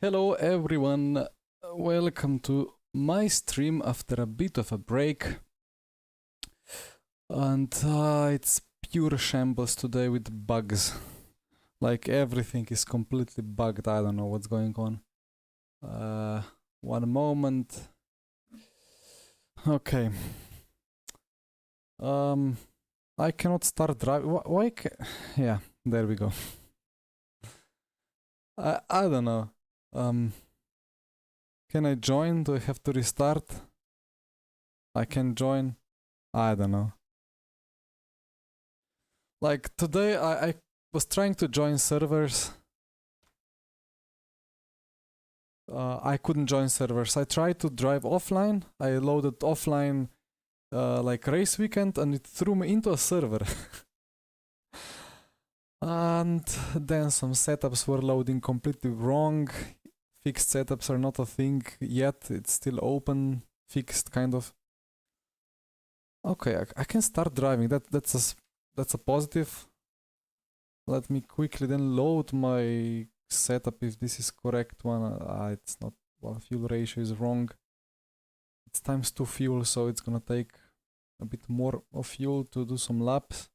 Hello everyone, welcome to my stream after a bit of a break. And it's pure shambles today with bugs. Like everything is completely bugged, I don't know what's going on. One moment. Okay. I cannot start driving. Why yeah, there we go. I don't know. Can I join? Do I have to restart? I can join. I don't know. Like today I was trying to join servers. I couldn't join servers. I tried to drive offline. I loaded offline like race weekend and it threw me into a server. And then some setups were loading completely wrong. Fixed setups are not a thing yet. It's still open, fixed kind of. Okay, I can start driving. That's a positive. Let me quickly then load my setup if this is correct one. It's not. Well, fuel ratio is wrong. It's ×2 fuel, so it's gonna take a bit more of fuel to do some laps.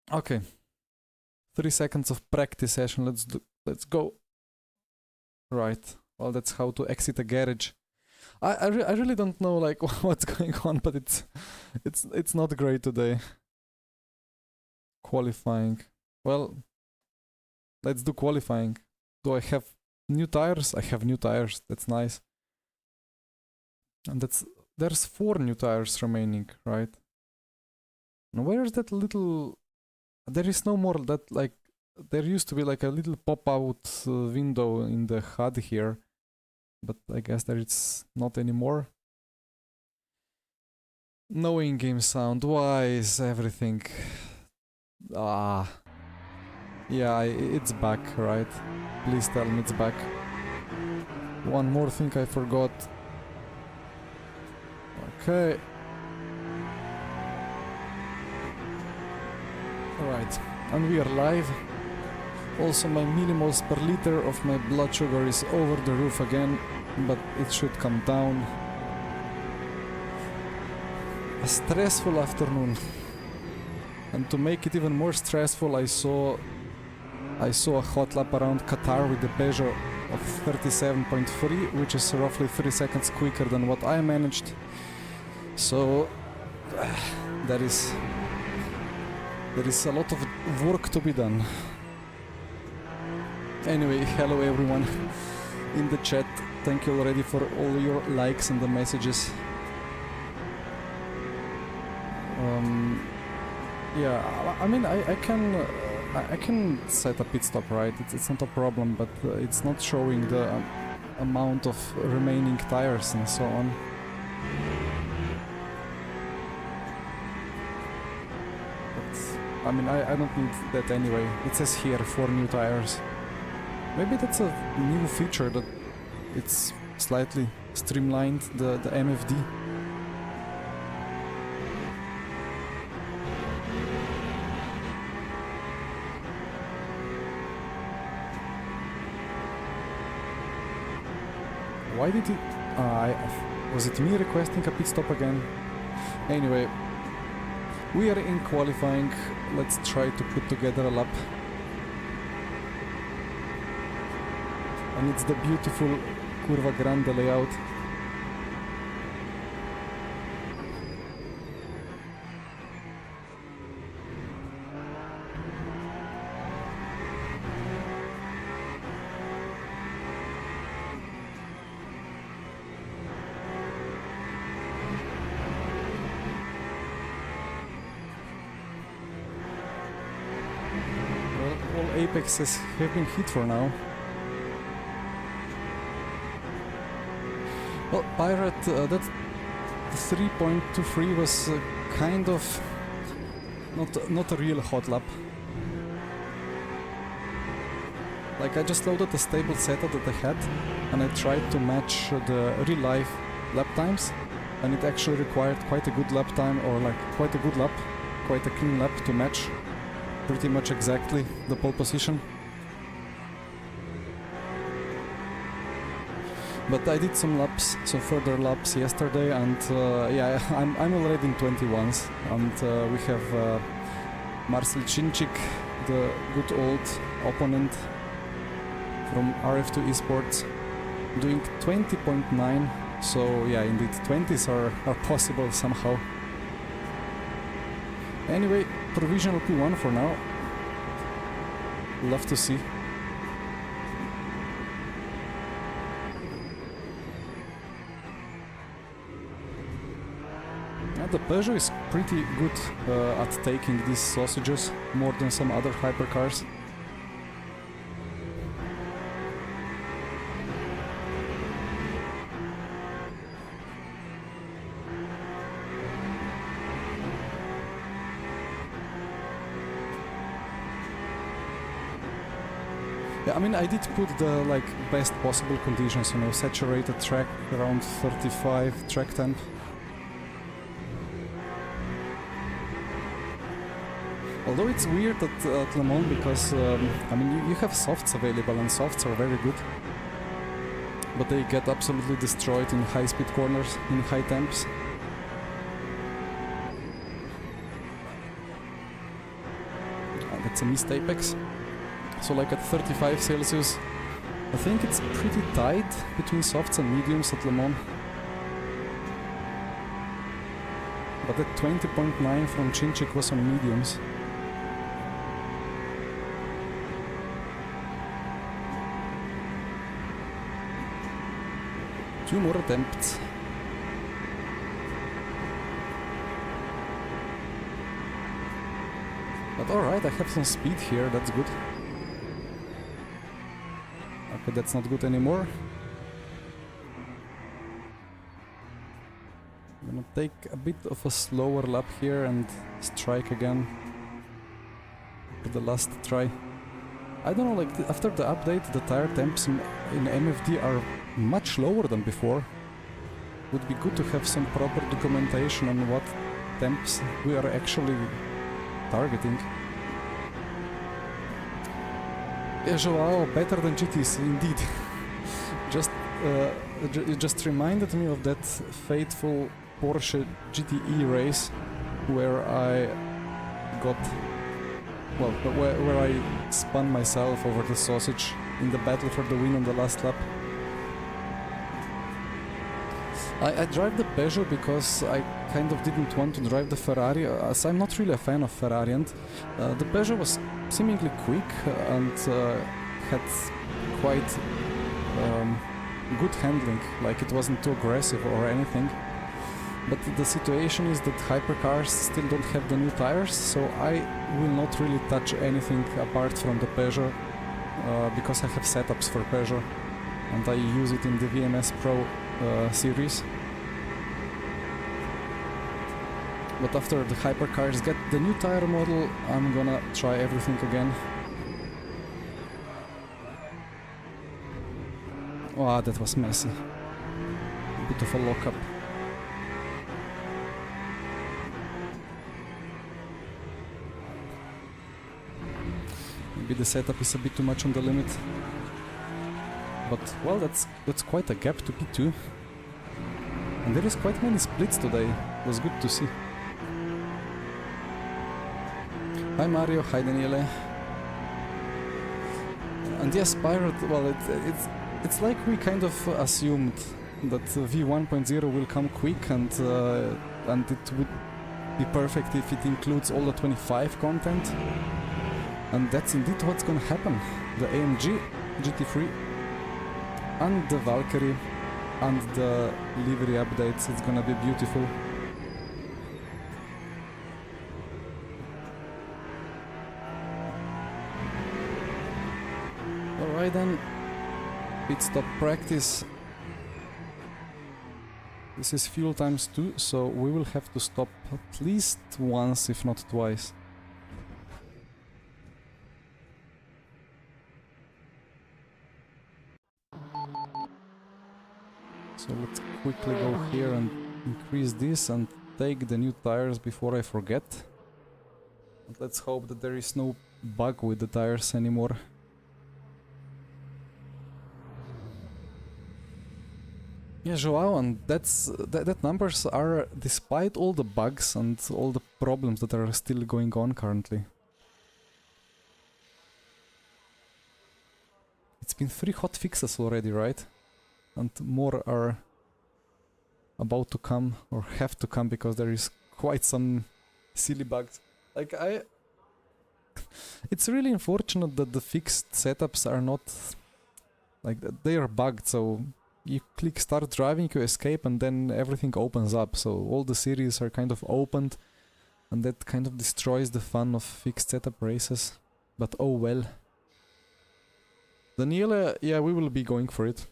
Okay. 3 seconds of practice session. Let's go. Right. Well, that's how to exit a garage. I really don't know like what's going on, but it's not great today. Qualifying. Well, let's do qualifying. Do I have new tires? I have new tires. That's nice. And there's 4 new tires remaining, right? And where's that little? There is no more that, like, there used to be like a little pop-out window in the HUD here, but I guess there it's not anymore. No in-game sound. Why is everything? Yeah, it's back, right? Please tell me it's back. One more thing I forgot. Okay. Alright, and we are live. Also my millimoles per liter of my blood sugar is over the roof again, but it should come down. A stressful afternoon. And to make it even more stressful, I saw a hot lap around Qatar with the Peugeot of 37.3, which is roughly 3 seconds quicker than what I managed. So there is a lot of work to be done. Anyway, hello everyone in the chat. Thank you already for all your likes and the messages. Yeah, I mean I can set a pit stop, right? It's not a problem, but it's not showing the amount of remaining tires and so on. I mean, I don't need that anyway. It says here 4 new tires. Maybe that's a new feature that it's slightly streamlined, the MFD. Why did it... was it me requesting a pit stop again? Anyway. We are in qualifying. Let's try to put together a lap. And it's the beautiful Curva Grande layout. apexes have been hit for now. Well, Pirate, that 3.23 was kind of not a real hot lap. Like, I just loaded the stable setup that I had and I tried to match the real life lap times, and it actually required quite a good lap time, or like quite a good lap, quite a clean lap to match pretty much exactly the pole position. But I did some laps, some further laps yesterday, and yeah, I'm already in 21s, and we have Marcel Cinčić, the good old opponent from RF2 Esports, doing 20.9. So yeah, indeed, 20s are possible somehow. Anyway, provisional P1 for now. Love to see. The Peugeot is pretty good at taking these sausages, more than some other hypercars. Yeah, I mean, I did put the like best possible conditions, you know, saturated track around 35 track temp. Although it's weird at Le Mans because, I mean, you have softs available and softs are very good, but they get absolutely destroyed in high-speed corners, in high temps. That's a missed apex. So like at 35 Celsius, I think it's pretty tight between softs and mediums at Le Mans. But that 20.9 from Cinčić was on mediums. Two more attempts. But alright, I have some speed here, that's good. Okay, that's not good anymore. I'm gonna take a bit of a slower lap here and strike again for the last try. I don't know, like after the update, the tire temps in MFD are much lower than before. Would be good to have some proper documentation on what temps we are actually targeting. Yeah, Joao, better than GTs, indeed. It just reminded me of that fateful Porsche GTE race where I got, well, where I spun myself over the sausage in the battle for the win on the last lap. I drive the Peugeot because I kind of didn't want to drive the Ferrari, as I'm not really a fan of Ferrari, and the Peugeot was seemingly quick and had quite good handling, like it wasn't too aggressive or anything. But the situation is that hypercars still don't have the new tires, so I will not really touch anything apart from the Peugeot because I have setups for Peugeot and I use it in the VMS Pro series. But after the hypercars get the new tire model, I'm gonna try everything again. Oh, that was messy. A bit of a lockup. Maybe the setup is a bit too much on the limit. But, well, that's quite a gap to P2. And there is quite many splits today. It was good to see. Hi Mario, hi Daniele. And yes, Pirate, well, it's like we kind of assumed that V1.0 will come quick and it would be perfect if it includes all the 25 content. And that's indeed what's gonna happen. The AMG GT3 and the Valkyrie and the livery updates, it's gonna be beautiful. Alright then, pit stop practice. This is fuel times 2, so we will have to stop at least once, if not twice. So let's quickly go here and increase this and take the new tires before I forget. And let's hope that there is no bug with the tires anymore. Yeah, Joao, and that numbers are despite all the bugs and all the problems that are still going on currently. It's been 3 hot fixes already, right? And more are about to come or have to come because there is quite some silly bugs. Like it's really unfortunate that the fixed setups are not like they are bugged, so you click start driving, you escape, and then everything opens up. So all the series are kind of opened, and that kind of destroys the fun of fixed setup races. But oh well. Daniela, yeah, we will be going for it.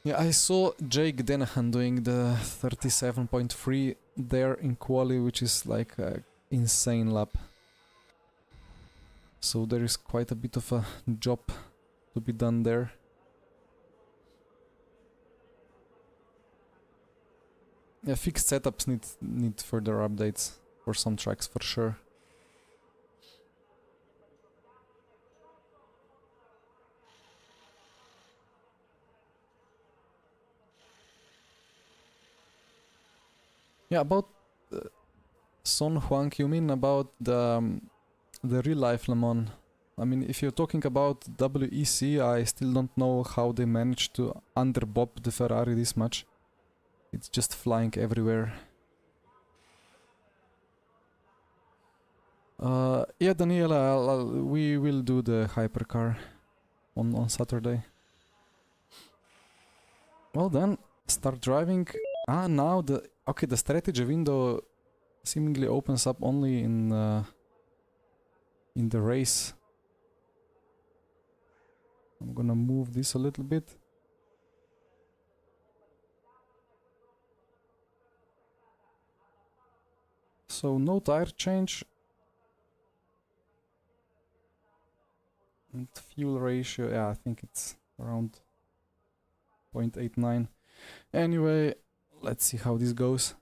Yeah, I saw Jake Denahan doing the 37.3 there in Quali, which is like an insane lap. So there is quite a bit of a job to be done there. Yeah, fixed setups need further updates for some tracks for sure. Yeah, about Son Huang, you mean about the real life Le Mans? I mean, if you're talking about WEC, I still don't know how they managed to underbob the Ferrari this much. It's just flying everywhere. Yeah, Daniela, we will do the hypercar on Saturday. Well then, start driving. Ah, now the strategy window seemingly opens up only in the race. I'm gonna move this a little bit. So no tire change. And fuel ratio, yeah, I think it's around 0.89. Anyway, let's see how this goes.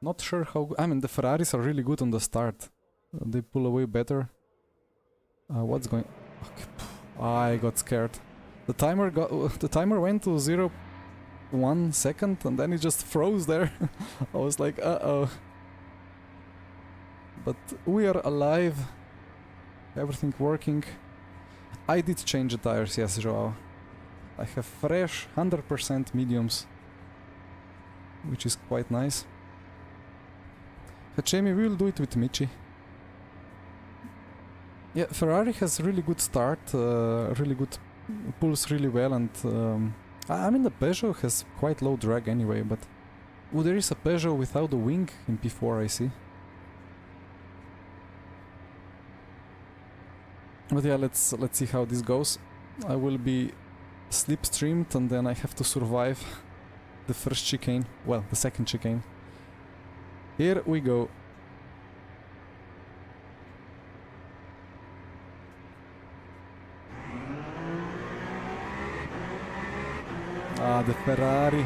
Not sure how... I mean, the Ferraris are really good on the start. They pull away better. What's going... Okay. I got scared. The timer went to 0.1 second and then it just froze there. I was like, uh-oh. But we are alive. Everything working. I did change the tires, yes, Joao. I have fresh 100% mediums, which is quite nice. Hachemi, we will do it with Michi. Yeah, Ferrari has really good start, really good, pulls really well, and I mean the Peugeot has quite low drag anyway, but there is a Peugeot without the wing in P4, I see. But yeah, let's see how this goes. I will be slipstreamed and then I have to survive the first chicane, well, the second chicane. Here we go. Ah, the Ferrari.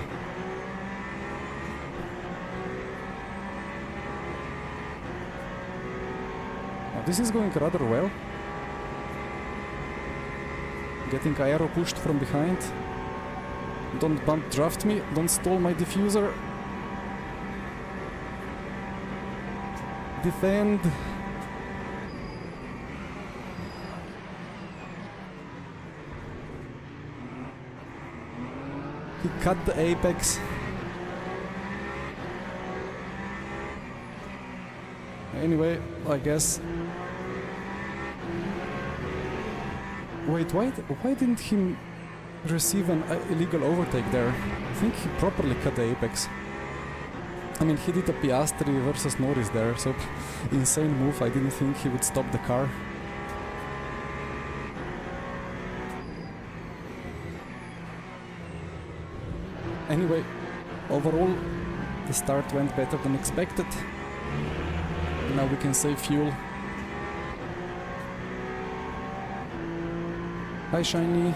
Now, this is going rather well. Getting aero pushed from behind. Don't bump draft me, don't stall my diffuser. Defend. He cut the apex. Anyway, I guess. Wait, why didn't he receive an illegal overtake there? I think he properly cut the apex. I mean, he did a Piastri versus Norris there, so insane move. I didn't think he would stop the car. Anyway, overall, the start went better than expected. Now we can save fuel. Hi, Shiny.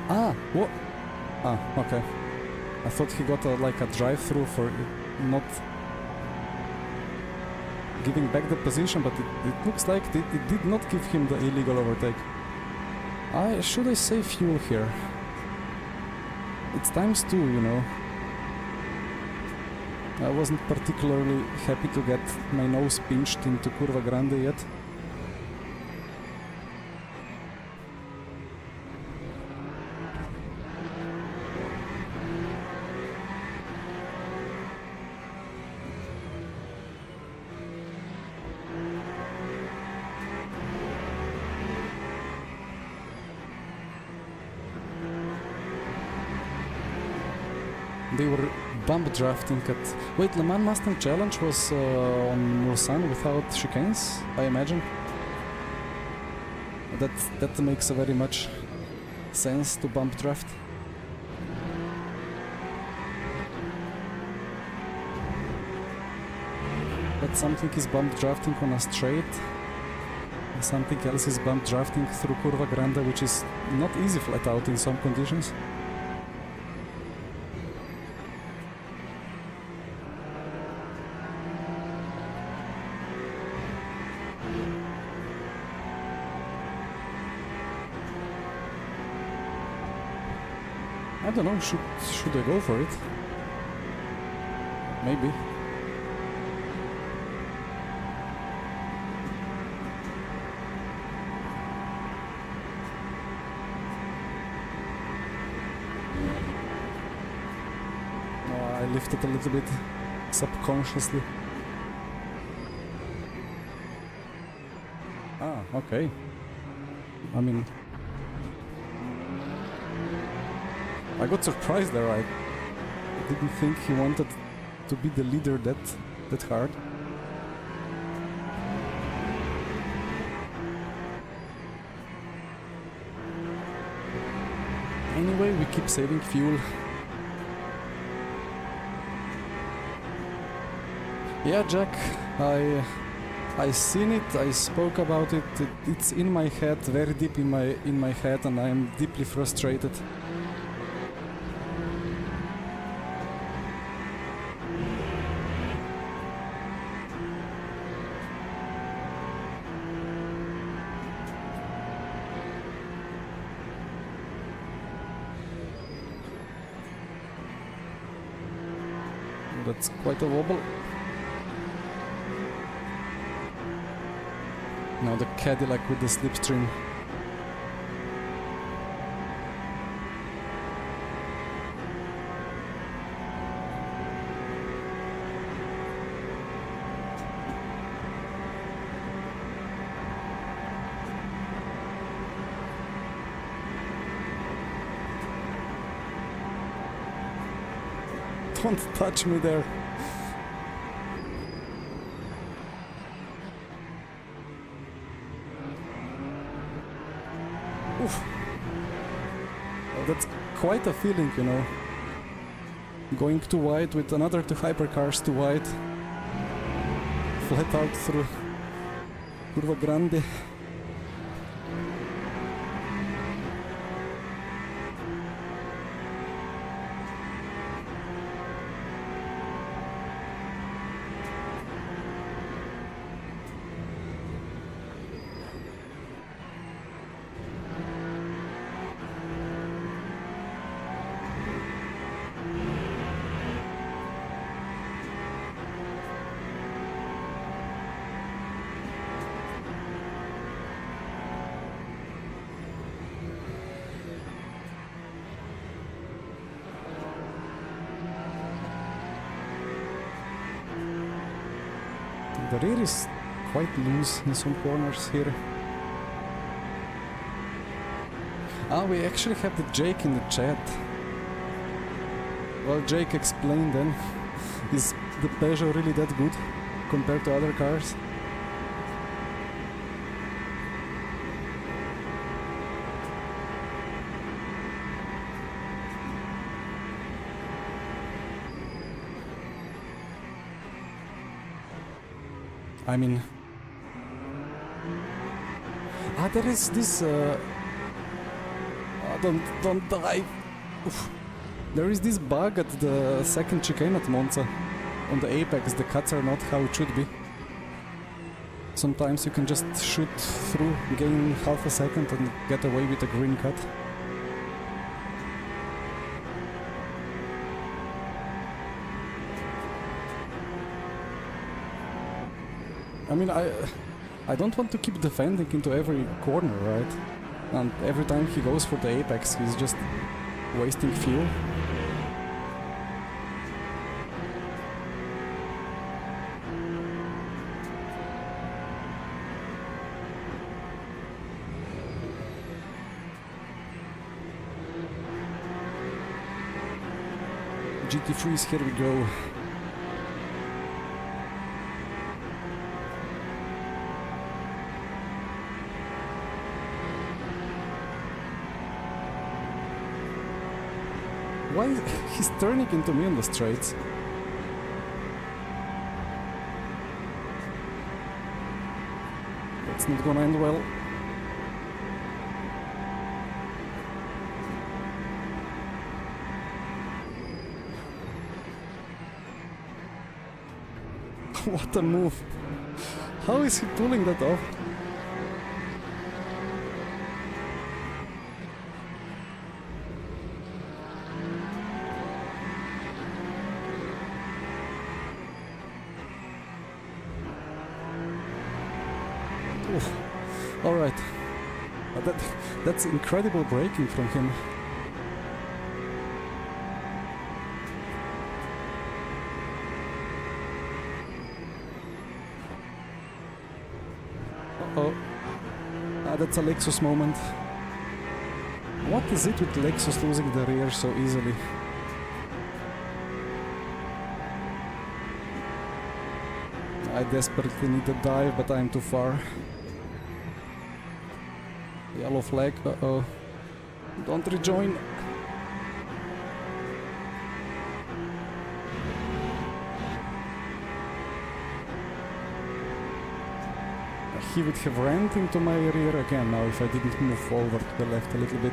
Ah, what? Ah, okay. I thought he got like a drive-through for not giving back the position, but it looks like it did not give him the illegal overtake. Should I save fuel here? It's ×2, you know. I wasn't particularly happy to get my nose pinched into Curva Grande yet. They were bump drafting at... Wait, Le Mans Mustang Challenge was on Mulsanne without chicanes, I imagine? That makes a very much sense to bump draft. But something is bump drafting on a straight, and something else is bump drafting through Curva Grande, which is not easy flat out in some conditions. I don't know, should I go for it? Maybe. No, I lifted a little bit subconsciously. Ah, okay. I mean, I got surprised there. I didn't think he wanted to be the leader that hard. Anyway, we keep saving fuel. Yeah, Jack, I seen it, I spoke about it. It's in my head, very deep in my head, and I am deeply frustrated. That's quite a wobble. Now the Cadillac with the slipstream. Don't touch me there. Oof. Well, that's quite a feeling, you know. Going too wide with another two hypercars too wide. Flat out through Curva Grande. The rear is quite loose in some corners here. Ah, we actually have the Jake in the chat. Well, Jake, explain then. Is the Peugeot really that good compared to other cars? I mean, there is this. Don't die. Oof. There is this bug at the second chicane at Monza. On the apex, the cuts are not how it should be. Sometimes you can just shoot through, gain half a second, and get away with a green cut. I mean, I don't want to keep defending into every corner, right? And every time he goes for the apex, he's just wasting fuel. GT freeze, here we go. Why is he's turning into me on the straights? That's not gonna end well. What a move! How is he pulling that off? Alright, that's incredible braking from him. Uh-oh. That's a Lexus moment. What is it with Lexus losing the rear so easily? I desperately need a dive, but I'm too far. Yellow flag, uh-oh. Don't rejoin. He would have ran into my rear again now if I didn't move forward to the left a little bit.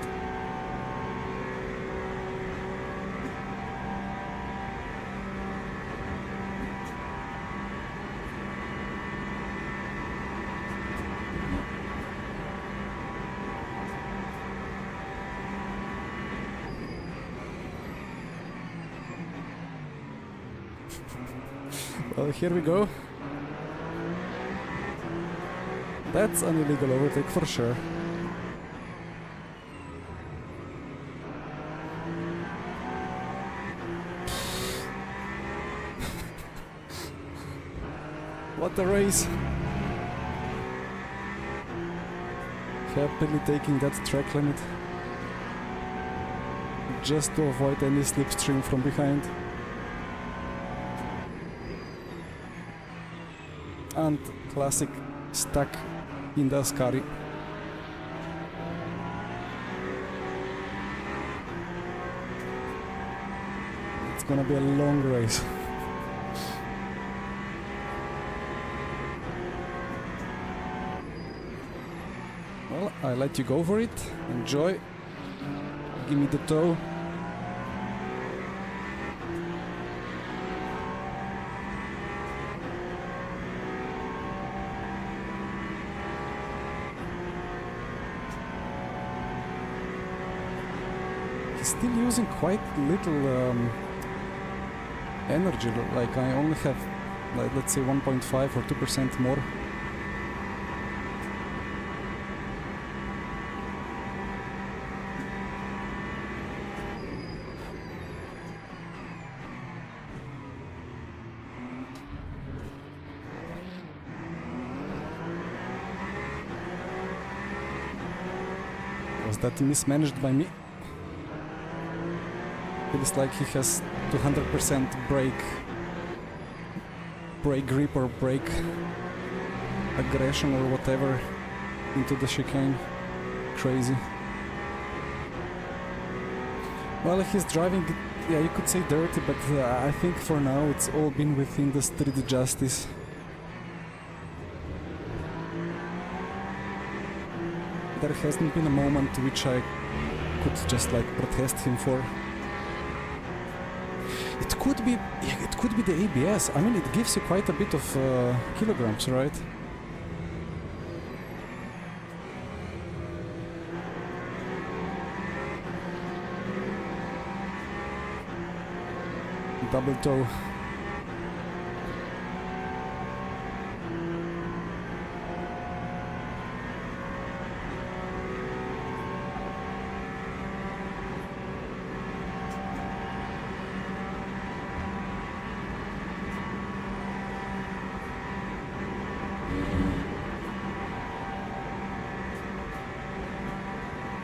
Well, here we go. That's an illegal overtake for sure. What a race! Happily taking that track limit just to avoid any slipstream from behind. And classic stuck in the Ascari. It's gonna be a long race. Well, I let you go for it. Enjoy. Give me the toe. Still using quite little energy, like I only have, like, let's say 1.5 or 2% more. Was that mismanaged by me? Feels like he has 200% brake brake grip or brake aggression or whatever into the chicane. Crazy. Well, he's driving, yeah, you could say dirty, but I think for now it's all been within the street justice. There hasn't been a moment which I could just like protest him for. It could be the ABS. I mean, it gives you quite a bit of kilograms, right? Double toe.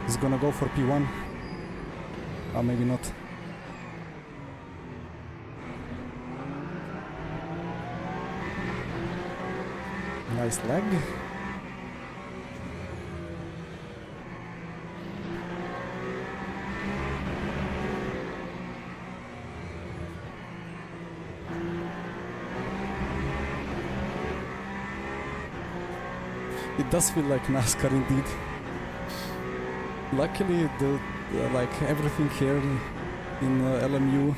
He's gonna go for P1. Or maybe not. Nice leg. It does feel like NASCAR indeed. Luckily, like everything here in LMU,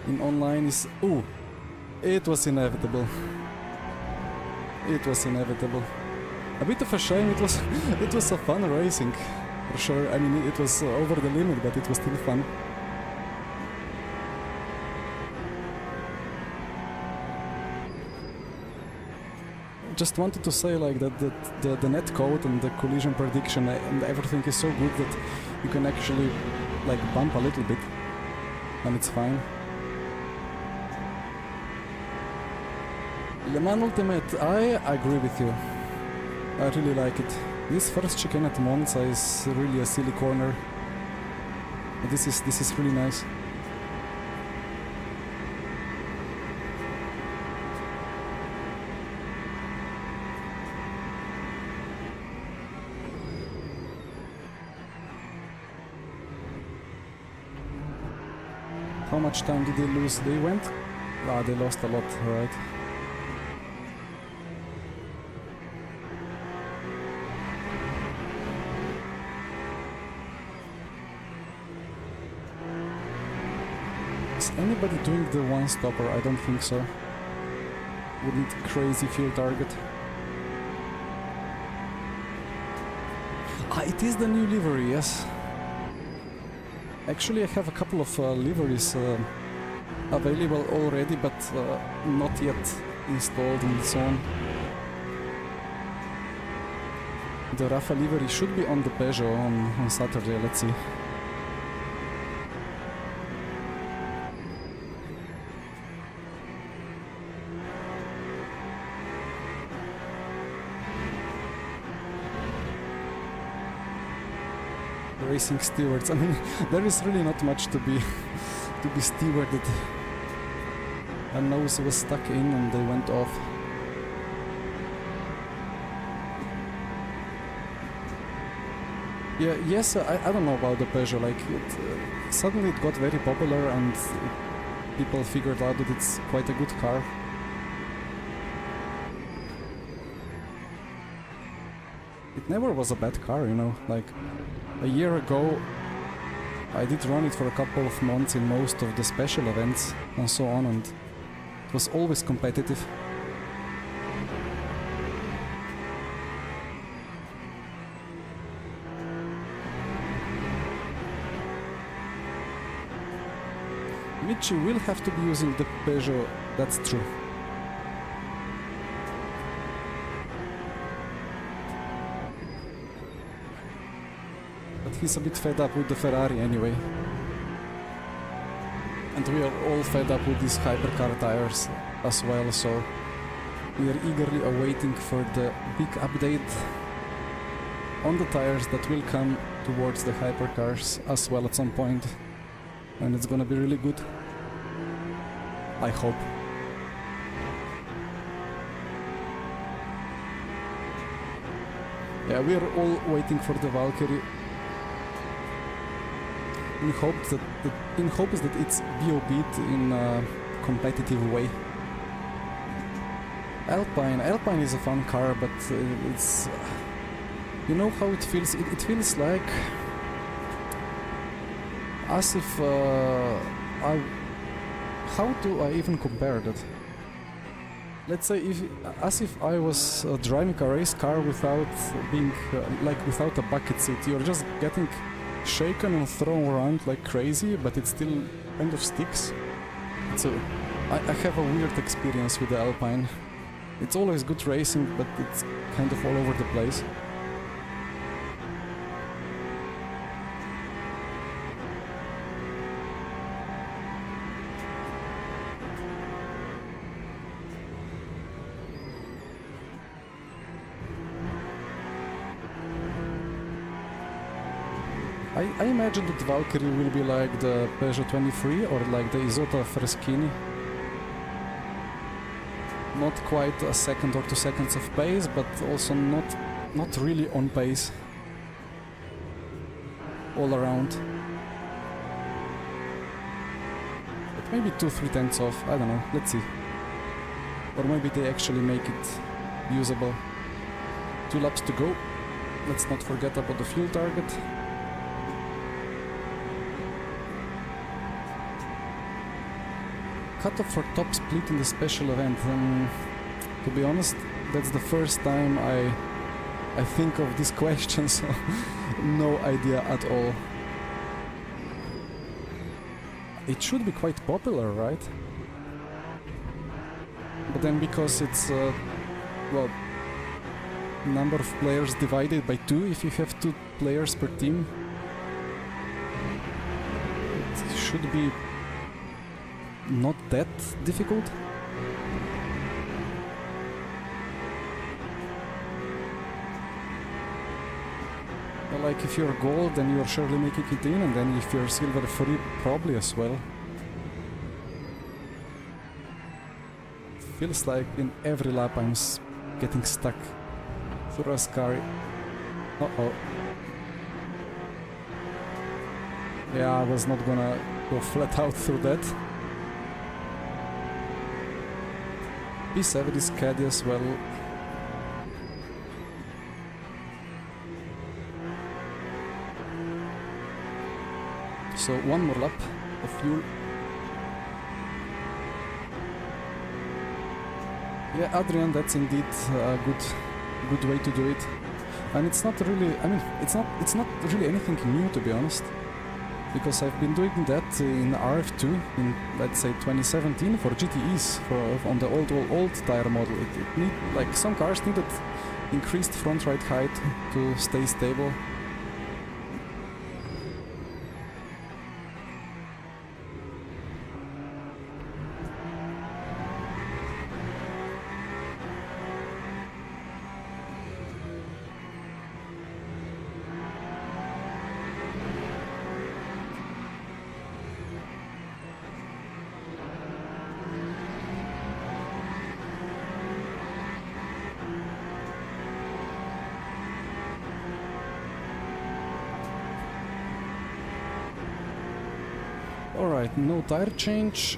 in online is... Ooh! It was inevitable. It was inevitable. A bit of a shame, it was a fun racing, for sure. I mean, it was over the limit, but it was still fun. Just wanted to say like that the net code and the collision prediction and everything is so good that you can actually like bump a little bit and it's fine. Le Mans Ultimate, I agree with you. I really like it. This first chicane at Monza is really a silly corner. This is really nice. How much time did they lose? They went? Ah, they lost a lot, right? Is anybody doing the one-stopper? I don't think so. Would need crazy fuel target. Ah, it is the new livery, yes. Actually, I have a couple of liveries available already, but not yet installed and so on. The Rafa livery should be on the Peugeot on Saturday, let's see. Racing stewards. I mean, there is really not much to be stewarded. A nose was stuck in and they went off. Yeah, yes, I don't know about the Peugeot. Like, suddenly it got very popular and people figured out that it's quite a good car. It never was a bad car, you know, like a year ago I did run it for a couple of months in most of the special events and so on, and it was always competitive. Michi will have to be using the Peugeot, that's true. But he's a bit fed up with the Ferrari anyway. And we are all fed up with these hypercar tires as well, so we are eagerly awaiting for the big update on the tires that will come towards the hypercars as well at some point. And it's gonna be really good. I hope. Yeah, we are all waiting for the Valkyrie. In hopes that it's BOB'd in a competitive way. Alpine is a fun car, but it's... You know how it feels? It feels like... as if how do I even compare that? Let's say as if I was driving a race car without being like without a bucket seat. You're just getting shaken and thrown around like crazy, but it still kind of sticks. I have a weird experience with the Alpine. It's always good racing, but it's kind of all over the place. I imagine that Valkyrie will be like the Peugeot 23 or like the Isotta Freschini. Not quite a second or 2 seconds of pace, but also not really on pace. All around. But maybe 2-3 tenths off, I don't know, let's see. Or maybe they actually make it usable. 2 laps to go. Let's not forget about the fuel target. Cutoff for top split in the special event. To be honest, that's the first time I think of this question, so no idea at all. It should be quite popular, right? But then because it's well, number of players divided by 2, if you have 2 players per team, it should be not that difficult. But like if you're gold, then you're surely making it in, and then if you're silver free, probably as well. Feels like in every lap I'm getting stuck through a scary. Uh-oh. Yeah, I was not gonna go flat out through that. P7 is caddy as well. So 1 more lap of fuel. Yeah, Adrian, that's indeed a good way to do it. And it's not really, I mean, it's not really anything new, to be honest. Because I've been doing that in RF2 in, let's say, 2017 for GTEs, on the old tire model. It need, like, some cars needed increased front right height to stay stable. Alright, no tire change.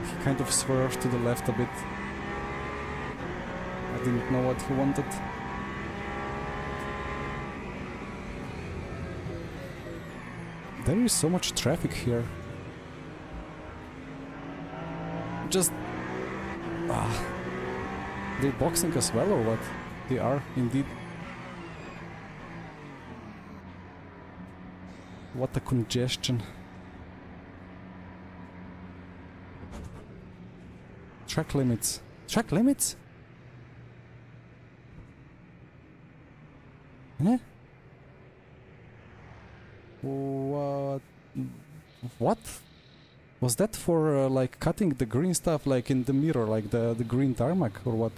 He kind of swerved to the left a bit. I didn't know what he wanted. There is so much traffic here. Just... They boxing as well, or what? They are, indeed. What a congestion. Track limits. Track limits? Eh? What? What? Was that for like cutting the green stuff like in the mirror, like the green tarmac, or what?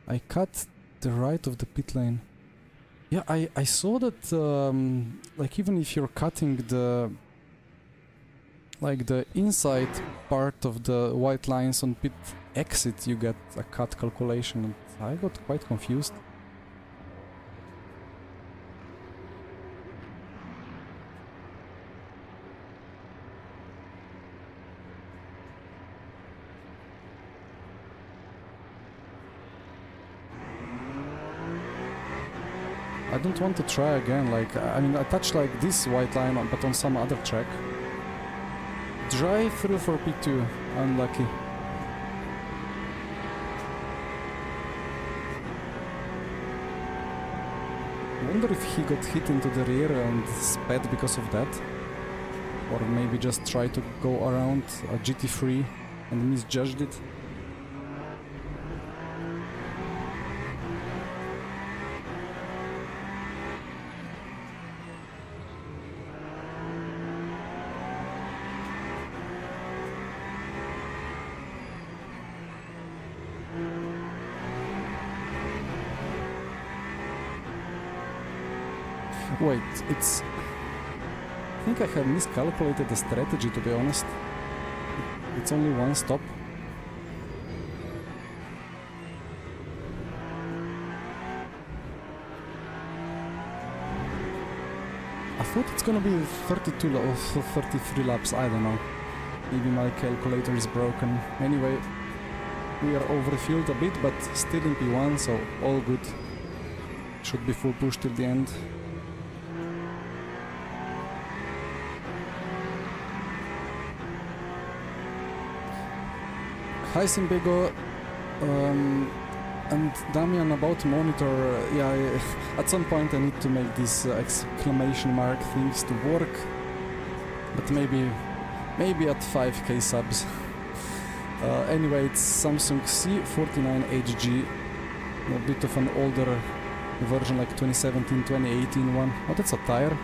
I cut the right of the pit lane. Yeah, I saw that like even if you're cutting the inside part of the white lines on pit exit, you get a cut calculation, and I got quite confused. I don't want to try again, like, I mean, I touched like this white line, but on some other track. Drive through for P2, unlucky. I wonder if he got hit into the rear and sped because of that. Or maybe just tried to go around a GT3 and misjudged it. Wait, it's... I think I have miscalculated the strategy, to be honest. It's only one stop. I thought it's gonna be 32 or 33 laps, I don't know. Maybe my calculator is broken. Anyway, we are overfilled a bit, but still in P1, so all good. Should be full push till the end. Hi Simbego, and Damian, about monitor, yeah, at some point I need to make these exclamation mark things to work, but maybe at 5k subs. Anyway, it's Samsung C49HG, a bit of an older version, like 2017, 2018 one. Oh, that's a tire.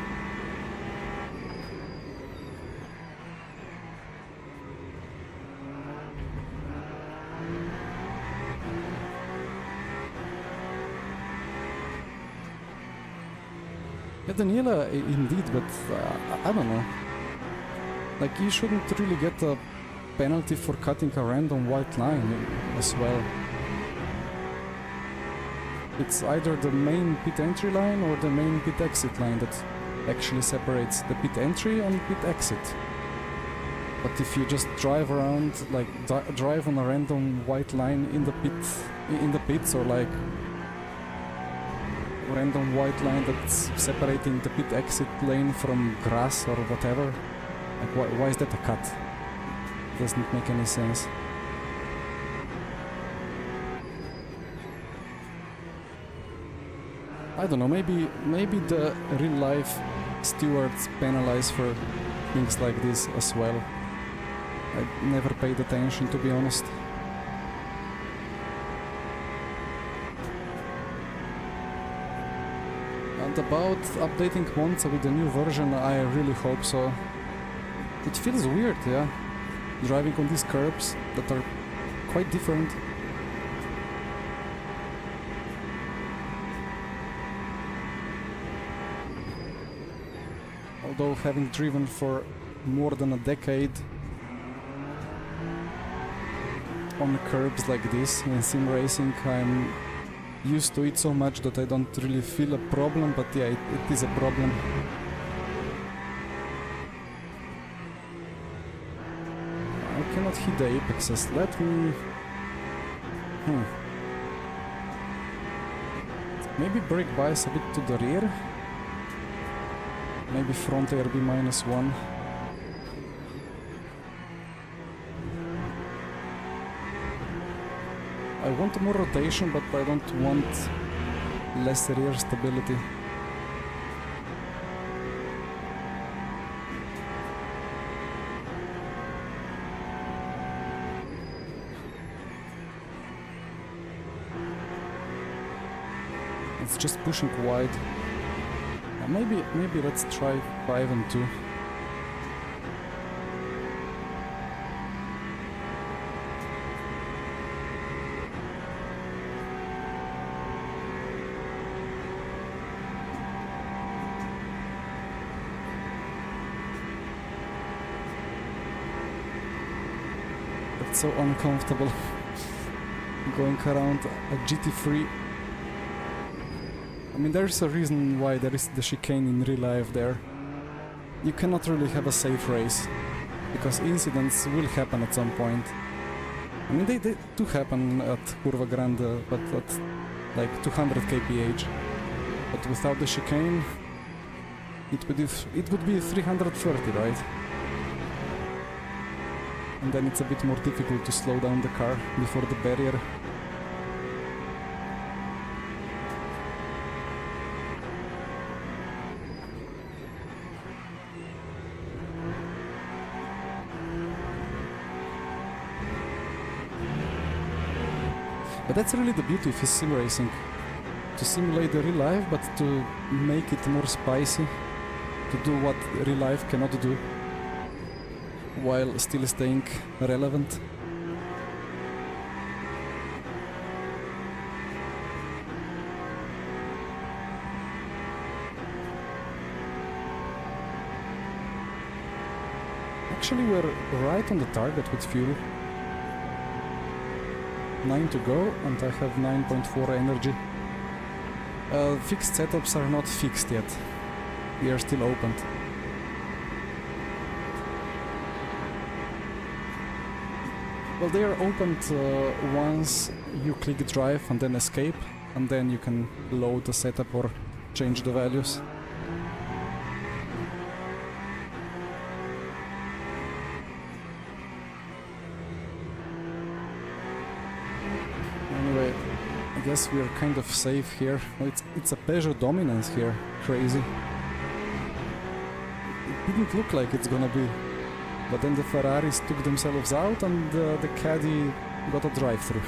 Yeah, Daniela, indeed, but I don't know. Like, you shouldn't really get a penalty for cutting a random white line as well. It's either the main pit entry line or the main pit exit line that actually separates the pit entry and pit exit. But if you just drive around, like drive on a random white line in the pits, or like random white line that's separating the pit exit lane from grass or whatever, like why is that a cut? Doesn't make any sense. I don't know, maybe the real life stewards penalize for things like this as well. I never paid attention, to be honest. And about updating Monza with the new version, I really hope so. It feels weird, yeah, driving on these curbs that are quite different. Although having driven for more than a decade on curbs like this in sim racing, I'm used to it so much that I don't really feel a problem, but yeah, it is a problem. I cannot hit the apexes. Let me... Maybe brake bias a bit to the rear. Maybe front air B -1. I want more rotation, but I don't want less rear stability. It's just pushing wide. Maybe let's try 5 and 2. It's so uncomfortable going around a GT3. I mean, there's a reason why there is the chicane in real life there. You cannot really have a safe race, because incidents will happen at some point. I mean, they do happen at Curva Grande, but at like 200 kph. But without the chicane, it would be 330, right? And then it's a bit more difficult to slow down the car before the barrier. But that's really the beauty of sim racing. To simulate the real life, but to make it more spicy. To do what real life cannot do, while still staying relevant. Actually, we're right on the target with fuel. 9 to go, and I have 9.4 energy. Fixed setups are not fixed yet. We are still opened. Well, they are opened once you click drive and then escape, and then you can load the setup or change the values. Anyway, I guess we are kind of safe here. Oh, it's a Peugeot dominance here. Crazy. It didn't look like it's gonna be. But then the Ferraris took themselves out and the Caddy got a drive-through.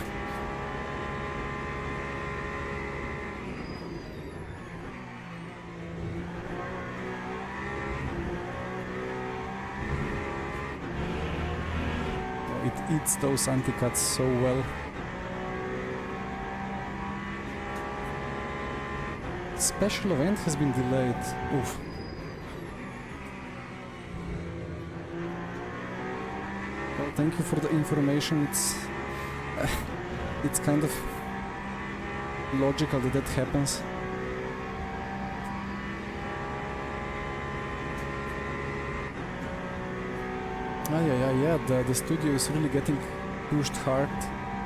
It eats those anti-cuts so well. Special event has been delayed. Oof. Well, thank you for the information. It's kind of logical that happens. Yeah. The studio is really getting pushed hard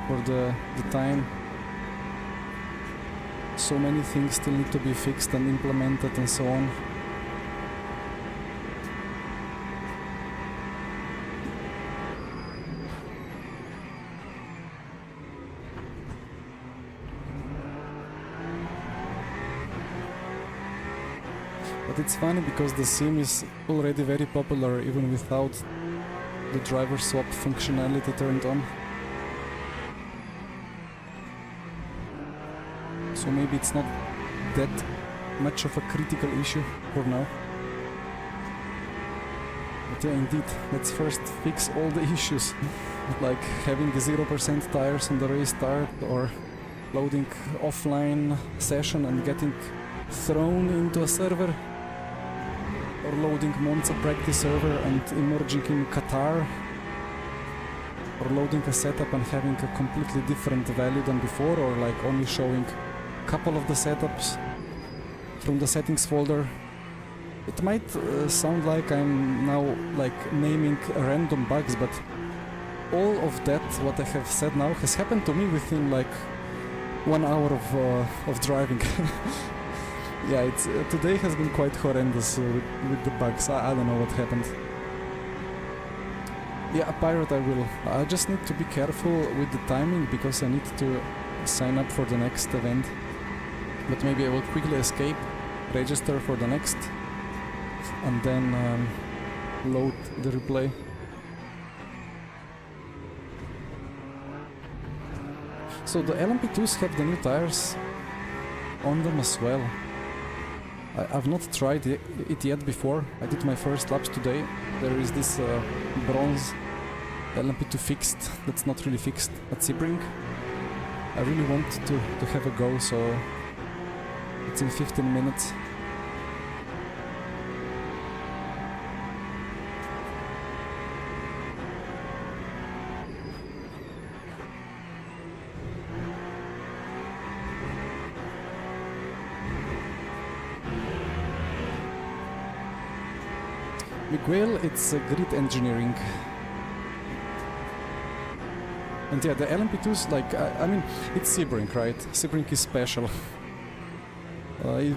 for the time. So many things still need to be fixed and implemented and so on. But it's funny because the sim is already very popular even without the driver swap functionality turned on. So maybe it's not that much of a critical issue for now. But yeah, indeed, let's first fix all the issues, like having 0% tires on the race start, or loading offline session and getting thrown into a server, or loading Monza practice server and emerging in Qatar, or loading a setup and having a completely different value than before, or like only showing couple of the setups from the settings folder. It might sound like I'm now like naming random bugs, but all of that, what I have said now, has happened to me within like 1 hour of driving. Yeah, it's today has been quite horrendous with the bugs. I don't know what happened. Yeah, a pirate I will. I just need to be careful with the timing because I need to sign up for the next event. But maybe I will quickly escape, register for the next, and then load the replay. So the LMP2s have the new tires on them as well. I've not tried it yet before. I did my first laps today. There is this bronze LMP2 fixed, that's not really fixed, at Sebring. I really want to have a go, so it's in 15 minutes. Miguel, it's grid engineering. And yeah, the LMP2's like, I mean, it's Sebring, right? Sebring is special. I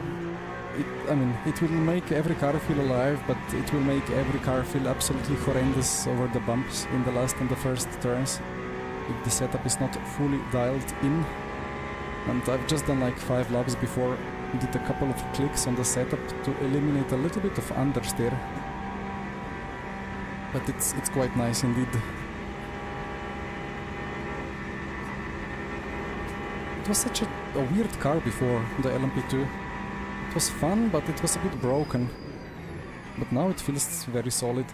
mean, it will make every car feel alive, but it will make every car feel absolutely horrendous over the bumps in the last and the first turns, if the setup is not fully dialed in. And I've just done like 5 laps before, did a couple of clicks on the setup to eliminate a little bit of understeer. But it's quite nice indeed. It was such a weird car before, the LMP2. It was fun, but it was a bit broken. But now it feels very solid.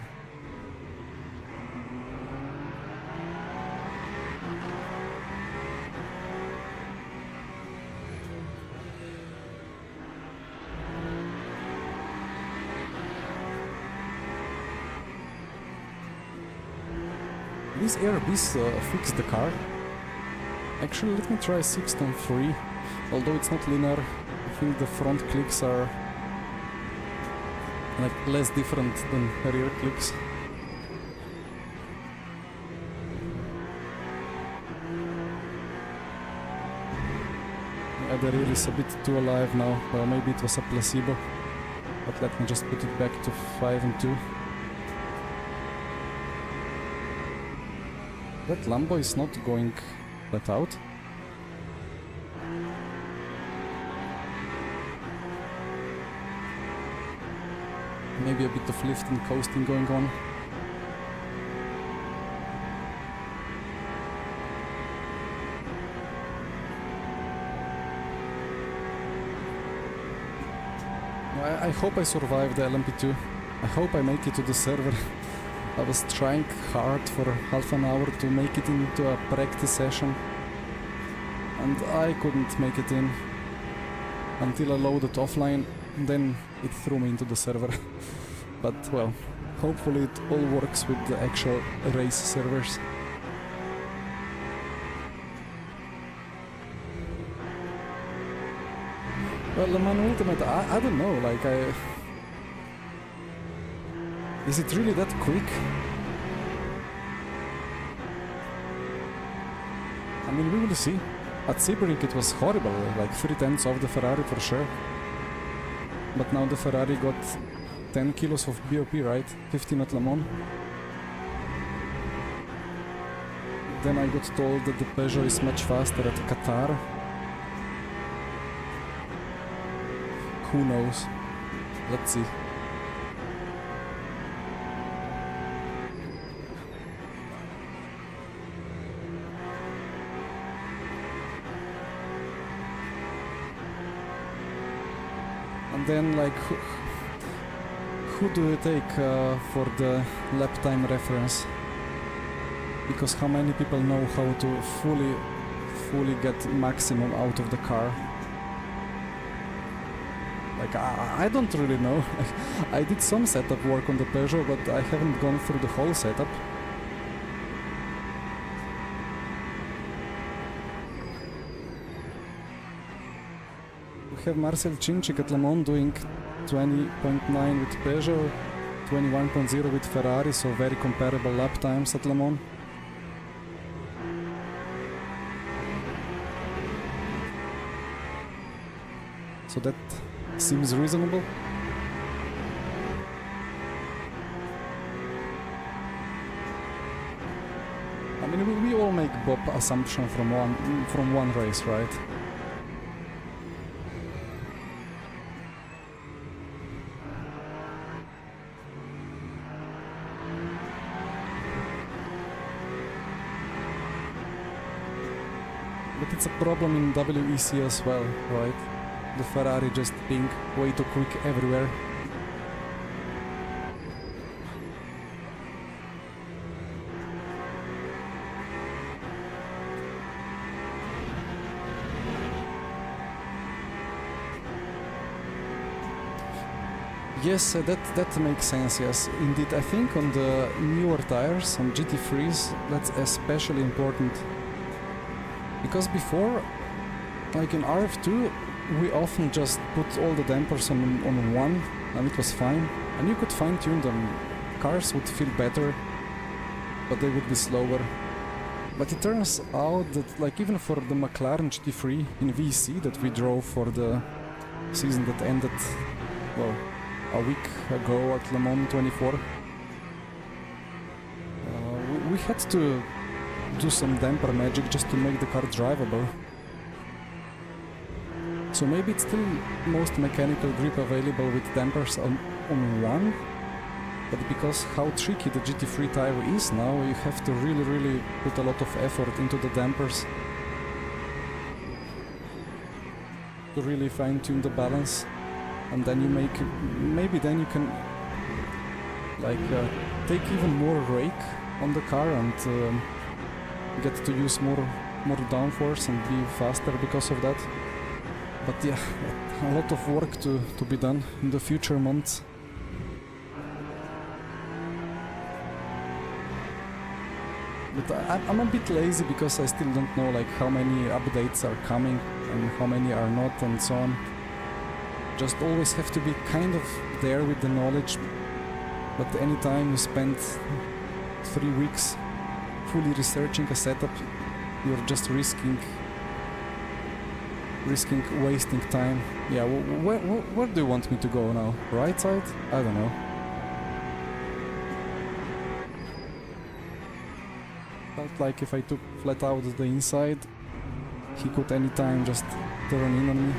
These ARBs fix the car. Actually, let me try 6 on 3, although it's not linear. I think the front clicks are like less different than rear clicks. Yeah, the rear is a bit too alive now. Well, maybe it was a placebo, but let me just put it back to 5 and 2. That Lambo is not going flat out. Maybe a bit of lift and coasting going on. I hope I survive the LMP2. I hope I make it to the server. I was trying hard for half an hour to make it into a practice session, and I couldn't make it in until I loaded offline, and then it threw me into the server. But well, hopefully it all works with the actual race servers. Well, Le Mans Ultimate, I don't know, like is it really that quick? I mean, we will see. At Sebring it was horrible, like 3/10 of the Ferrari for sure. But now the Ferrari got 10 kilos of BOP, right? 15 at Le Mans. Then I got told that the Peugeot is much faster at Qatar. Who knows? Let's see. And then, like, who do you take for the lap time reference? Because how many people know how to fully get maximum out of the car? Like, I don't really know. I did some setup work on the Peugeot, but I haven't gone through the whole setup. We have Marcel Cinczyk at Le Mans doing 20.9 with Peugeot, 21.0 with Ferrari, so very comparable lap times at Le Mans. So that seems reasonable. I mean, we all make Bob assumption from one race, right? But it's a problem in WEC as well, right? The Ferrari just being way too quick everywhere. Yes, that makes sense, yes. Indeed, I think on the newer tires, on GT3s, that's especially important. Because before, like in RF2, we often just put all the dampers on one, and it was fine. And you could fine-tune them cars would feel better, but they would be slower. But it turns out that, like, even for the McLaren GT3 in VC that we drove for the season that ended, well, a week ago at Le Mans 24, we had to do some damper magic just to make the car drivable. So maybe it's still most mechanical grip available with dampers on one, but because how tricky the GT3 tyre is now, you have to really put a lot of effort into the dampers to really fine-tune the balance, and then you maybe then you can like take even more rake on the car and get to use more downforce and be faster because of that. But yeah, a lot of work to be done in the future months. But I'm a bit lazy because I still don't know like how many updates are coming and how many are not and so on. Just always have to be kind of there with the knowledge, but anytime you spend 3 weeks fully researching a setup, you're just risking wasting time. Yeah, where do you want me to go now? Right side? I don't know. Felt like if I took flat out the inside, he could anytime just turn in on me.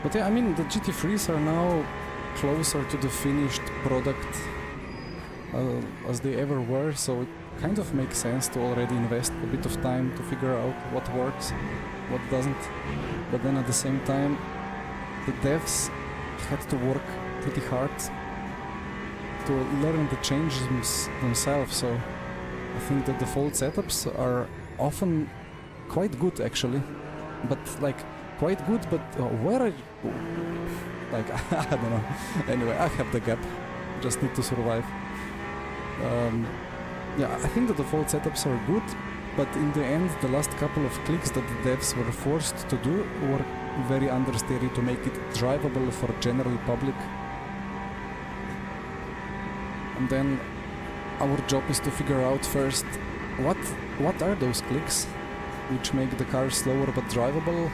But yeah, I mean, the GT3s are now closer to the finished product as they ever were, so it kind of makes sense to already invest a bit of time to figure out what works, what doesn't. But then at the same time, the devs had to work pretty hard to learn the changes themselves, so I think the default setups are often quite good actually, but like quite good, but where are you? Like, I don't know. Anyway, I have the gap, just need to survive. Yeah, I think the default setups are good, but in the end, the last couple of clicks that the devs were forced to do were very understeery to make it drivable for general public. And then our job is to figure out first what are those clicks which make the car slower but drivable,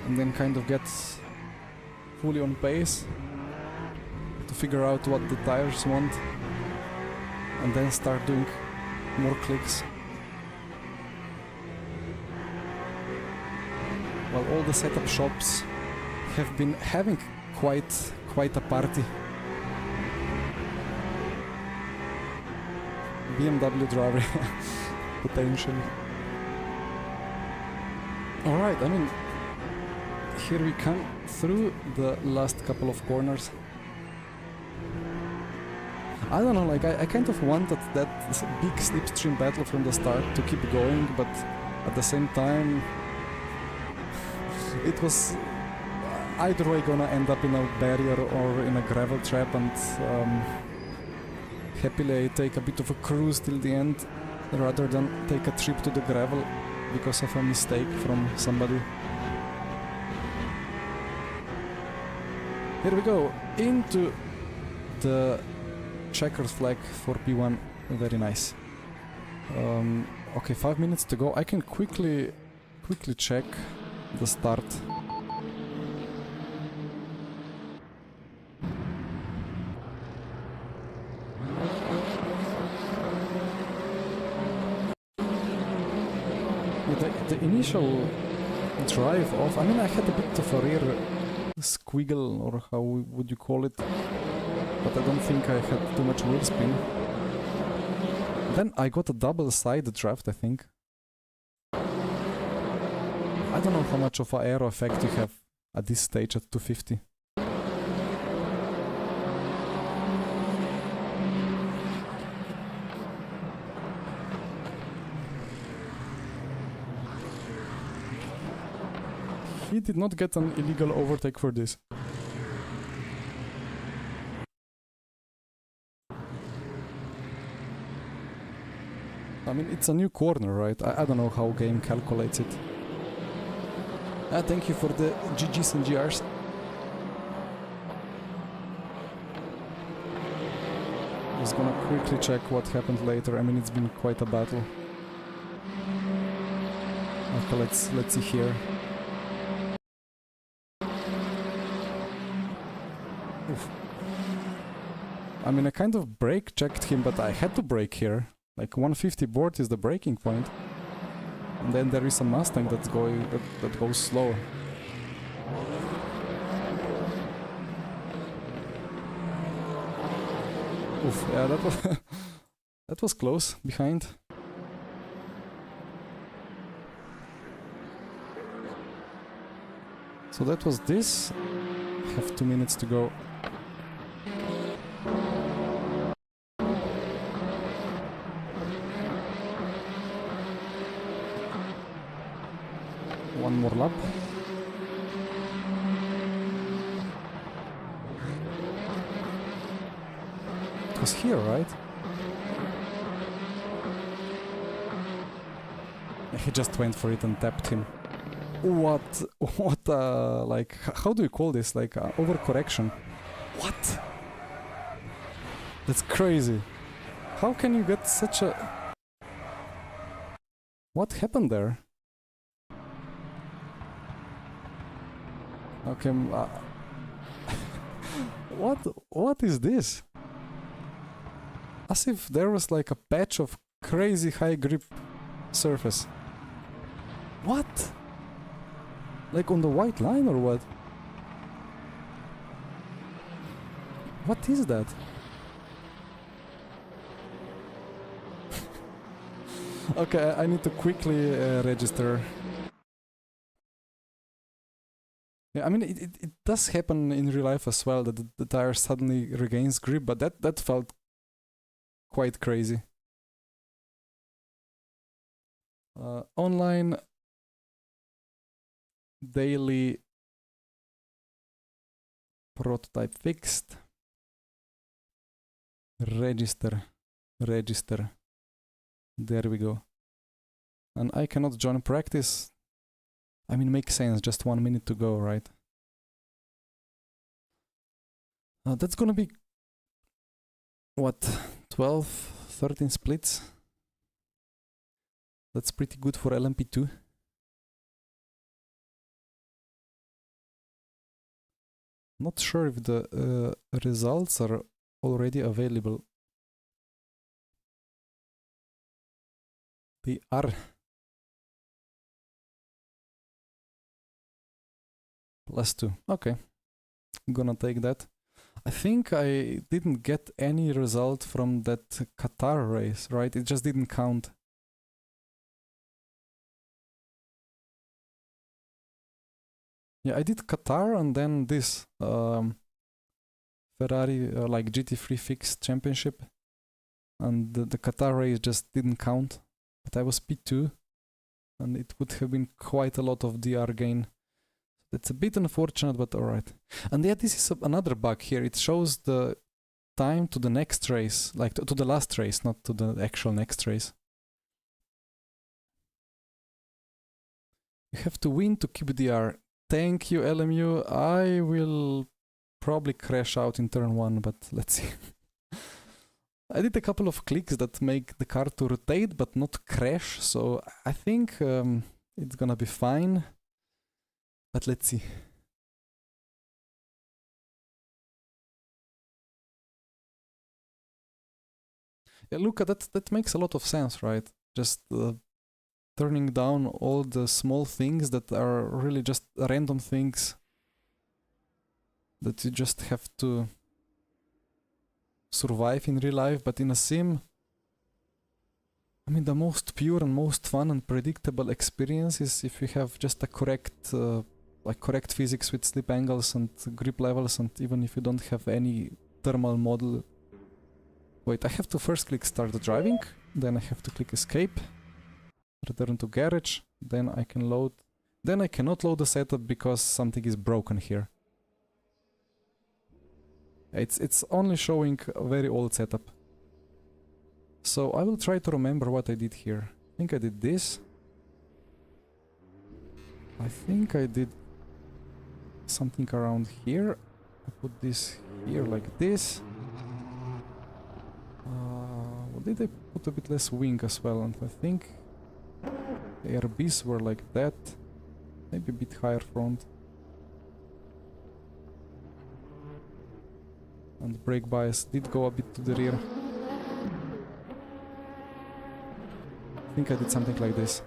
and then kind of get fully on pace to figure out what the tires want, and then start doing more clicks. Well, all the setup shops have been having quite a party. BMW driver, potentially. Alright, I mean, here we come through the last couple of corners. I don't know, like I kind of wanted that big slipstream battle from the start to keep going, but at the same time it was either way gonna end up in a barrier or in a gravel trap, and happily I take a bit of a cruise till the end rather than take a trip to the gravel because of a mistake from somebody. Here we go, into the checkered flag for P1, very nice. Okay, 5 minutes to go. I can quickly check the start. The initial drive off, I mean, I had a bit of a rear squiggle, or how would you call it, but I don't think I had too much wheel spin. Then I got a double side draft, I think. I don't know how much of an aero effect you have at this stage at 250. He did not get an illegal overtake for this. I mean, it's a new corner, right? I don't know how game calculates it. Thank you for the GGs and GRs. Just gonna quickly check what happened later. I mean, it's been quite a battle. Okay, let's see here. Oof. I mean, I kind of brake checked him, but I had to brake here. Like 150 board is the braking point. And then there is a Mustang that's going that goes slow. Oof, yeah, that was that was close behind. So that was this. I have 2 minutes to go. One more lap. It was here, right? He just went for it and tapped him. What, like, how do you call this? Like, overcorrection. What? That's crazy. How can you get such a... What happened there? Okay, what is this? As if there was like a patch of crazy high grip surface. What? Like on the white line or what? What is that? Okay, I need to quickly register. Yeah, I mean, it does happen in real life as well, that the tire suddenly regains grip, but that felt quite crazy. Online daily prototype fixed. Register. There we go. And I cannot join practice. I mean, makes sense, just 1 minute to go, right? That's gonna be, what, 12, 13 splits? That's pretty good for LMP2. Not sure if the results are already available. They are. +2. Okay. I'm gonna take that. I think I didn't get any result from that Qatar race, right? It just didn't count. Yeah, I did Qatar and then this Ferrari like GT3 fixed championship, and the Qatar race just didn't count. But I was P2, and it would have been quite a lot of DR gain. It's a bit unfortunate, but alright. And yeah, this is another bug here. It shows the time to the next race, like to the last race, not to the actual next race. You have to win to keep DR. Thank you, LMU. I will probably crash out in turn 1, but let's see. I did a couple of clicks that make the car to rotate, but not crash, so I think it's gonna be fine. But let's see. Yeah, look, that makes a lot of sense, right? Just turning down all the small things that are really just random things that you just have to survive in real life, but in a sim, I mean, the most pure and most fun and predictable experience is if you have just a correct correct physics with slip angles and grip levels, and even if you don't have any thermal model. Wait, I have to first click start the driving, then I have to click escape, return to garage, then I can load Then I cannot load the setup because something is broken here. It's only showing a very old setup. So I will try to remember what I did here. I think I did this. I think I did something around here. I put this here like this. Did I put a bit less wing as well? And I think the RBs were like that. Maybe a bit higher front. And brake bias did go a bit to the rear. I think I did something like this.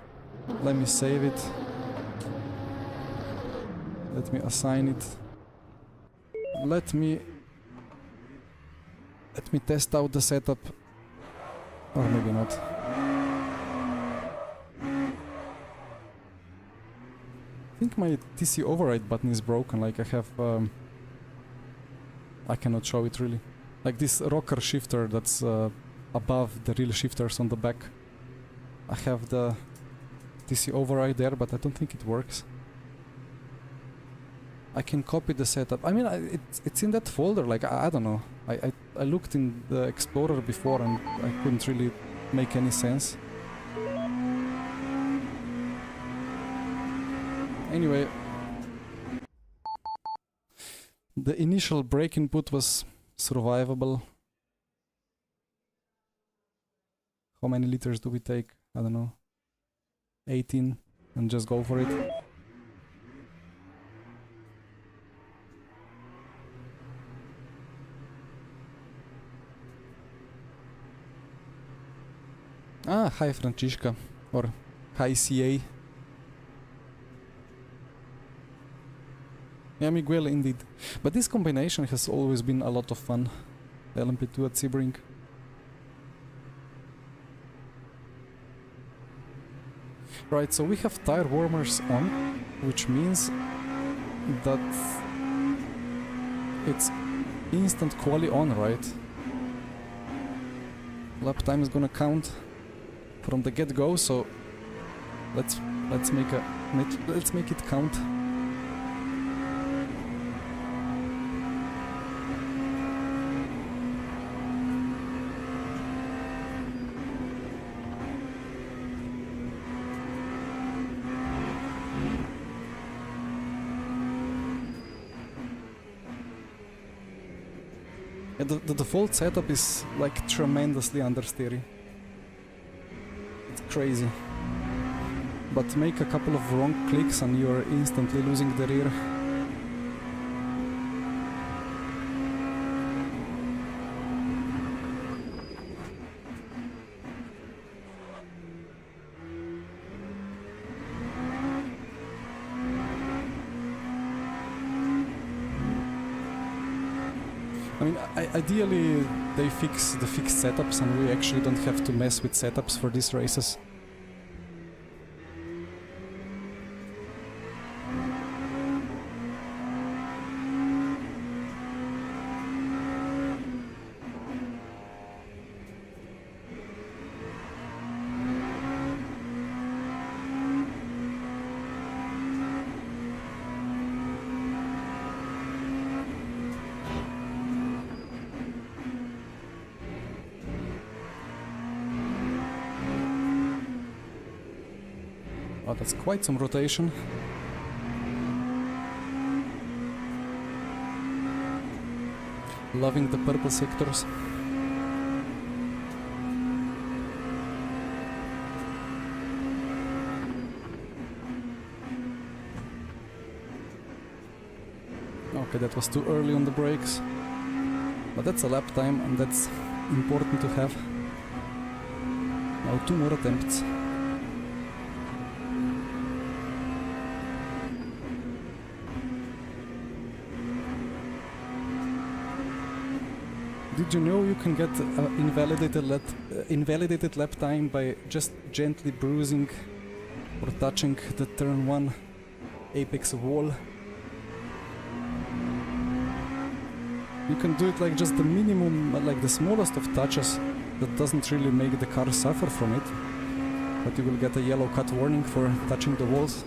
Let me save it. Let me assign it. Let me test out the setup. Or maybe not. I think my TC override button is broken, like I have... I cannot show it really. Like this rocker shifter that's above the real shifters on the back. I have the TC override there, but I don't think it works. I can copy the setup. I mean, it's in that folder, like, I don't know. I looked in the Explorer before and I couldn't really make any sense. Anyway, the initial brake input was survivable. How many liters do we take? I don't know. 18, and just go for it. Ah, hi Francisca, or hi CA. Yeah, Miguel, indeed. But this combination has always been a lot of fun. LMP2 at Sebring. Right, so we have tire warmers on, which means that it's instant quali on, right? Lap time is gonna count from the get-go, so let's make it count. Yeah, the default setup is like tremendously understeery. It's crazy. But make a couple of wrong clicks and you're instantly losing the rear. I mean, ideally they fix the fixed setups and we actually don't have to mess with setups for these races. Oh, that's quite some rotation. Loving the purple sectors. Okay, that was too early on the brakes. But that's a lap time and that's important to have. Now 2 more attempts. Did you know you can get invalidated lap time by just gently bruising or touching the turn 1 apex wall? You can do it like just the minimum, like the smallest of touches that doesn't really make the car suffer from it, but you will get a yellow cut warning for touching the walls.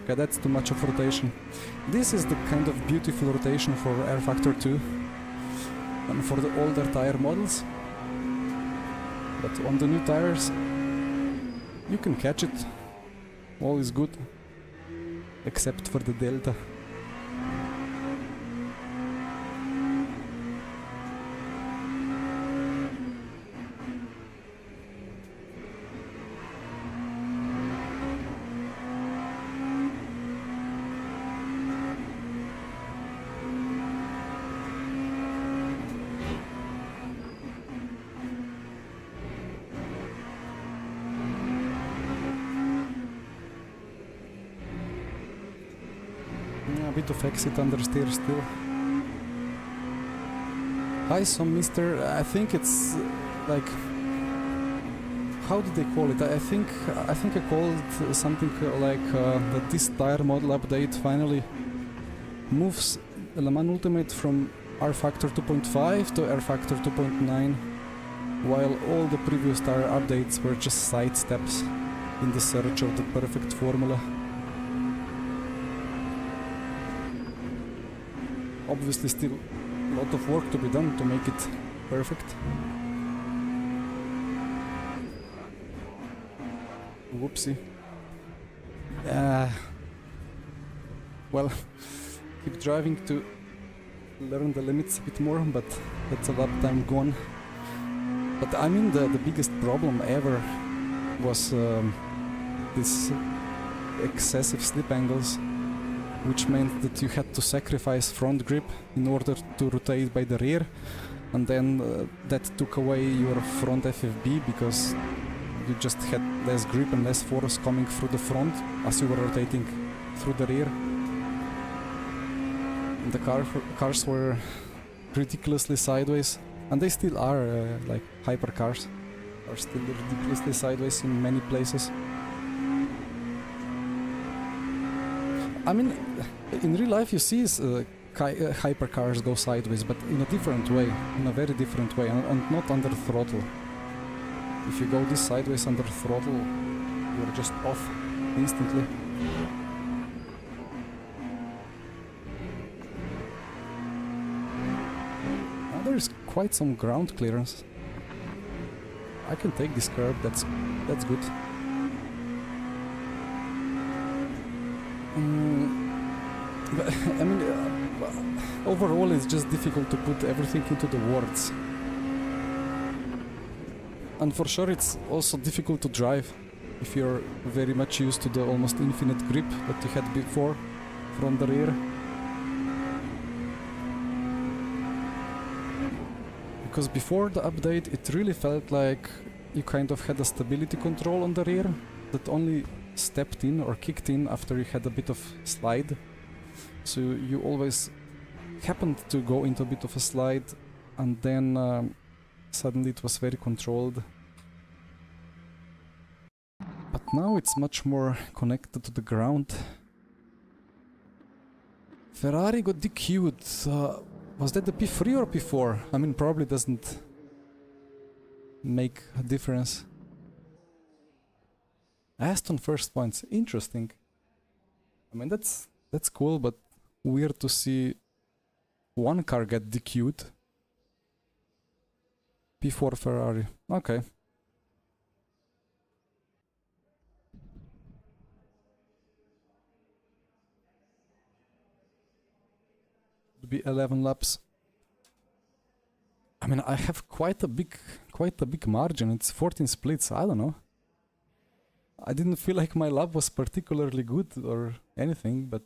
Okay, that's too much of rotation. This is the kind of beautiful rotation for air factor 2 and for the older tire models. But on the new tires, you can catch it. All is good, except for the delta. A bit of exit understeer still. Hi, some mister. I think it's like, how did they call it? I think I called something like that this tire model update finally moves Le Mans Ultimate from R factor 2.5 to R factor 2.9, while all the previous tire updates were just side steps in the search of the perfect formula. Obviously still a lot of work to be done to make it perfect. Whoopsie. Well, keep driving to learn the limits a bit more, but that's a lot of time gone. But I mean the biggest problem ever was this excessive slip angles, which meant that you had to sacrifice front grip in order to rotate by the rear, and then that took away your front FFB because you just had less grip and less force coming through the front as you were rotating through the rear. And the cars were ridiculously sideways, and they still are, like hypercars are still ridiculously sideways in many places. I mean, in real life you see hypercars go sideways, but in a different way, in a very different way, and not under throttle. If you go this sideways under throttle, you're just off instantly. Now there is quite some ground clearance. I can take this curb, that's good. But, I mean, overall it's just difficult to put everything into the words. And for sure it's also difficult to drive if you're very much used to the almost infinite grip that you had before from the rear. Because before the update it really felt like you kind of had a stability control on the rear that only stepped in or kicked in after you had a bit of slide. So you always happened to go into a bit of a slide, and then suddenly it was very controlled. But now it's much more connected to the ground. Ferrari got DQ'd. Was that the P3 or P4? I mean, probably doesn't make a difference. Aston first points. Interesting. I mean, that's cool, but weird to see one car get DQ'd. P4 Ferrari. Okay. Would be 11 laps. I mean, I have quite a big margin. It's 14 splits. I don't know. I didn't feel like my lap was particularly good or anything, but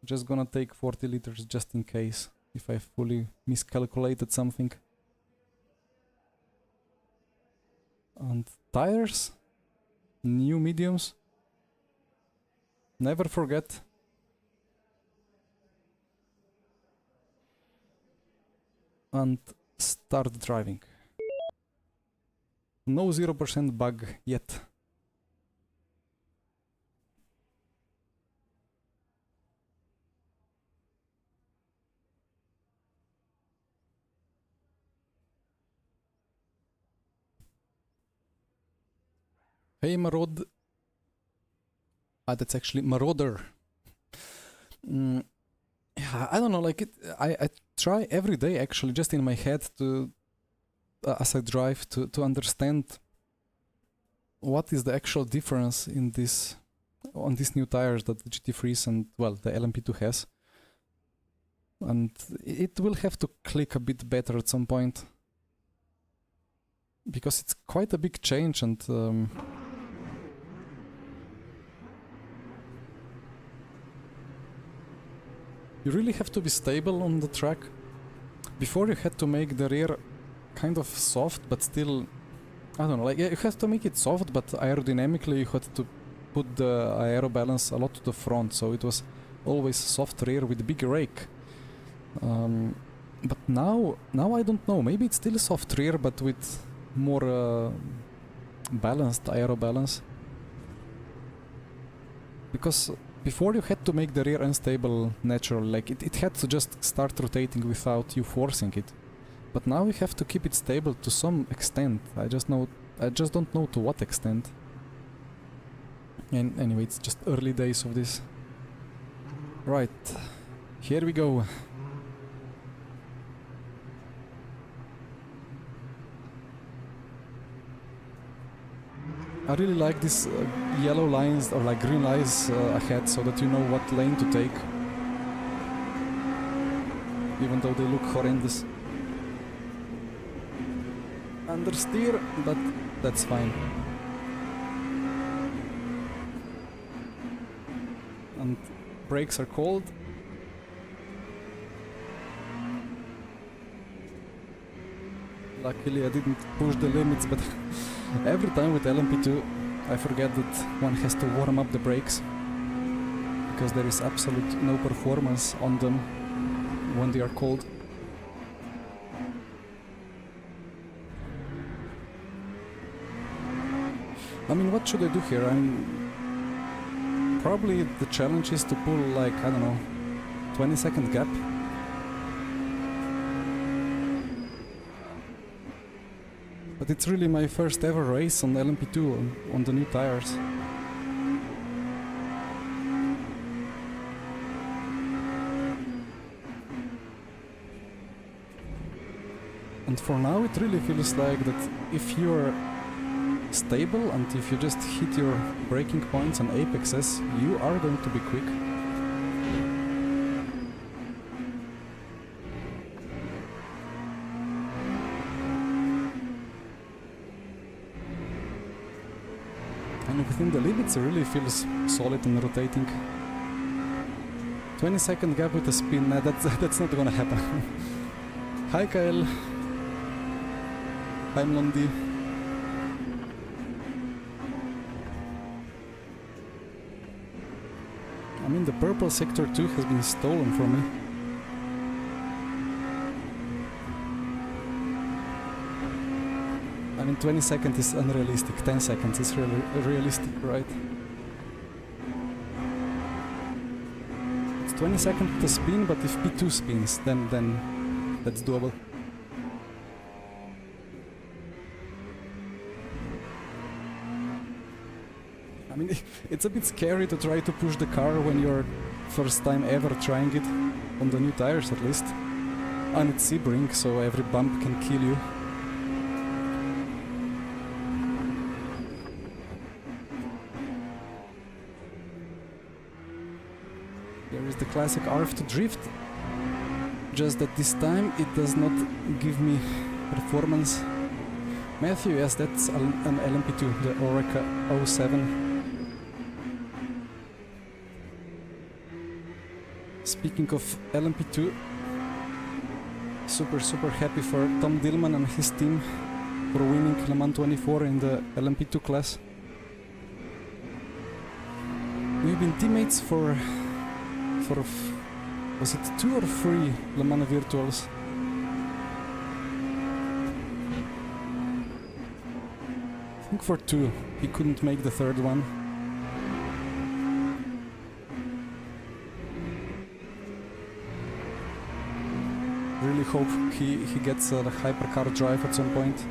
just gonna take 40 liters just in case if I fully miscalculated something. And tires, new mediums, never forget. And start driving. No 0% bug yet. Hey Marod. Ah, that's actually Marauder. Yeah, I don't know, like I try every day actually just in my head to, as I drive, to understand what is the actual difference in this, on these new tires that the GT3s and, well, the LMP2 has. And it will have to click a bit better at some point. Because it's quite a big change and you really have to be stable on the track. Before you had to make the rear kind of soft, but still, I don't know, like you have to make it soft, but aerodynamically you had to put the aero balance a lot to the front, so it was always soft rear with big rake. But now I don't know, maybe it's still soft rear, but with more balanced aero balance. Because before you had to make the rear unstable natural, like it had to just start rotating without you forcing it. But now you have to keep it stable to some extent. I just don't know to what extent. And anyway, it's just early days of this. Right, here we go. I really like these yellow lines or like green lines ahead, so that you know what lane to take, even though they look horrendous. Understeer, but that's fine. And brakes are cold. Luckily I didn't push the limits, but every time with LMP2 I forget that one has to warm up the brakes, because there is absolutely no performance on them when they are cold. I mean, what should I do here? Probably the challenge is to pull like, I don't know, 20-second gap. But it's really my first ever race on LMP2 on the new tires. And for now it really feels like that if you're stable and if you just hit your braking points and apexes, you are going to be quick. And within the limits it really feels solid and rotating. 20-second gap with a spin, that's not gonna happen. Hi Kyle. Hi Mlondi. I mean, the purple sector 2 has been stolen from me. I mean, 20 seconds is unrealistic, 10 seconds is realistic, right? It's 20 seconds with a spin, but if P2 spins, then that's doable. I mean, it's a bit scary to try to push the car when you're first time ever trying it, on the new tires at least. And it's Sebring, so every bump can kill you. There is the classic RF to drift, just that this time it does not give me performance. Matthew, yes, that's an LMP2, the Oreca 07. Speaking of LMP2, super happy for Tom Dillman and his team for winning Le Mans 24 in the LMP2 class. We've been teammates for was it 2 or 3 Le Mans virtuals? I think for 2. He couldn't make the third one. Really hope he gets a hypercar drive at some point.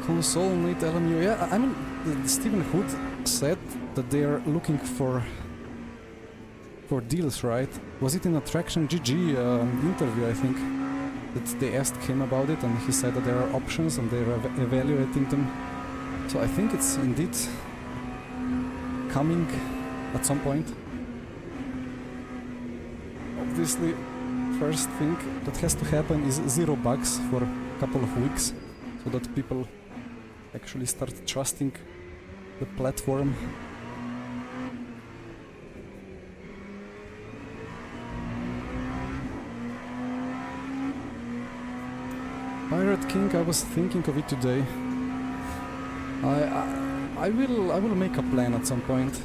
console need LMU. Yeah, I mean, Stephen Hood said that they are looking for deals, right? Was it in a Traction GG interview, I think, that they asked him about it, and he said that there are options and they're evaluating them. So I think it's indeed coming at some point. Obviously, first thing that has to happen is 0 bugs for a couple of weeks, so that people actually start trusting the platform. Pirate King, I was thinking of it today. I will make a plan at some point.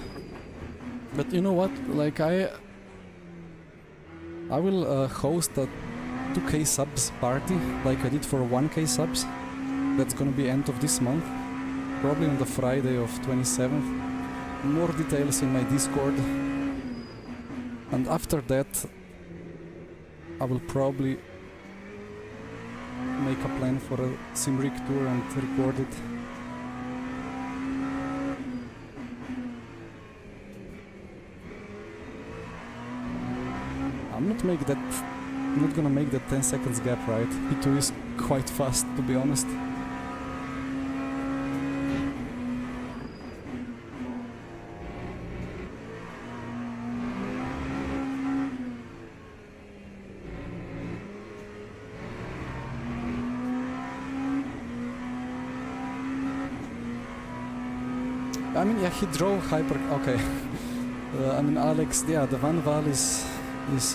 But you know what? Like I will host a 2k subs party, like I did for 1k subs. That's gonna be end of this month, probably on the Friday of 27th. More details in my Discord. And after that, I will probably make a plan for a Sebring tour and record it. I'm not gonna make that 10 seconds gap, right? P2 is quite fast, to be honest. I mean, yeah, he drove hyper... okay. I mean, Alex, yeah, the Van Val is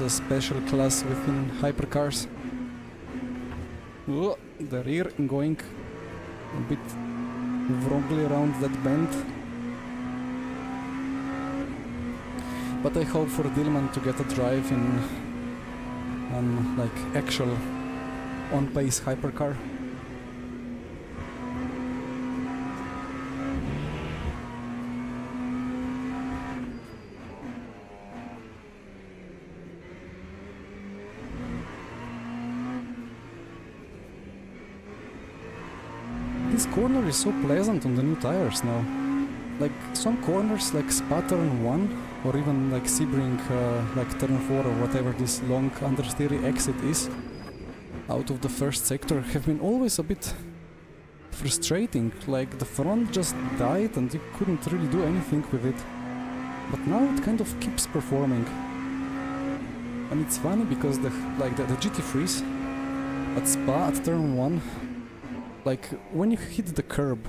a special class within hypercars. Oh, the rear going a bit wrongly around that bend. But I hope for Dillman to get a drive in like actual on-pace hypercar. This corner is so pleasant on the new tires now. Like some corners like Spa turn 1 or even like Sebring like turn 4 or whatever this long understeer exit is out of the first sector have been always a bit frustrating. Like the front just died and you couldn't really do anything with it. But now it kind of keeps performing. And it's funny because the GT Freeze at Spa at turn 1, like when you hit the curb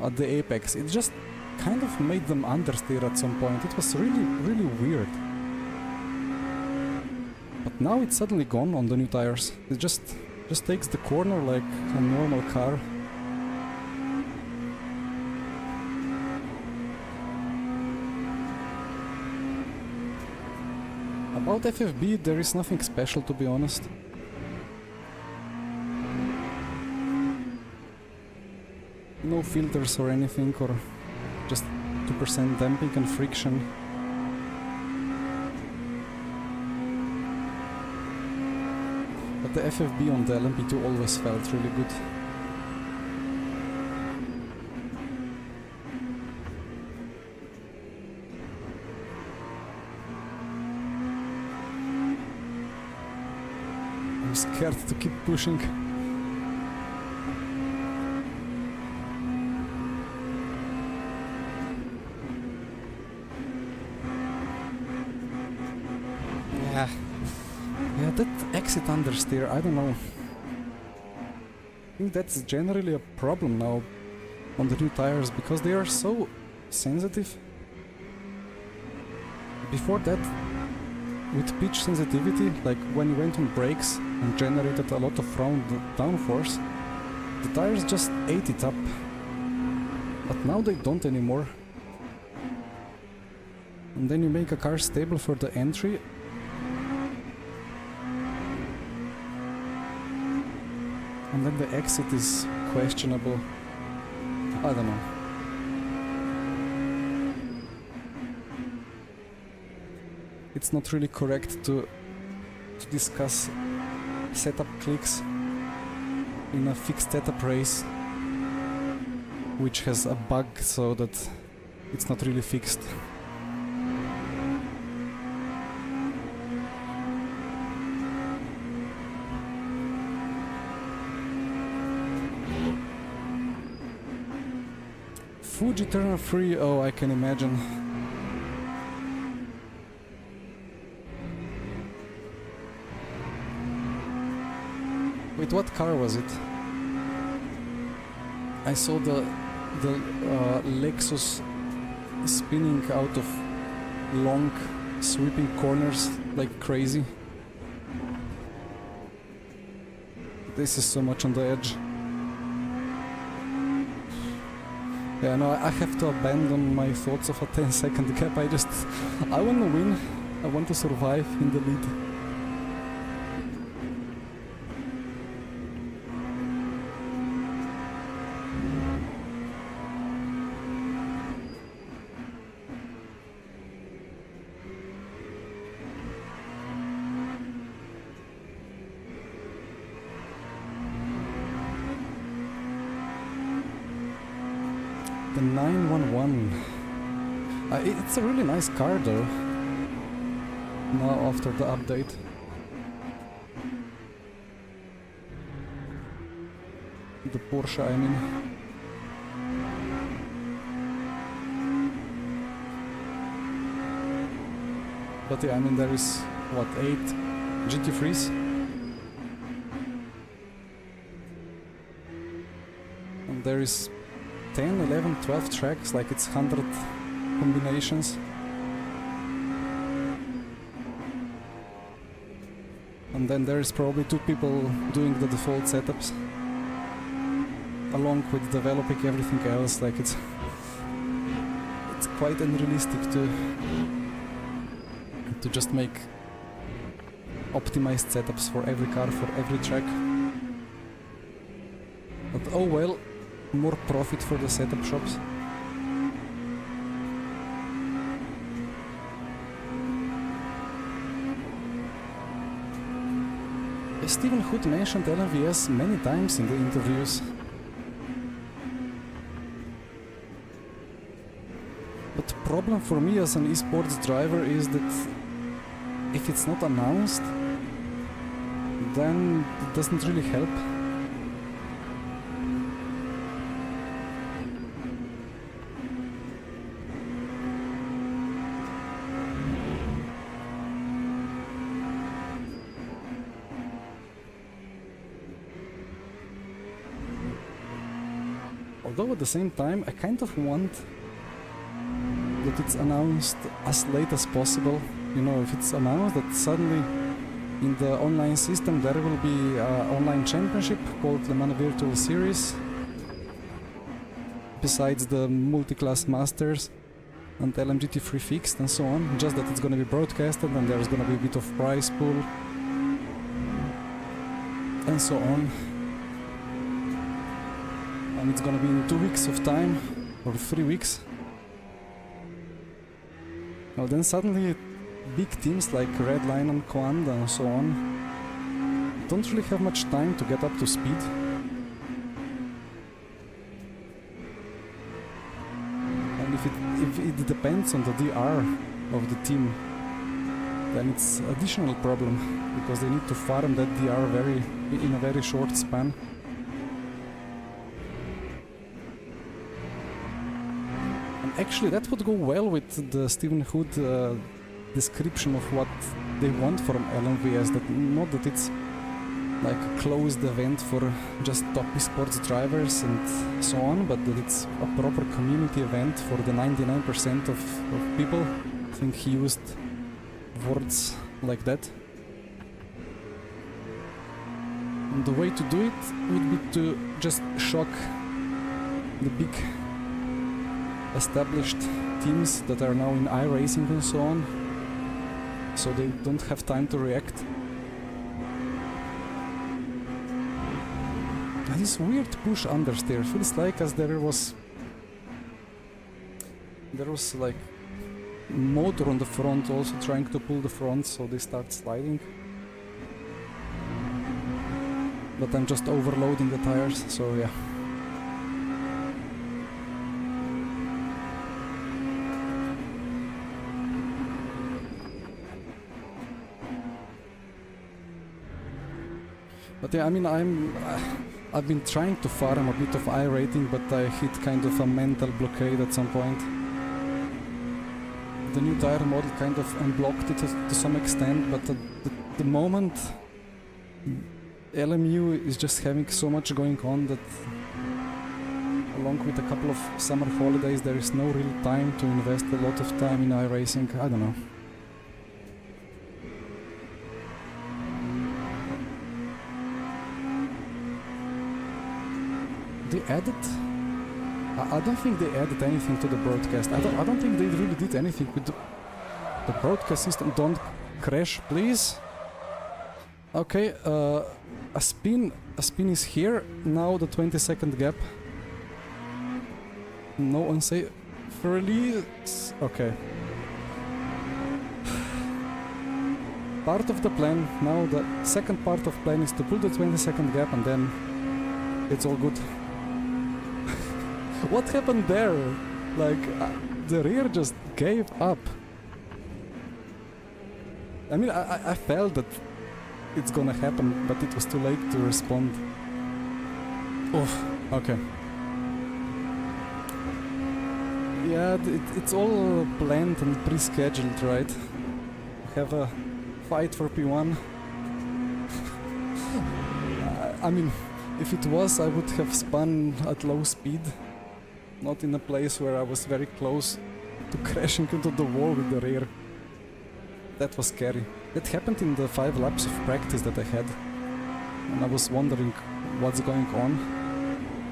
at the apex, it just kind of made them understeer at some point. It was really weird. But now it's suddenly gone on the new tires. It just takes the corner like a normal car. About FFB, there is nothing special, to be honest. No filters or anything, or just 2% damping and friction. But the FFB on the LMP2 always felt really good. I'm scared to keep pushing. Yeah, that exit understeer, I don't know. I think that's generally a problem now on the new tires because they are so sensitive. Before that, with pitch sensitivity, like when you went on brakes and generated a lot of front downforce, the tires just ate it up. But now they don't anymore. And then you make a car stable for the entry. And then the exit is questionable. I don't know. It's not really correct to discuss setup clicks in a fixed setup race which has a bug so that it's not really fixed. Fuji turn free, oh, I can imagine. Wait, what car was it? I saw the Lexus spinning out of long sweeping corners like crazy. This is so much on the edge. Yeah, no, I have to abandon my thoughts of a 10-second gap. I want to win. I want to survive in the lead. The 911. It's a really nice car though. Now after the update. The Porsche, I mean. But yeah, I mean there is, what, 8 GT3s? And there is 10, 11, 12 tracks, like it's 100 combinations. And then there is probably 2 people doing the default setups, along with developing everything else. Like it's quite unrealistic to just make optimized setups for every car, for every track. But oh well. More profit for the setup shops. Stephen Hood mentioned LMVS many times in the interviews. But the problem for me as an esports driver is that if it's not announced, then it doesn't really help. Although at the same time, I kind of want that it's announced as late as possible. You know, if it's announced that suddenly in the online system there will be an online championship called Le Mans Virtual Series, besides the multi-class masters and LMGT3 fixed and so on, just that it's gonna be broadcasted and there's gonna be a bit of prize pool and so on. And it's gonna be in 2 weeks of time, or 3 weeks. Well, then suddenly big teams like Redline and Coanda and so on don't really have much time to get up to speed. And if it depends on the DR of the team, then it's additional problem, because they need to farm that DR in a very short span. Actually, that would go well with the Stephen Hood description of what they want from LMVS. That not that it's like a closed event for just top esports drivers and so on, but that it's a proper community event for the 99% of people. I think he used words like that. And the way to do it would be to just shock the big established teams that are now in iRacing and so on, so they don't have time to react. And this weird push understeer feels like as there was like motor on the front also trying to pull the front, so they start sliding. But I'm just overloading the tires, so yeah. But yeah, I mean, I've been trying to farm a bit of I rating, but I hit kind of a mental blockade at some point. The new tire model kind of unblocked it to some extent, but at the moment LMU is just having so much going on that along with a couple of summer holidays there is no real time to invest a lot of time in iRacing. I don't know. They added... I don't think they added anything to the broadcast. I don't think they really did anything with the broadcast system. Don't crash, please. Okay, a spin is here. Now the 20-second gap. No unsafe release. Okay. Part of the plan. Now the second part of plan is to pull the 20-second gap and then it's all good. What happened there? Like, the rear just gave up. I mean, I felt that it's gonna happen, but it was too late to respond. Oof, okay. Yeah, it's all planned and pre-scheduled, right? We have a fight for P1. I mean, if it was, I would have spun at low speed. Not in a place where I was very close to crashing into the wall with the rear. That was scary. That happened in the 5 laps of practice that I had. And I was wondering what's going on.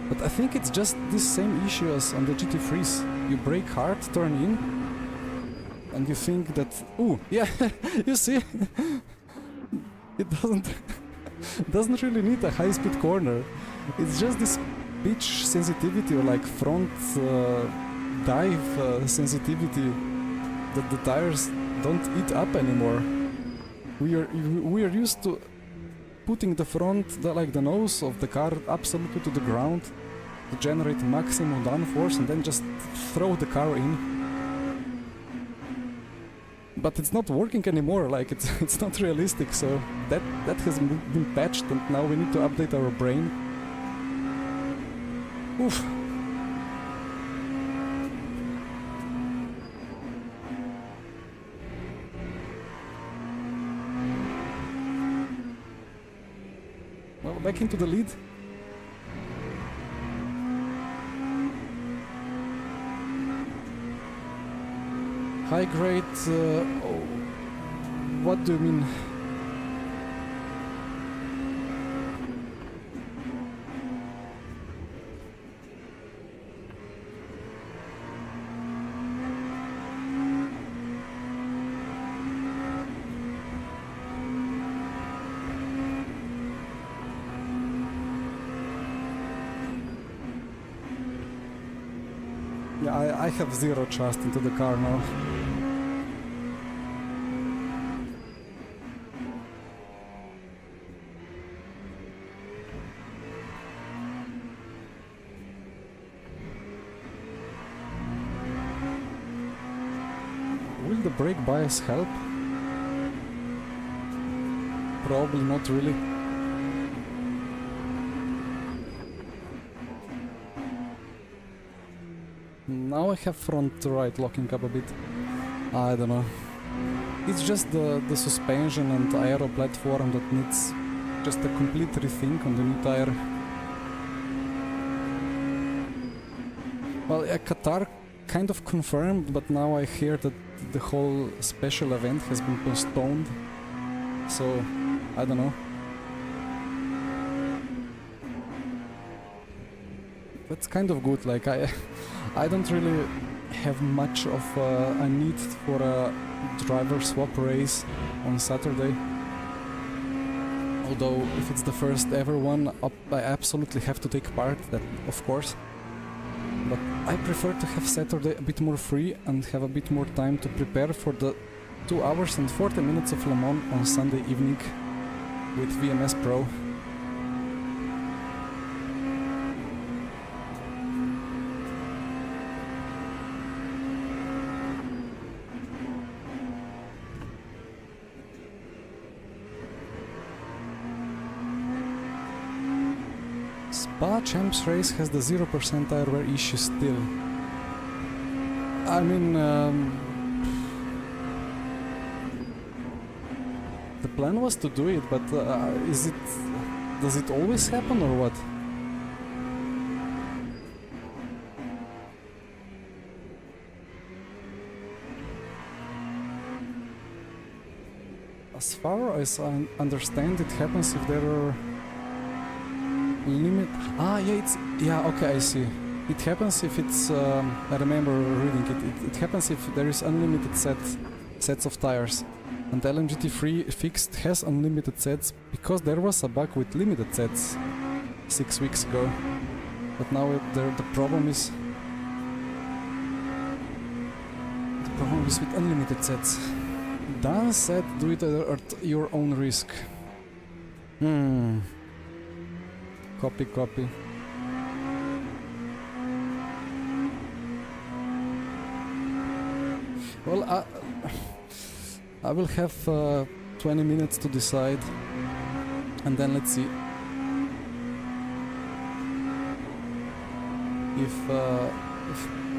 But I think it's just this same issue as on the GT3s. You brake hard, turn in, and you think that... Ooh, yeah, you see? It doesn't really need a high-speed corner. It's just this pitch sensitivity or like front dive sensitivity that the tires don't eat up anymore. We are used to putting the front, the nose of the car absolutely to the ground to generate maximum downforce and then just throw the car in. But it's not working anymore, like it's not realistic, so that has been patched and now we need to update our brain. Oof. Well, back into the lead. High grade... what do you mean? Yeah, I have zero trust into the car now. Will the brake bias help? Probably not really. Now I have front to right locking up a bit. I don't know. It's just the suspension and aero platform that needs just a complete rethink on the new tire. Well, Qatar kind of confirmed, but now I hear that the whole special event has been postponed. So, I don't know. That's kind of good, like I don't really have much of a need for a driver swap race on Saturday. Although if it's the first ever one, I absolutely have to take part, that of course. But I prefer to have Saturday a bit more free and have a bit more time to prepare for the 2 hours and 40 minutes of Le Mans on Sunday evening with VMS Pro. But Champs Race has the 0% tire wear issue still. I mean, the plan was to do it, but does it always happen or what? As far as I understand, it happens if there are limit. Okay, I see. It happens if it's. I remember reading it. It happens if there is unlimited sets of tires, and LMGT3 fixed has unlimited sets because there was a bug with limited sets 6 weeks ago. But now the problem is with unlimited sets. Dan said do it at your own risk. Copy. Well, I will have 20 minutes to decide, and then let's see if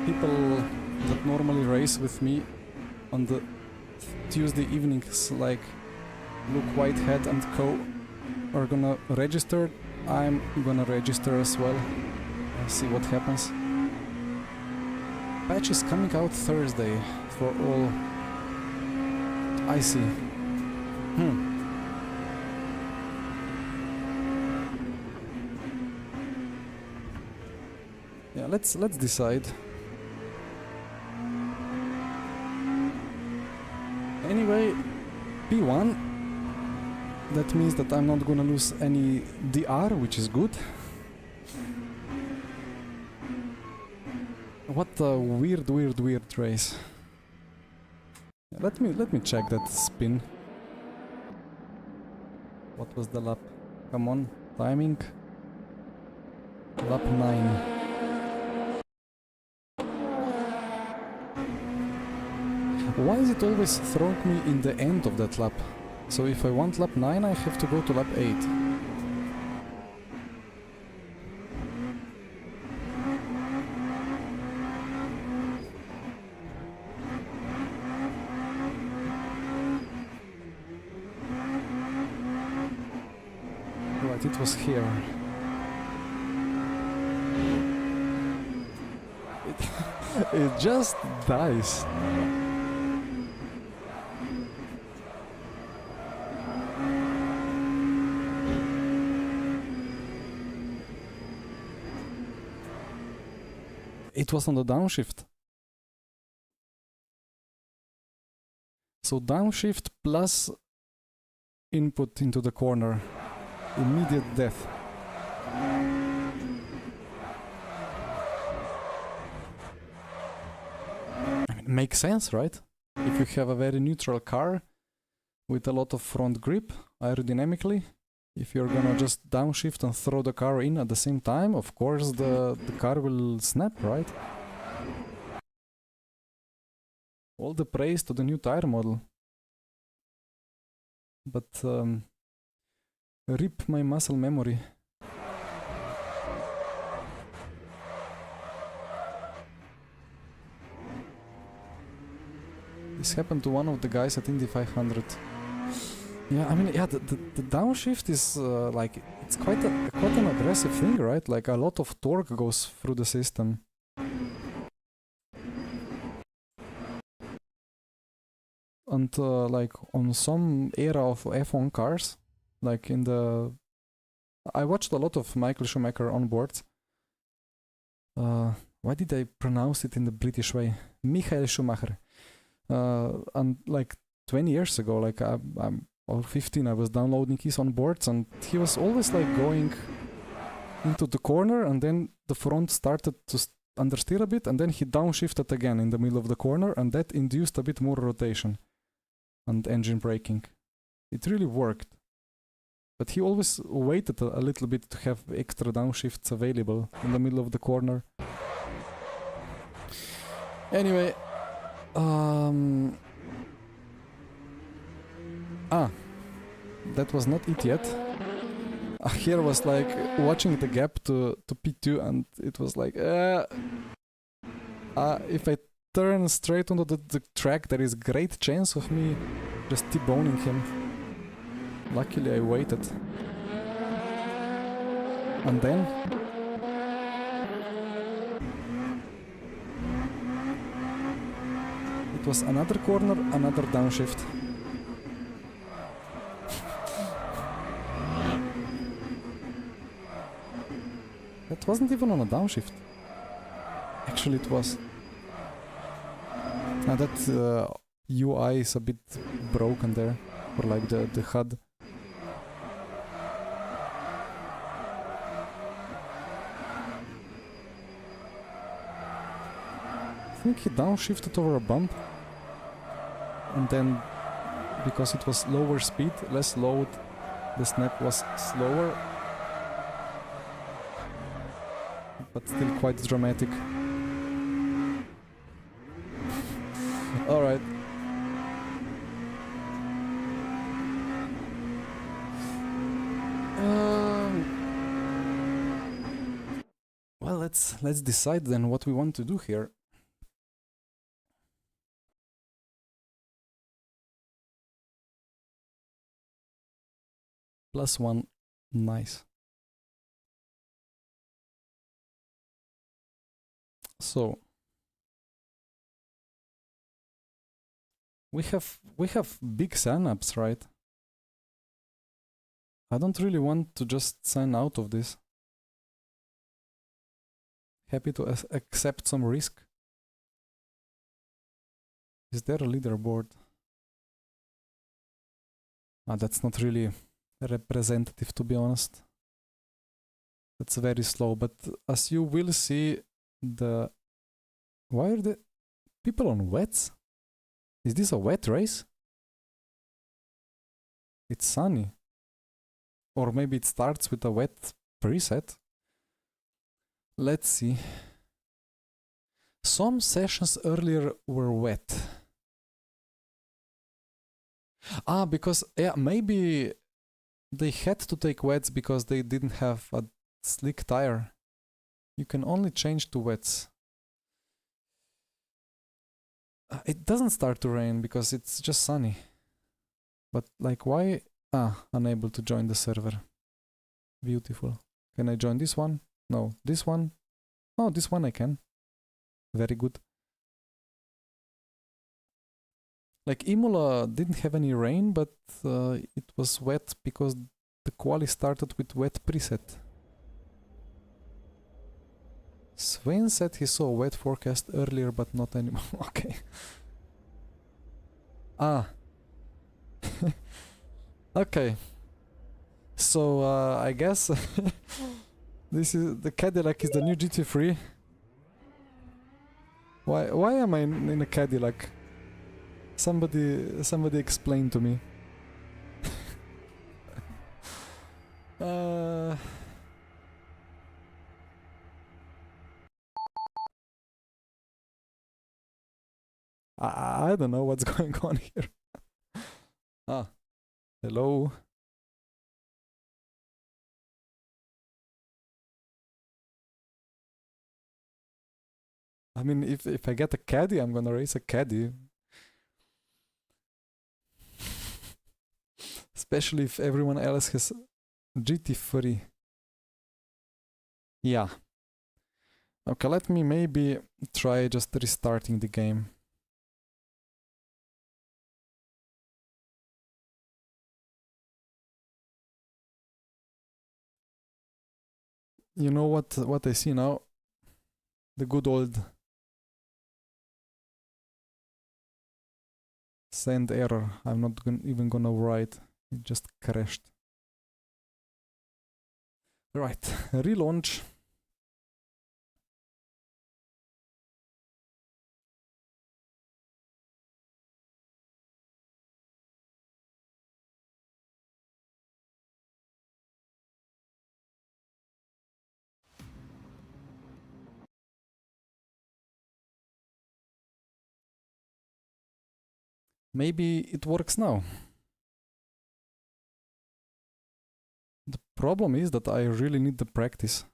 people that normally race with me on the Tuesday evenings, like Luke Whitehead and co, are gonna register. I'm gonna register as well. See what happens. Patch is coming out Thursday for all. I see. Yeah, let's decide. Anyway, P1, that means that I'm not gonna lose any DR, which is good. What a weird race. Let me check that spin. What was the lap? Come on, timing. Lap 9. Why is it always throwing me in the end of that lap? So if I want lap 9, I have to go to lap 8. Right, it was here. It just dies. It was on the downshift. So downshift plus input into the corner. Immediate death. I mean, makes sense, right? If you have a very neutral car with a lot of front grip aerodynamically, if you're gonna just downshift and throw the car in at the same time, of course the car will snap, right? All the praise to the new tire model. But rip my muscle memory. This happened to one of the guys at Indy 500. Yeah, I mean, yeah, the downshift is like, it's quite an aggressive thing, right? Like a lot of torque goes through the system. And like on some era of F1 cars, like in the... I watched a lot of Michael Schumacher on board. Why did I pronounce it in the British way? Michael Schumacher. And like 20 years ago, like I'm or 15, I was downloading his onboards, and he was always like going into the corner, and then the front started to understeer a bit, and then he downshifted again in the middle of the corner, and that induced a bit more rotation and engine braking. It really worked. But he always waited a little bit to have extra downshifts available in the middle of the corner. Anyway, that was not it yet. Here was like watching the gap to P2, and it was like, if I turn straight onto the track, there is great chance of me just T-boning him. Luckily I waited. And then it was another corner, another downshift. That wasn't even on a downshift. Actually it was. Now that UI is a bit broken there, or like the HUD. I think he downshifted over a bump, and then because it was lower speed, less load, the snap was slower, but still quite dramatic. Alright. Well, let's decide then what we want to do here. +1, nice. So we have big signups, right? I don't really want to just sign out of this. Happy to accept some risk. Is there a leaderboard? That's not really representative, to be honest. That's very slow, but as you will see, why are the people on wets? Is this a wet race? It's sunny. Or maybe it starts with a wet preset. Let's see. Some sessions earlier were wet. Because, yeah, maybe they had to take wets because they didn't have a slick tire. You can only change to wets. It doesn't start to rain because it's just sunny. But like why? Unable to join the server. Beautiful. Can I join this one? No. This one? Oh, this one I can. Very good. Like Imola didn't have any rain, but it was wet because the quali started with wet preset. Swain said he saw a wet forecast earlier, but not anymore. Okay. Okay. So I guess this is the Cadillac is the new GT3. Why am I in a Cadillac? Somebody explain to me. I don't know what's going on here. Hello. I mean, if I get a caddy, I'm gonna race a caddy. Especially if everyone else has GT3. Yeah. Okay, let me maybe try just restarting the game. You know what I see now? The good old send error. I'm not even gonna write. It just crashed. Right, relaunch. Maybe it works now. Problem is that I really need the practice.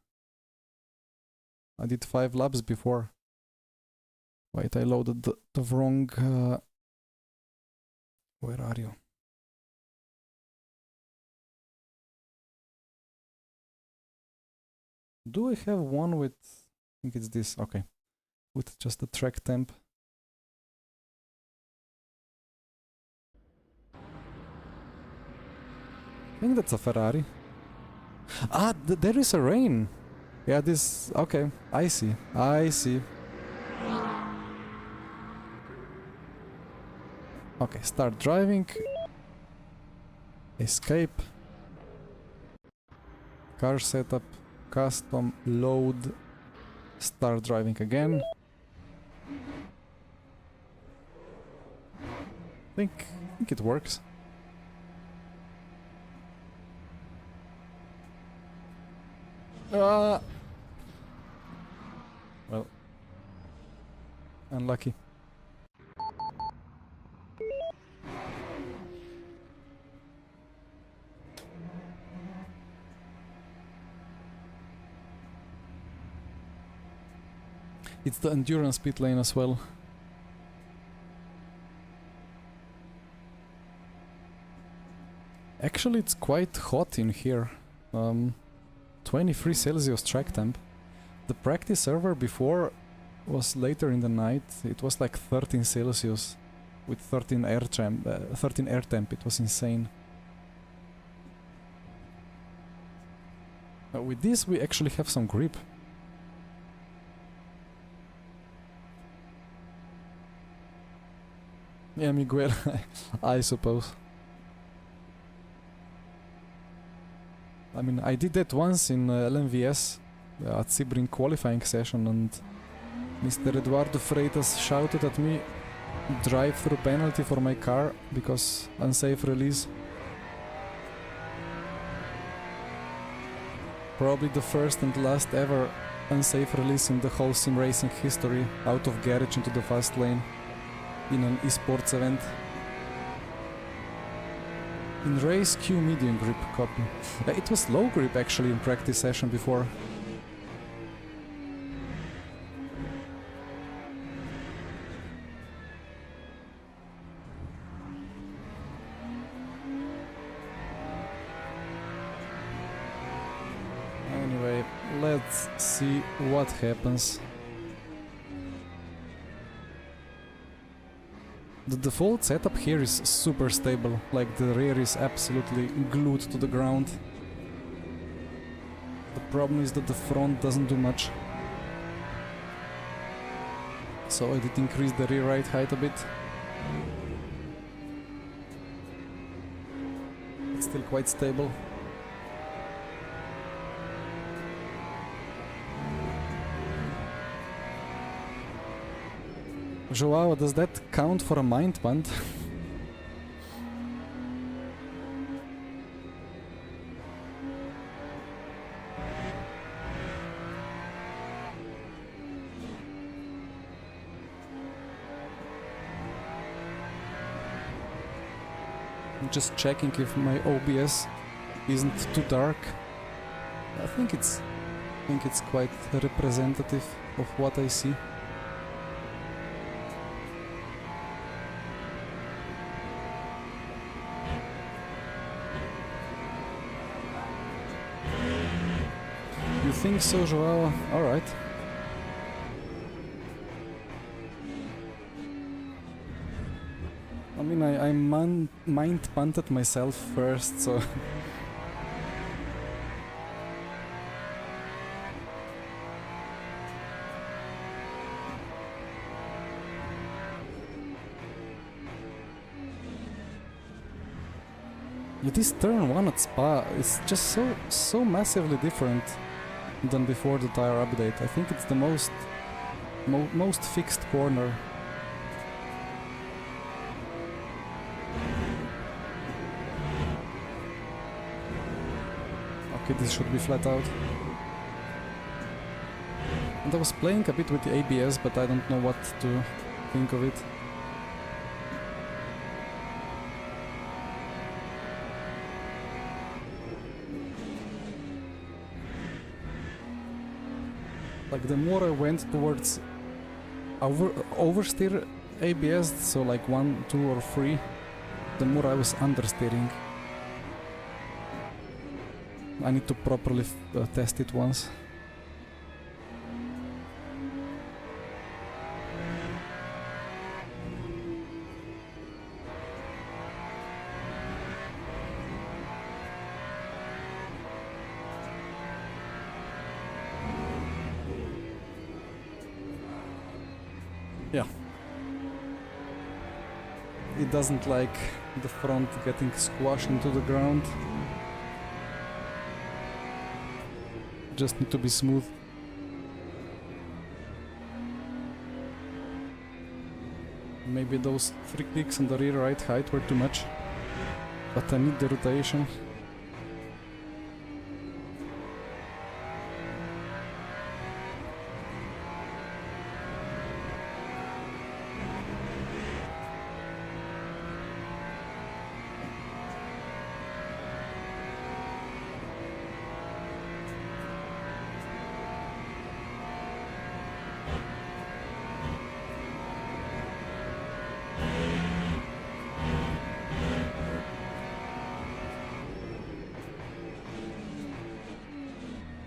I did 5 laps before. Wait, I loaded the wrong... where are you? Do I have one with... I think it's this, okay. With just the track temp. I think that's a Ferrari. Ah, there is a rain. Yeah, this... okay, I see. I see. Okay, start driving. Escape. Car setup. Custom. Load. Start driving again. I think it works. Well, unlucky. It's the endurance pit lane as well. Actually, it's quite hot in here. 23 Celsius track temp. The practice server before was later in the night. It was like 13 Celsius with 13 air temp. It was insane. With this, we actually have some grip. Yeah, Miguel, I suppose. I mean, I did that once in LMVS at Sebring qualifying session, and Mr. Eduardo Freitas shouted at me, drive-through penalty for my car because unsafe release. Probably the first and last ever unsafe release in the whole sim racing history, out of garage into the fast lane in an esports event. In race Q medium grip, copy. It was low grip actually in practice session before. Anyway, let's see what happens. The default setup here is super stable, like the rear is absolutely glued to the ground. The problem is that the front doesn't do much. So I did increase the rear ride height a bit. It's still quite stable. Joao, does that count for a mind punt? I'm just checking if my OBS isn't too dark. I think it's quite representative of what I see. Think so, Joao? Alright. I mean, I mind punted myself first, so... Yeah, this turn 1 at Spa is just so massively different than before the tire update. I think it's the most fixed corner. Okay, this should be flat out. And I was playing a bit with the ABS, but I don't know what to think of it. Like the more I went towards oversteer ABS, so like 1, 2 or 3, the more I was understeering. I need to properly test it once. Yeah. It doesn't like the front getting squashed into the ground. Just need to be smooth. Maybe those 3 clicks on the rear right height were too much, but I need the rotation.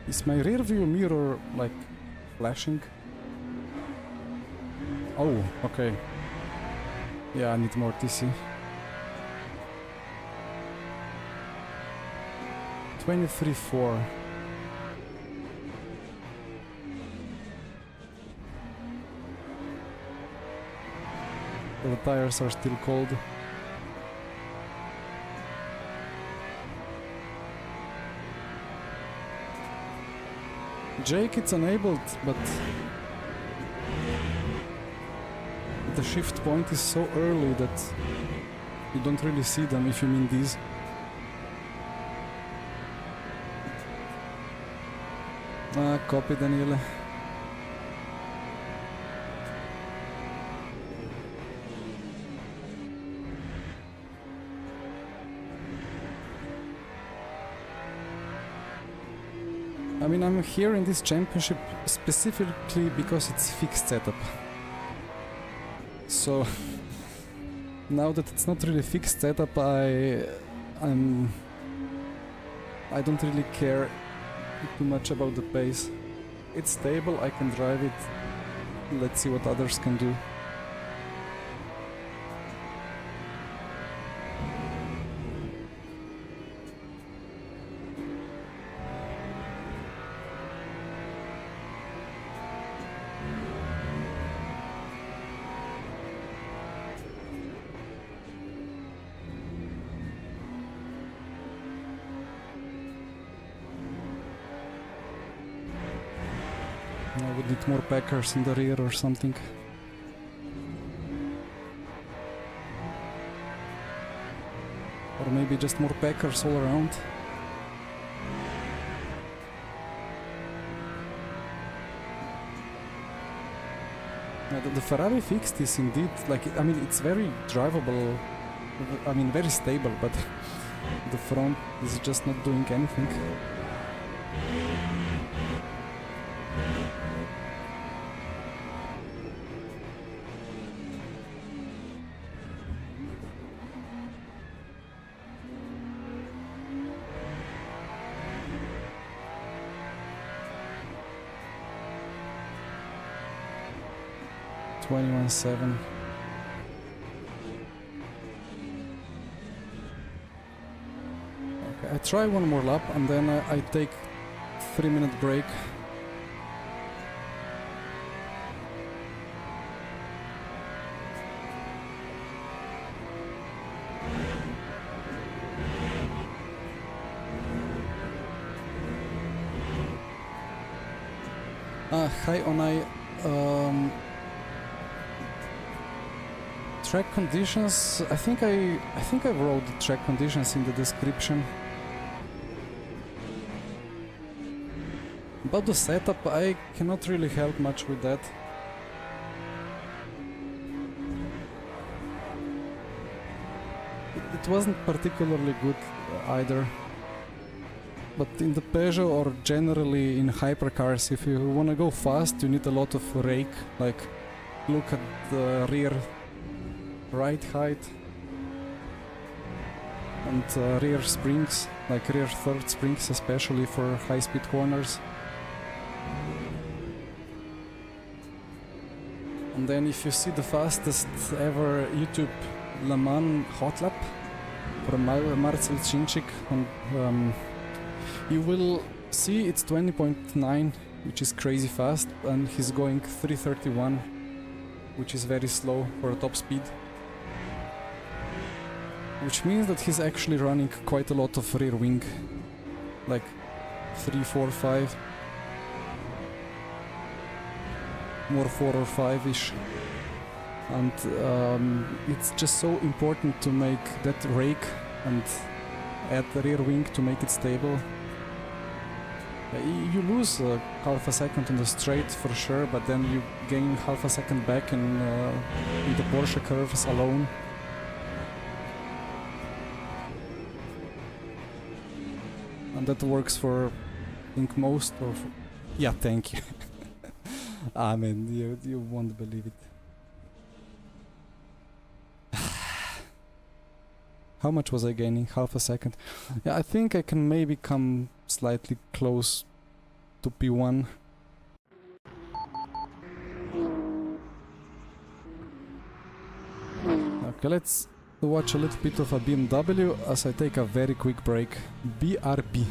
Is my rear view mirror like flashing? Oh, okay. Yeah, I need more TC. 23.4. The tires are still cold. Jake, it's enabled, but the shift point is so early that you don't really see them, if you mean these. Copy, Daniele. I mean, I'm here in this championship specifically because it's fixed setup. So now that it's not really fixed setup, I don't really care too much about the pace. It's stable, I can drive it. Let's see what others can do. I would need more packers in the rear or something. Or maybe just more packers all around. The Ferrari fixed is indeed, like, I mean, it's very drivable, I mean, very stable, but the front is just not doing anything. .7. Okay, I try one more lap and then I take 3-minute break. Hi Onai. Track conditions, I think I wrote the track conditions in the description. About the setup, I cannot really help much with that. It wasn't particularly good either. But in the Peugeot or generally in hypercars, if you want to go fast, you need a lot of rake. Like, look at the rear right height and rear springs, like rear third springs, especially for high-speed corners. And then if you see the fastest ever YouTube Le Mans hot lap from Marcel Cinczyk, you will see it's 20.9, which is crazy fast, and he's going 331, which is very slow for a top speed. Which means that he's actually running quite a lot of rear wing, like 3, 4, 5, more 4 or 5-ish. And it's just so important to make that rake and add the rear wing to make it stable. You lose half a second on the straight for sure, but then you gain half a second back in the Porsche curves alone. And that works for, I think, most of... Yeah, thank you. I mean, you won't believe it. How much was I gaining? Half a second. Yeah, I think I can maybe come slightly close to P1. Okay, let's watch a little bit of a BMW as I take a very quick break. BRB.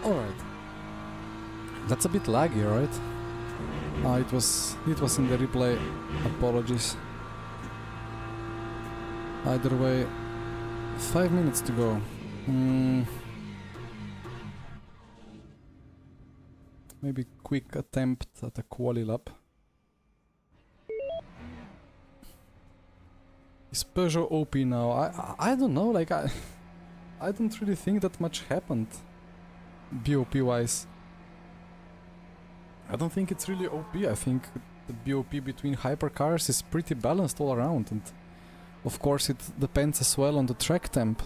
Alright. That's a bit laggy, right? It was in the replay. Apologies. Either way, 5 minutes to go. Maybe quick attempt at a quali lap. Is Peugeot OP now? I don't know, like I don't really think that much happened BOP wise. I don't think it's really OP. I think the BOP between hypercars is pretty balanced all around, and of course it depends as well on the track temp.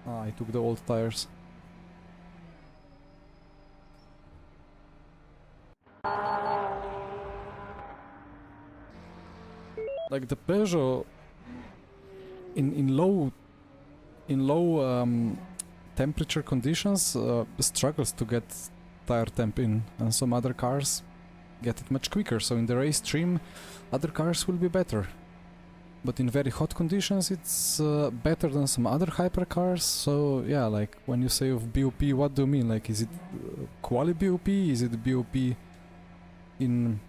I took the old tires. Like the Peugeot in low temperature conditions struggles to get tire temp in, and some other cars get it much quicker, so in the race stream other cars will be better. But in very hot conditions it's better than some other hypercars, so yeah, like when you say of BOP, what do you mean? Like, is it Quali BOP? Is it BOP in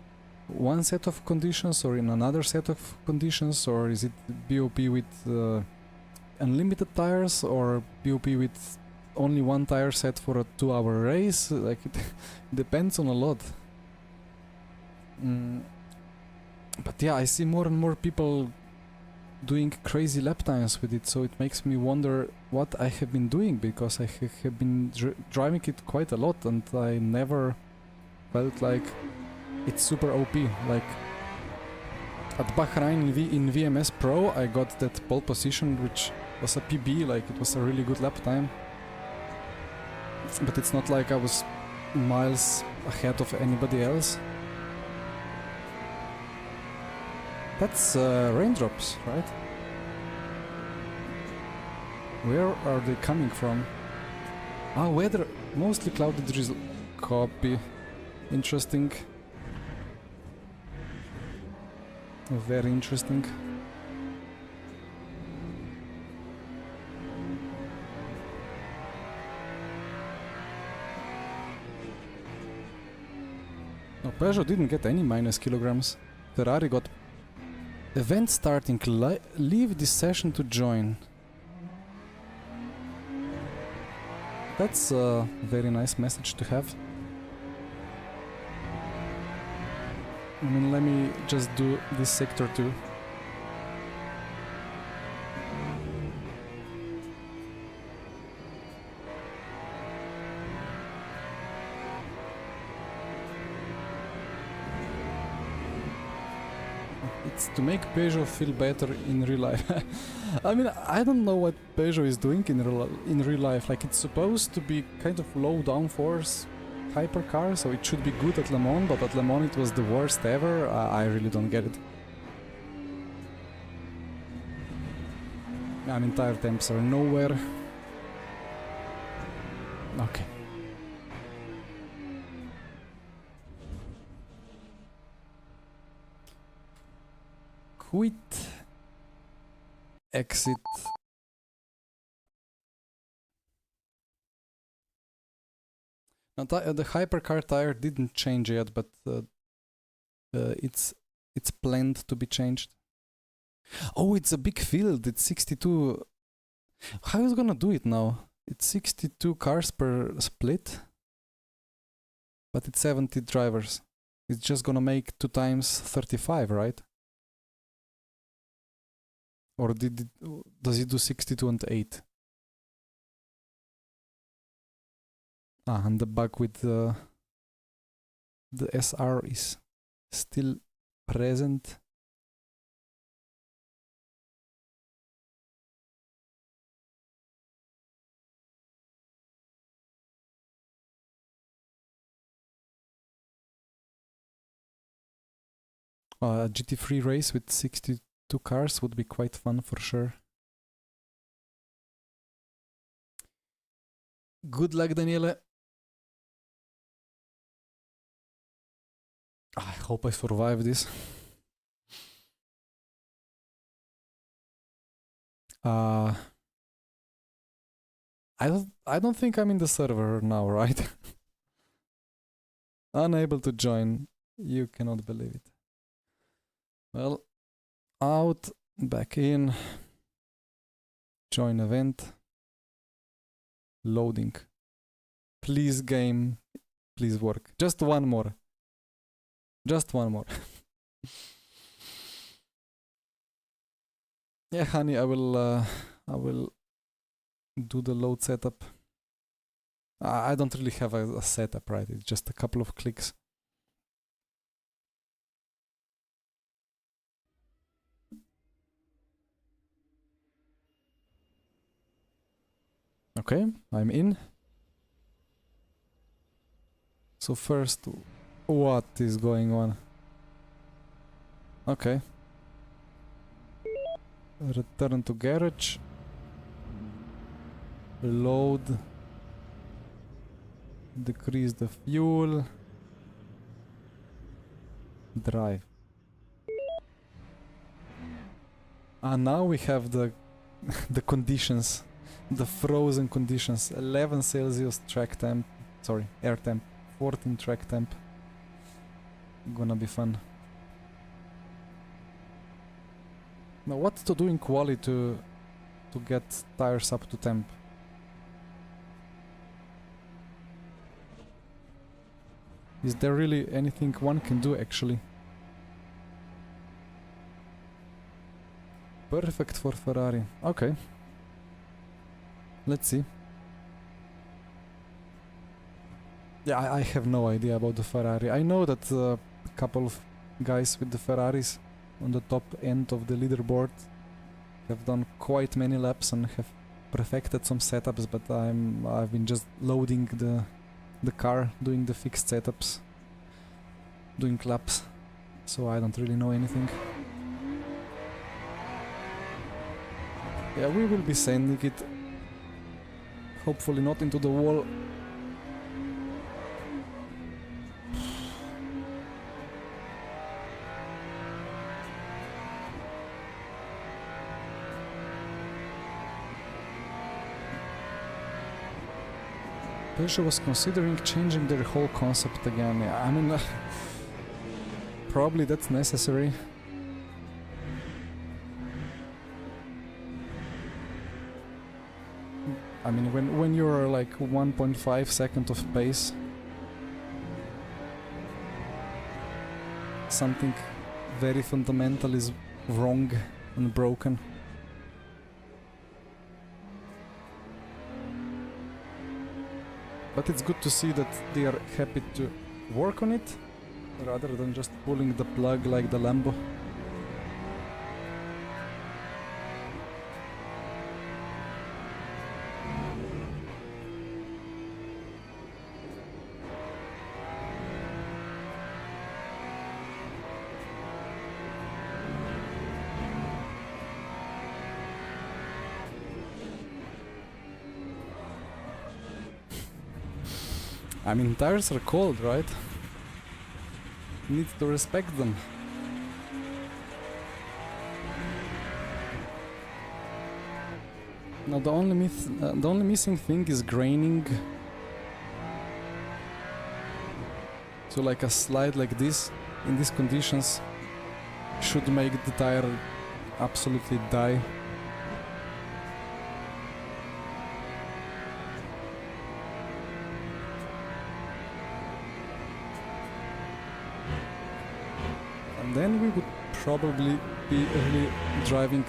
one set of conditions or in another set of conditions? Or is it BOP with unlimited tires, or BOP with only one tire set for a 2-hour race? Like, it depends on a lot. But yeah, I see more and more people doing crazy lap times with it, so it makes me wonder what I have been doing, because I have been driving it quite a lot and I never felt like it's super OP. Like at Bahrain in VMS Pro I got that pole position, which was a PB, like it was a really good lap time, but it's not like I was miles ahead of anybody else. That's raindrops, right? Where are they coming from? Ah, weather, mostly cloudy drizzle. Copy. Interesting. Very interesting. No, Peugeot didn't get any minus kilograms. Ferrari got event starting. Leave this session to join. That's a very nice message to have. I mean, let me just do this sector too. It's to make Peugeot feel better in real life. I mean, I don't know what Peugeot is doing in real life. Like, it's supposed to be kind of low downforce hypercar, so it should be good at Le Mans, but at Le Mans it was the worst ever. I really don't get it. I mean, tire temps are nowhere. Okay. Quit. Exit. Now the hypercar tire didn't change yet, but it's planned to be changed. Oh, it's a big field. It's 62. How is it gonna do it now? It's 62 cars per split, but it's 70 drivers. It's just gonna make 2 times 35, right? Or does it do 62 and 8? Ah, and the bug with the SR is still present. A GT3 race with 62 cars would be quite fun for sure. Good luck, Daniele. I hope I survive this. I don't think I'm in the server now, right? Unable to join. You cannot believe it. Well, out, back in, join event, loading. Please game, please work. Just one more. Just one more. Yeah, honey, I will do the load setup. I don't really have a setup, right? It's just a couple of clicks. Okay, I'm in. So first, what is going on? Okay. Return to garage. Reload. Decrease the fuel. Drive. And now we have the the conditions, the frozen conditions. 11 Celsius track temp, sorry, air temp, 14 track temp. Gonna be fun. Now what to do in Quali to get tires up to temp? Is there really anything one can do actually? Perfect for Ferrari. Okay. Let's see. Yeah, I have no idea about the Ferrari. I know that a couple of guys with the Ferraris on the top end of the leaderboard have done quite many laps and have perfected some setups, but I've been just loading the car, doing the fixed setups, doing laps, so I don't really know anything. Yeah, we will be sending it, hopefully not into the wall. Peugeot was considering changing their whole concept again. Yeah, I mean, probably that's necessary. I mean, when you're like 1.5 second of pace, something very fundamental is wrong and broken. But it's good to see that they are happy to work on it, rather than just pulling the plug like the Lambo. I mean, tires are cold, right? Need to respect them. Now the only missing thing is graining. So like a slide like this, in these conditions, should make the tire absolutely die. And then we would probably be really driving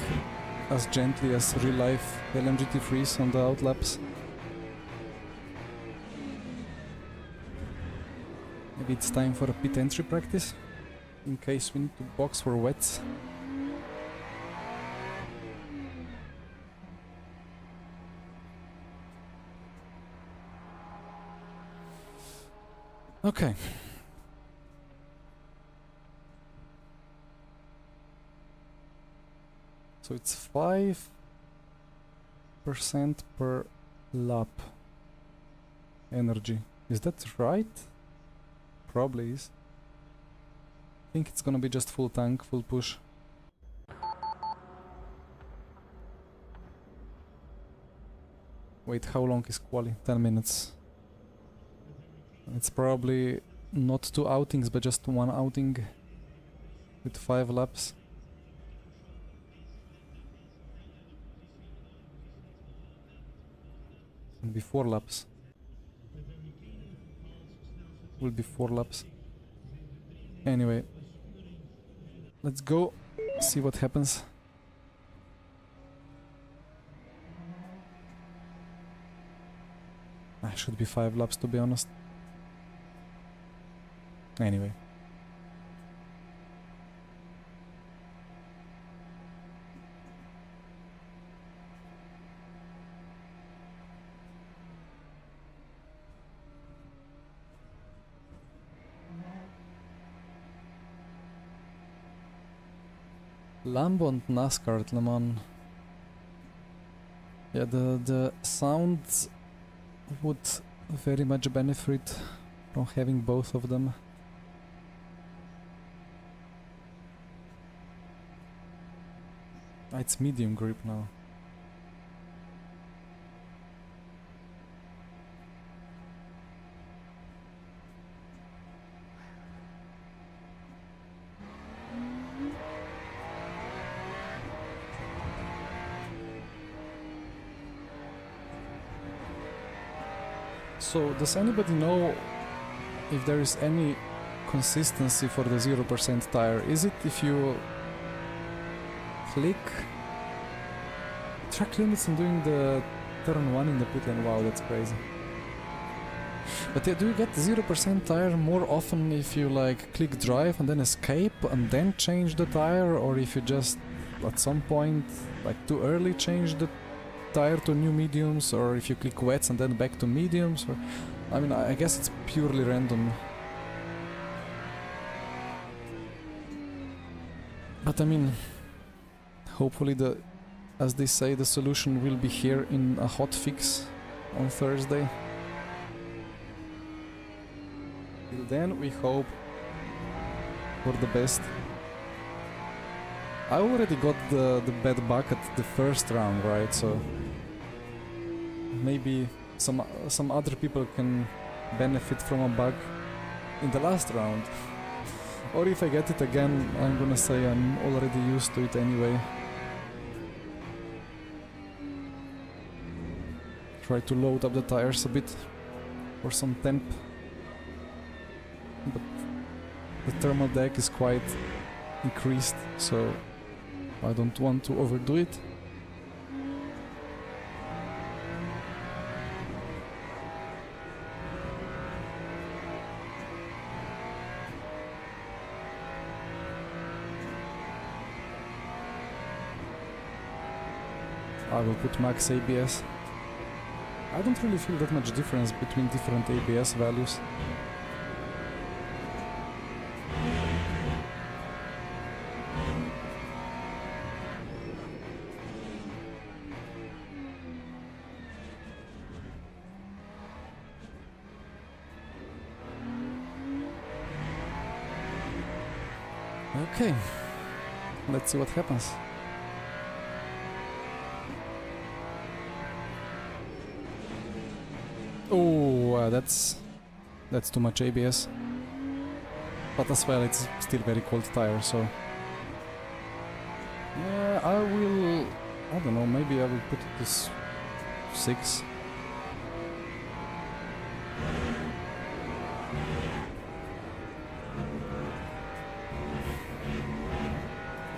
as gently as real life LMGT3s on the outlaps. Maybe it's time for a pit entry practice, in case we need to box for wets. Okay. So it's 5% per lap energy. Is that right? Probably is. I think it's gonna be just full tank, full push. Wait, how long is Quali? 10 minutes. It's probably not 2 outings, but just 1 outing with 5 laps. Will be 4 laps. Will be 4 laps. Anyway, let's go see what happens. Should be 5 laps, to be honest. Anyway. Lambo and NASCAR at Le Mans. Yeah, the sound would very much benefit from having both of them. It's medium grip now. So, does anybody know if there is any consistency for the 0% tire? Is it if you click track limits and doing the turn 1 in the pit lane? Wow, that's crazy. But do you get 0% tire more often if you like click drive and then escape and then change the tire, or if you just at some point like too early change the tire to new mediums, or if you click wets and then back to mediums? Or I mean, I guess it's purely random. But I mean, hopefully as they say, the solution will be here in a hot fix on Thursday. Till then, we hope for the best. I already got the bad bug at the first round, right? So maybe some other people can benefit from a bug in the last round. Or if I get it again, I'm gonna say I'm already used to it anyway. Try to load up the tires a bit for some temp. But the thermal deck is quite increased, so I don't want to overdo it. I will put max ABS. I don't really feel that much difference between different ABS values. Okay, let's see what happens. Oh, that's too much ABS. But as well, it's still very cold tire, so yeah, I don't know, maybe I will put this 6.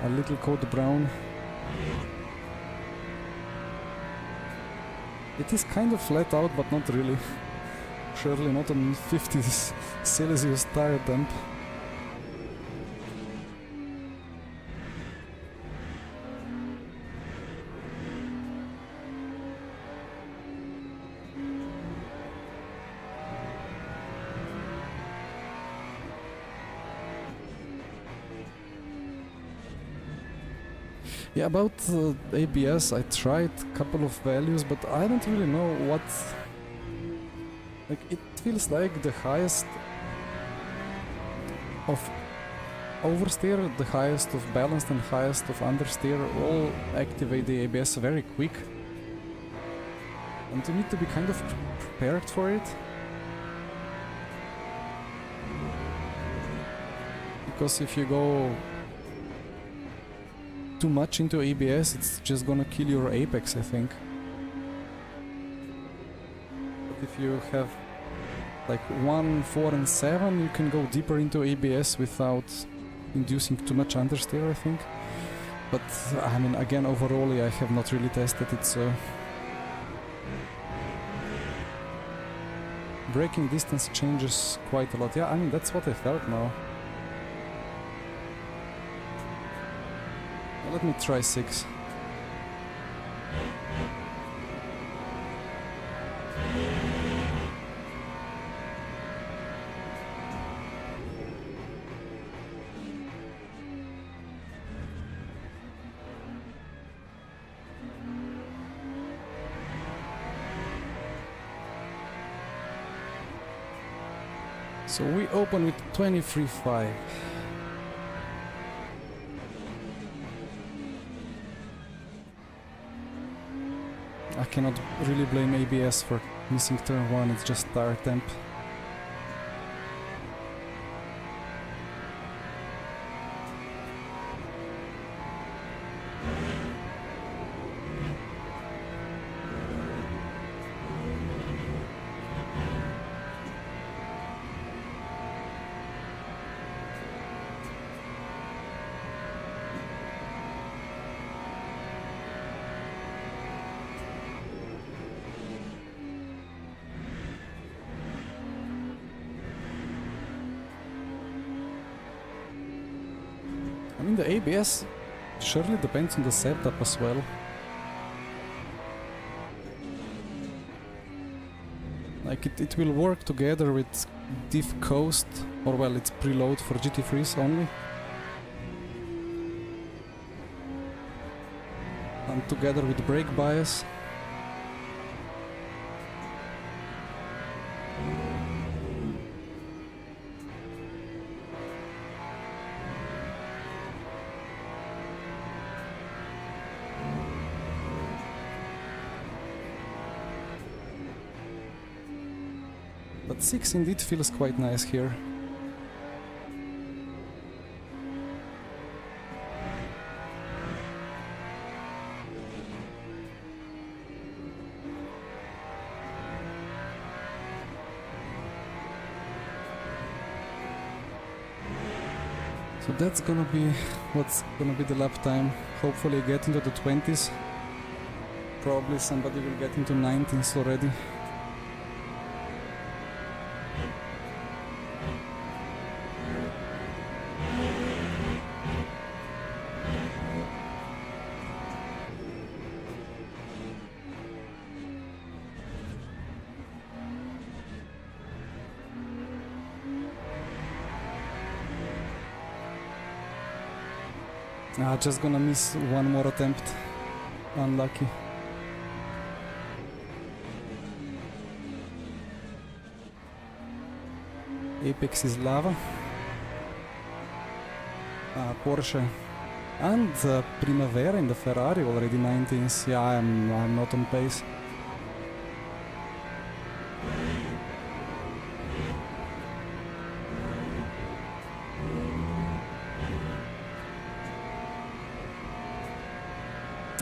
A little code brown. It is kind of flat out, but not really. Surely not on 50 Celsius tire temp. Yeah, about ABS, I tried a couple of values, but I don't really know what... Like, it feels like the highest of oversteer, the highest of balanced and highest of understeer all activate the ABS very quick. And you need to be kind of prepared for it. Because if you go too much into ABS, it's just gonna kill your apex, I think. But if you have like 1, 4 and 7, you can go deeper into ABS without inducing too much understeer, I think. But I mean, again, overall I have not really tested it, so... Braking distance changes quite a lot. Yeah, I mean, that's what I felt now. Let me try 6. So we open with 23.5. I cannot really blame ABS for missing turn 1, it's just tire temp. I mean, the ABS surely depends on the setup as well. Like it will work together with diff coast, or well, it's preload for GT3s only. And together with brake bias. But 6 indeed feels quite nice here. So that's gonna be what's gonna be the lap time. Hopefully get into the 20s. Probably somebody will get into 19s already. Just gonna miss one more attempt. Unlucky. Apex is lava. Porsche and Primavera in the Ferrari already 19s. Yeah, I'm not on pace.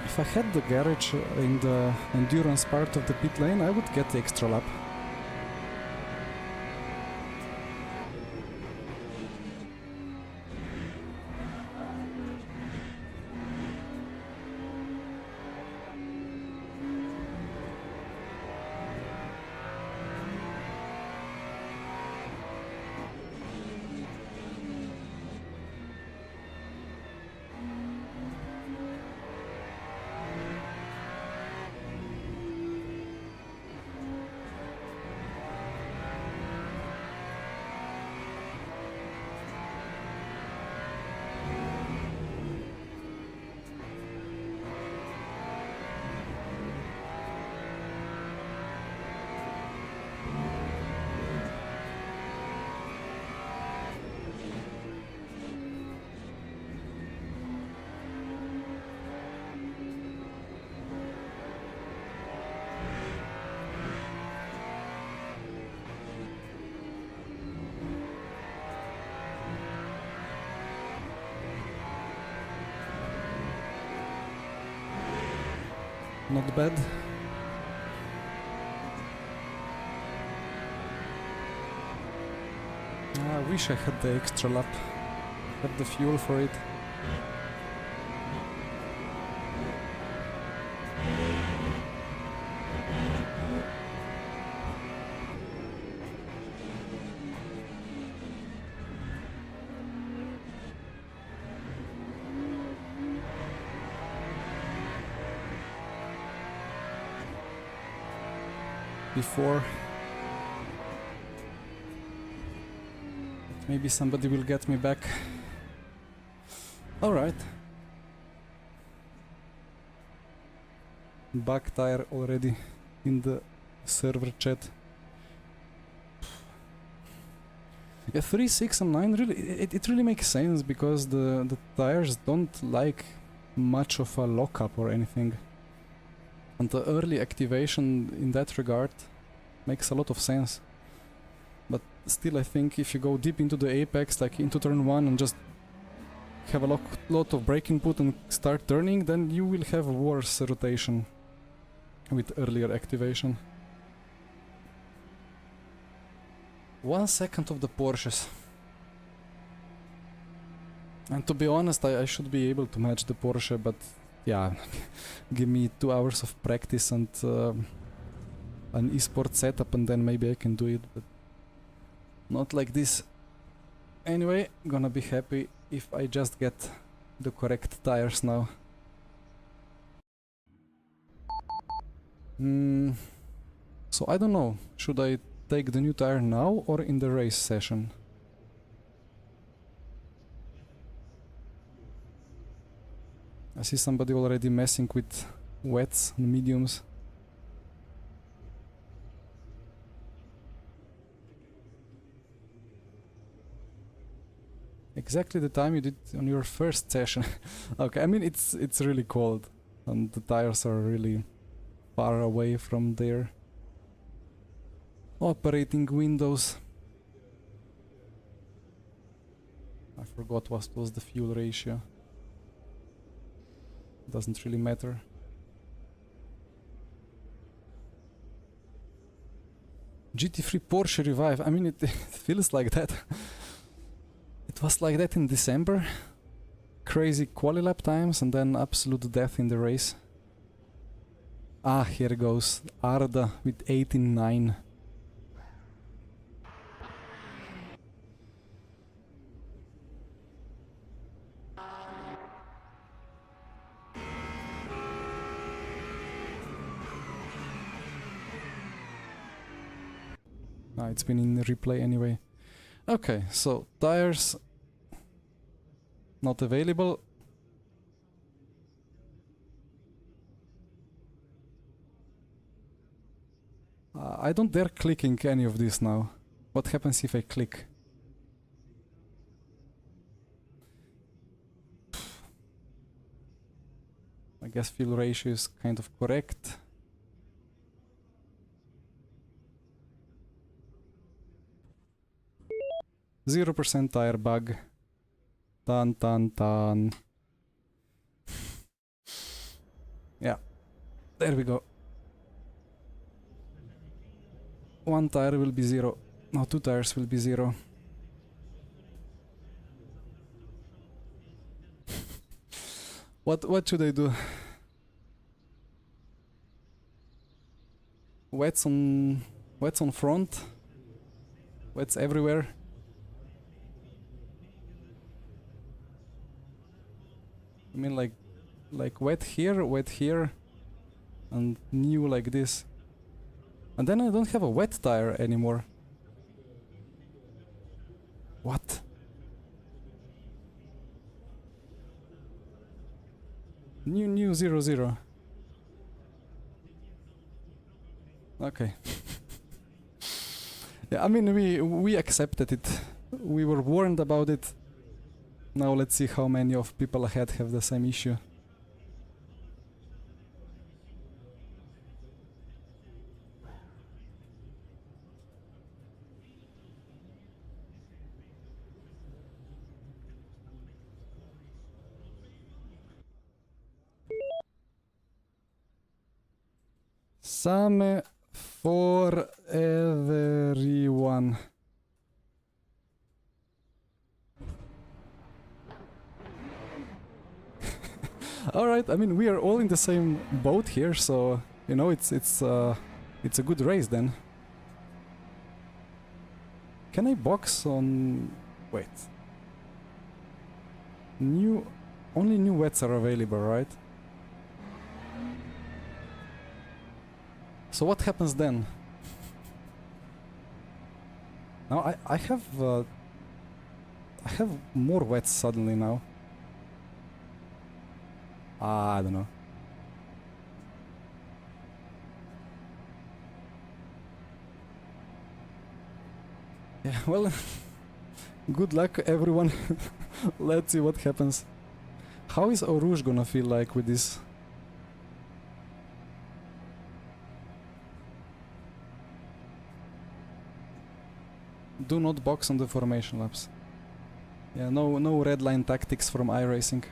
If I had the garage in the endurance part of the pit lane, I would get the extra lap. Not bad. I wish I had the extra lap. Had the fuel for it. Before maybe somebody will get me back. All right, back tire already in the server chat. Yeah, 3, 6 and 9 really, it really makes sense because the tires don't like much of a lockup or anything. And the early activation in that regard makes a lot of sense. But still I think if you go deep into the apex, like into turn 1 and just have a lot of brake input and start turning, then you will have worse rotation with earlier activation. 1 second of the Porsches. And to be honest, I should be able to match the Porsche, but yeah, give me 2 hours of practice and an esport setup and then maybe I can do it, but not like this. Anyway, gonna be happy if I just get the correct tires now. So I don't know, should I take the new tire now or in the race session? I see somebody already messing with wets and mediums. Exactly the time you did on your first session. Okay, I mean it's really cold and the tires are really far away from their operating windows. I forgot what was the fuel ratio. Doesn't really matter. GT3 Porsche Revive, I mean it feels like that. It was like that in December. Crazy quali lap times and then absolute death in the race. Ah, here goes Arda with 18.9. Ah, it's been in replay anyway. Okay, so tires not available. I don't dare clicking any of this now. What happens if I click? I guess fuel ratio is kind of correct. %0 tire bug. Dun dun dun. Yeah, there we go. 1 tire will be 0. No, 2 tires will be 0. What should I do? Wets on front. Wets everywhere. I mean like wet here, and new like this. And then I don't have a wet tire anymore. What? New 0. Okay. Yeah, I mean we accepted it. We were warned about it. Now let's see how many of people ahead have the same issue. Same for everyone. All right, I mean we are all in the same boat here, so you know it's a good race then. Can I box on? Wait. Only new wets are available, right? So what happens then? Now I have more wets suddenly now. I don't know. Yeah, well, Good luck, everyone. Let's see what happens. How is Oruge gonna feel like with this? Do not box on the formation laps. Yeah, no red line tactics from iRacing.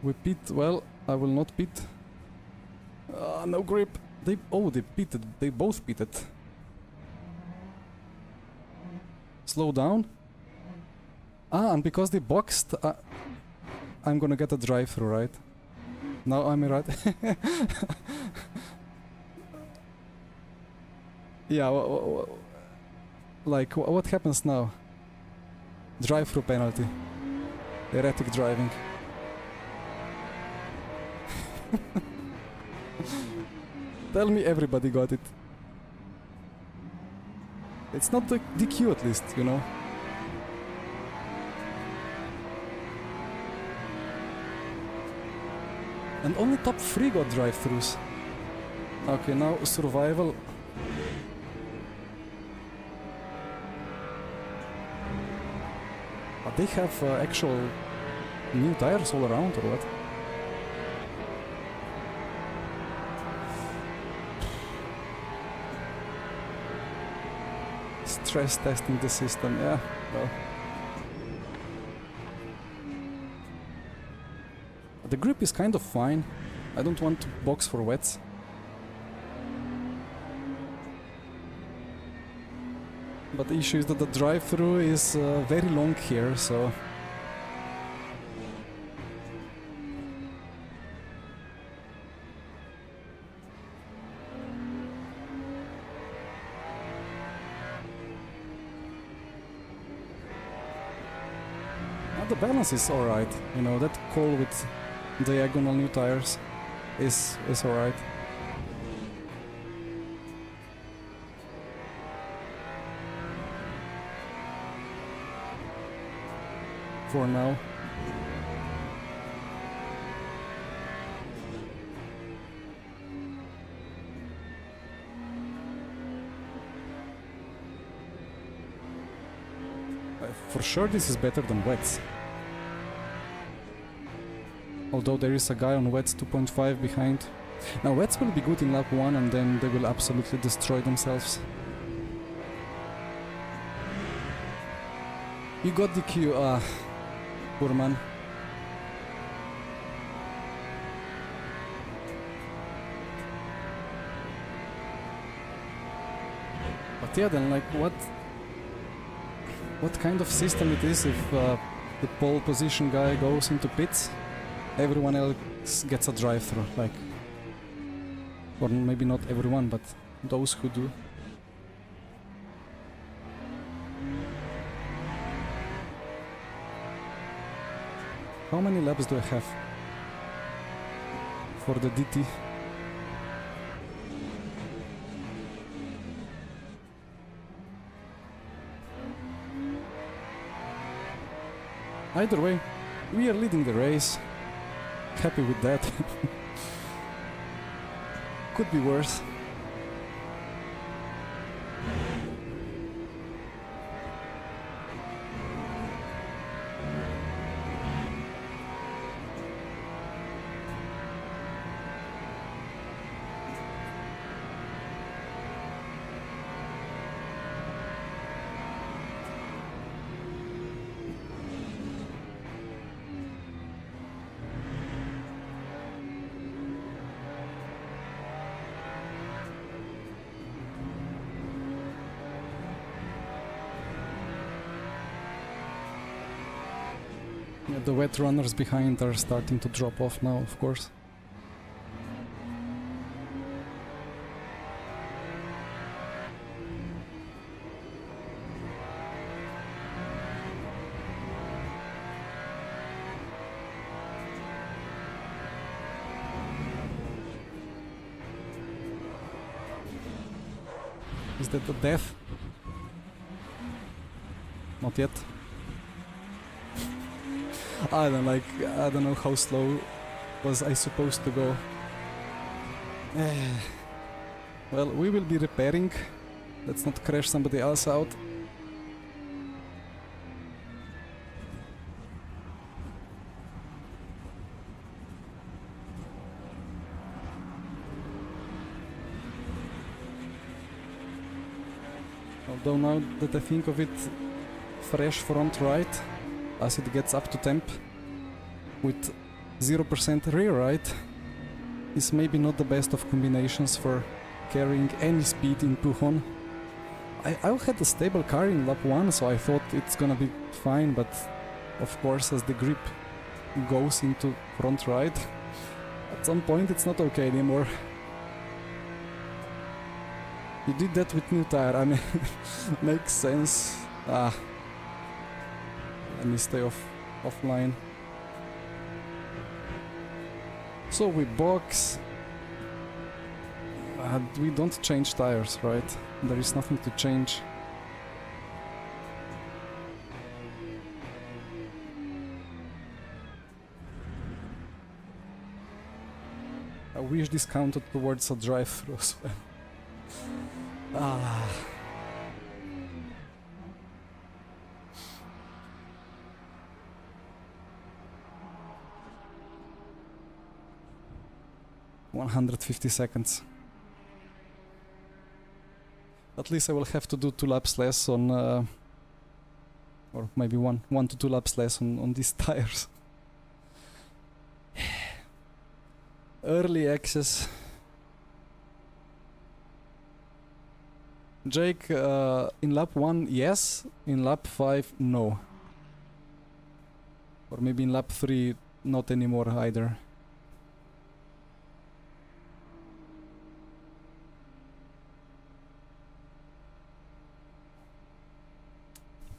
We pit. Well, I will not pit. No grip. They pitted. They both pitted. Slow down. And because they boxed, I'm gonna get a drive-through, right? Now I'm right. Yeah. Like, what happens now? Drive-through penalty. Erratic driving. Tell me everybody got it. It's not the DQ at least, you know. And only top 3 got drive-thrus. Okay, now survival. But they have actual new tires all around or what? Stress testing the system, yeah, well. The grip is kind of fine. I don't want to box for wets. But the issue is that the drive-through is very long here, so... the balance is alright, you know, that call with diagonal new tires is alright. For now. For sure this is better than wets. Although there is a guy on wets 2.5 behind. Now wets will be good in lap 1 and then they will absolutely destroy themselves. You got the Q, poor man. But yeah, then like what kind of system it is if the pole position guy goes into pits? Everyone else gets a drive-through, like, or maybe not everyone, but those who do. How many laps do I have for the DT? Either way, we are leading the race. Happy with that. Could be worse. Yeah, the wet runners behind are starting to drop off now, of course. Is that the death? Not yet. I don't know how slow was I supposed to go. Well, we will be repairing. Let's not crash somebody else out. Although now that I think of it, fresh front right, as it gets up to temp, with 0% rear right, is maybe not the best of combinations for carrying any speed in Pujon. I had a stable car in lap 1, so I thought it's gonna be fine, but of course as the grip goes into front right, at some point it's not okay anymore. You did that with new tire, I mean, makes sense. Let me stay offline. So we box. We don't change tires, right? There is nothing to change. I wish this counted towards a drive-through as well. 150 seconds. At least I will have to do 2 laps less on, or maybe 1 to 2 laps less on these tires. Early access. Jake, in lap 1, yes. In lap 5, no. Or maybe in lap 3, not anymore either.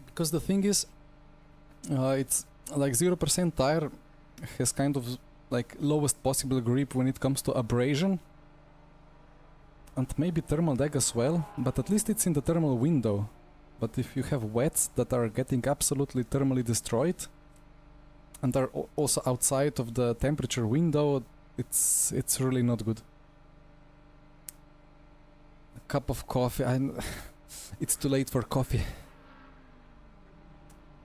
Because the thing is, it's like 0% tire has kind of like lowest possible grip when it comes to abrasion. And maybe thermal deck as well, but at least it's in the thermal window. But if you have wets that are getting absolutely thermally destroyed and are also outside of the temperature window, it's really not good. A cup of coffee, it's too late for coffee.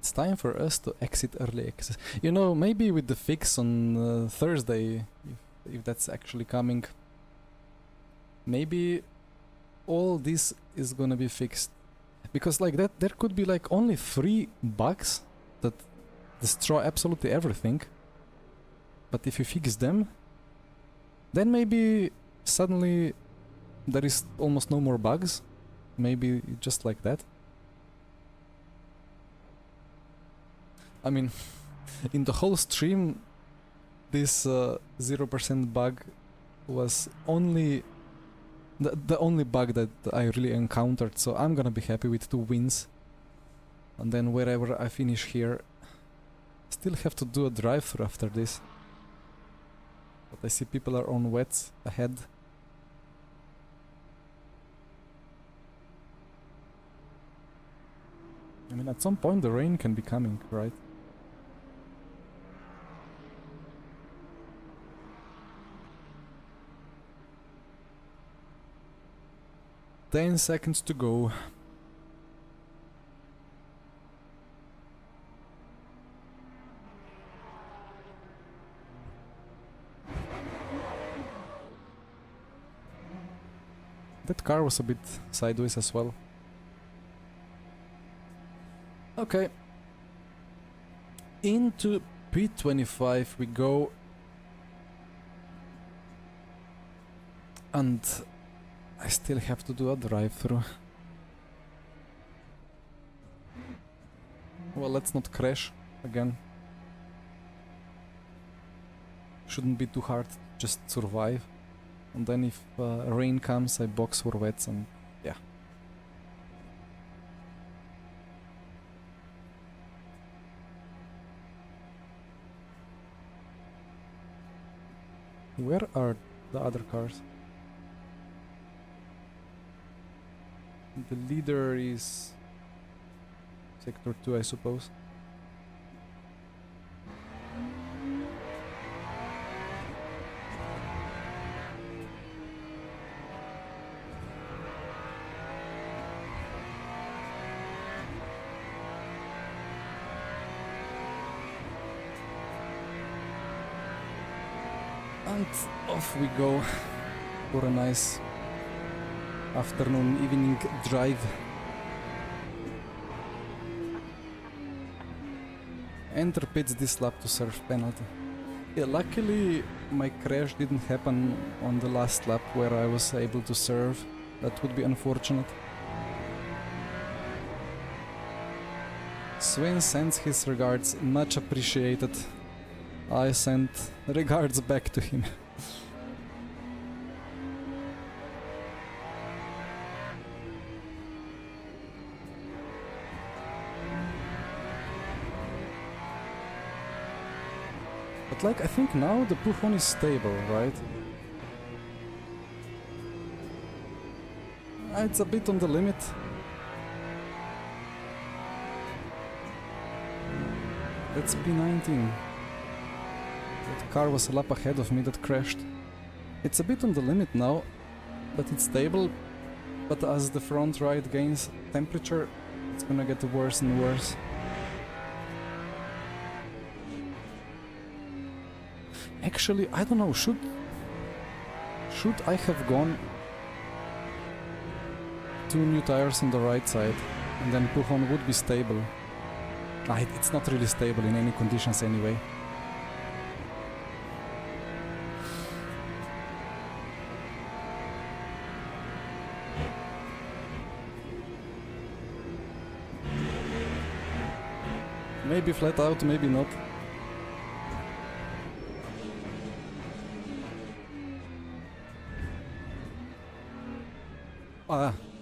It's time for us to exit early access. You know, maybe with the fix on Thursday, if that's actually coming, maybe all this is gonna be fixed. Because like that, there could be like only 3 bugs that destroy absolutely everything. But if you fix them, then maybe suddenly there is almost no more bugs. Maybe just like that. I mean, in the whole stream, this 0% bug was only the only bug that I really encountered, so I'm gonna be happy with 2 wins. And then wherever I finish here, still have to do a drive-through after this. But I see people are on wets ahead. I mean, at some point the rain can be coming, right? Ten seconds to go. That car was a bit sideways as well. Okay. Into P25 we go. And I still have to do a drive-through. Well, let's not crash again. Shouldn't be too hard, just survive. And then if rain comes, I box for wets and yeah. Where are the other cars? The leader is sector 2, I suppose. And off we go for a nice afternoon, evening drive. Enter pits this lap to serve penalty. Yeah, luckily my crash didn't happen on the last lap where I was able to serve. That would be unfortunate. Sven sends his regards, much appreciated. I sent regards back to him. But like, I think now the Puchon is stable, right? It's a bit on the limit. That's P19. That car was a lap ahead of me that crashed. It's a bit on the limit now, but it's stable. But as the front right gains temperature, it's gonna get worse and worse. Actually, I don't know, should I have gone 2 new tires on the right side and then Puchon would be stable? It's not really stable in any conditions anyway. Maybe flat out, maybe not.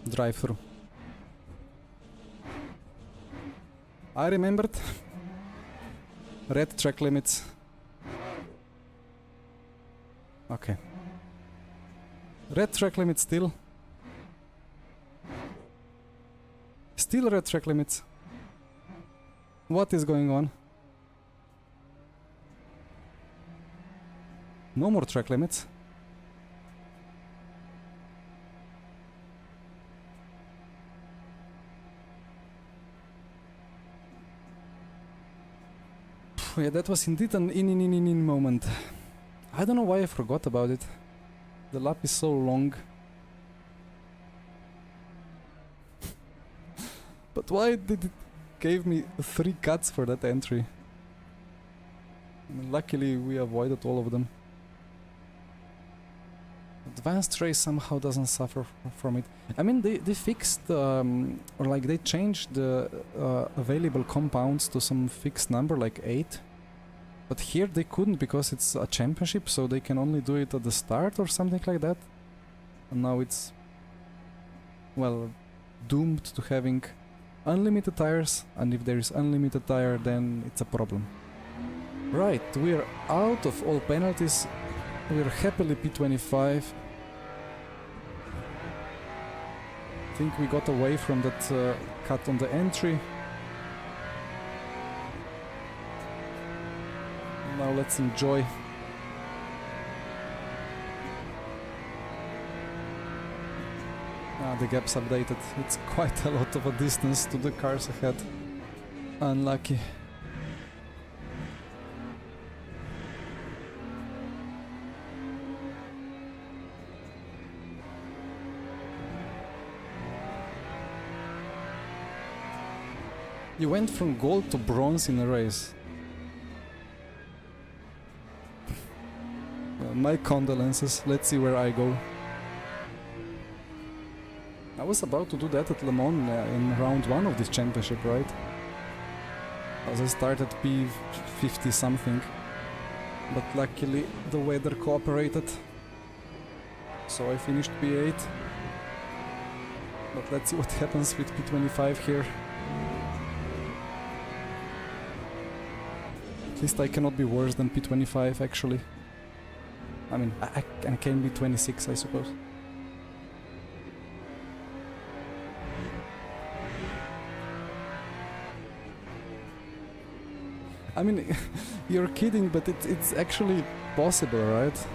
Drive-through. I remembered. Red track limits. Okay. Red track limits still. Still red track limits. What is going on? No more track limits. Yeah, that was indeed an in moment. I don't know why I forgot about it. The lap is so long. But why did it give me 3 cuts for that entry? I mean, luckily we avoided all of them. Advanced race somehow doesn't suffer from it. I mean, they fixed, or like they changed the available compounds to some fixed number, like 8. But here they couldn't because it's a championship, so they can only do it at the start or something like that. And now it's, well, doomed to having unlimited tires, and if there is unlimited tire, then it's a problem. Right, we're out of all penalties. We're happily P25. I think we got away from that cut on the entry. Now let's enjoy. The gap's updated. It's quite a lot of a distance to the cars ahead. Unlucky. You went from gold to bronze in a race. My condolences. Let's see where I go. I was about to do that at Le Mans in round 1 of this championship, right? As I started P50 something. But luckily the weather cooperated. So I finished P8. But let's see what happens with P25 here. At least I cannot be worse than P25 actually. I mean, I can be 26, I suppose. I mean, you're kidding, but it's actually possible, right?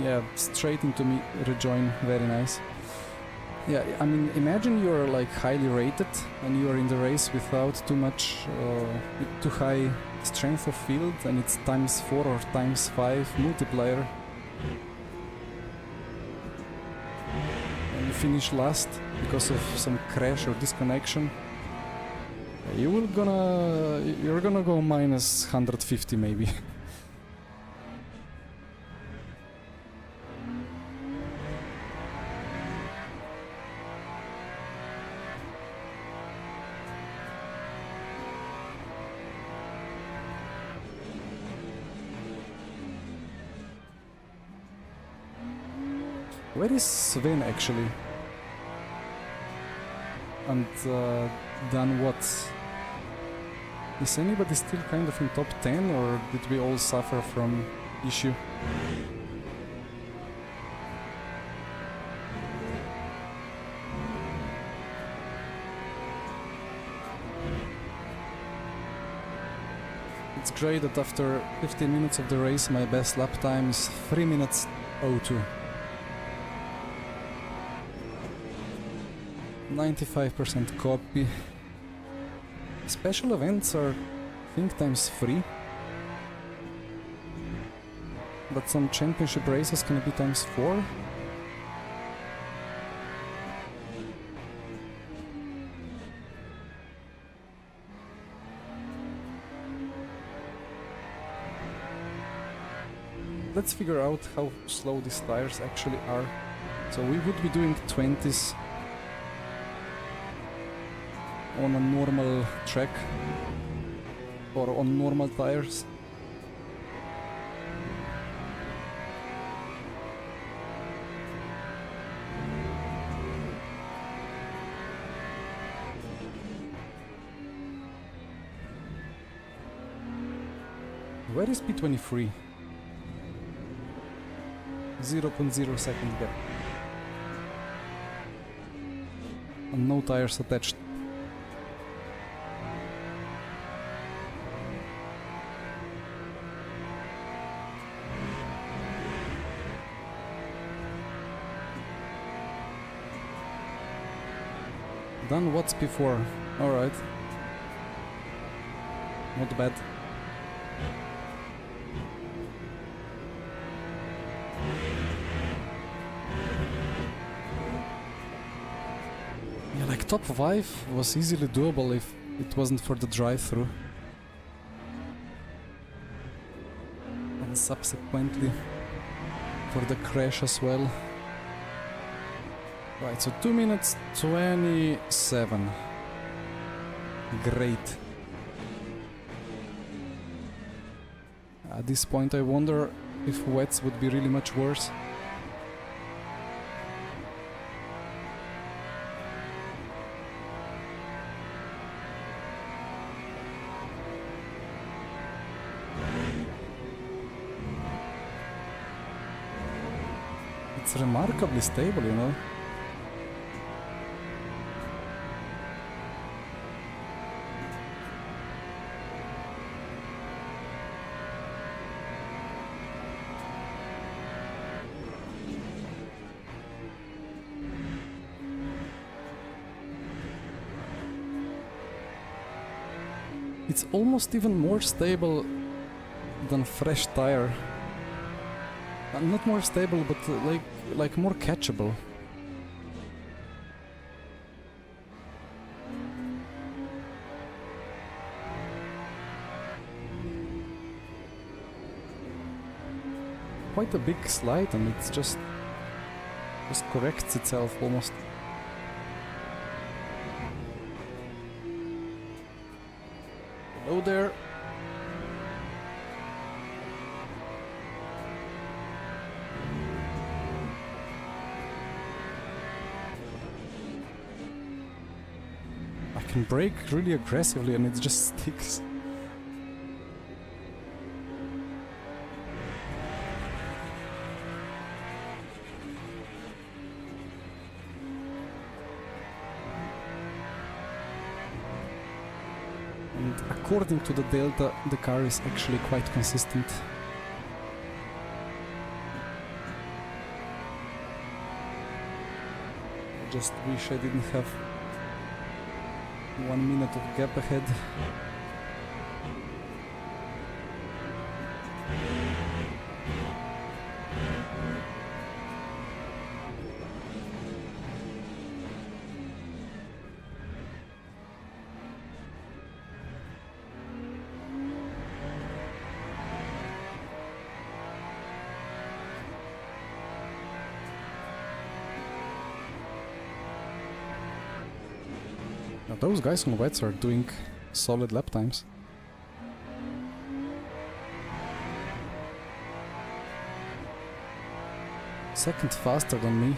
Yeah, straight into me, rejoin, very nice. Yeah, I mean, imagine you're like highly rated and you're in the race without too much, too high strength of field and it's ×4 or ×5 multiplier, and you finish last because of some crash or disconnection, you're gonna go minus 150 maybe. Where is Sven actually? And then what? Is anybody still kind of in top 10 or did we all suffer from issue? It's great that after 15 minutes of the race my best lap time is 3 minutes 02. 95% copy. Special events are, I think, ×3. But some championship races can be ×4. Let's figure out how slow these tires actually are. So we would be doing 20s on a normal track or on normal tires. Where is P23? 0.0 second gap. And no tires attached. Done what's before. Alright. Not bad. Yeah, like top 5 was easily doable if it wasn't for the drive-through. And subsequently for the crash as well. Right, so 2 minutes 27. Great. At this point I wonder if wets would be really much worse. It's remarkably stable, you know. It's almost even more stable than fresh tire. Not more stable, but like more catchable. Quite a big slide, and it's just corrects itself almost. Hello there. I can brake really aggressively and it just sticks. And according to the Delta, the car is actually quite consistent. I just wish I didn't have 1 minute of gap ahead. Now those guys on wets are doing solid lap times. Second faster than me.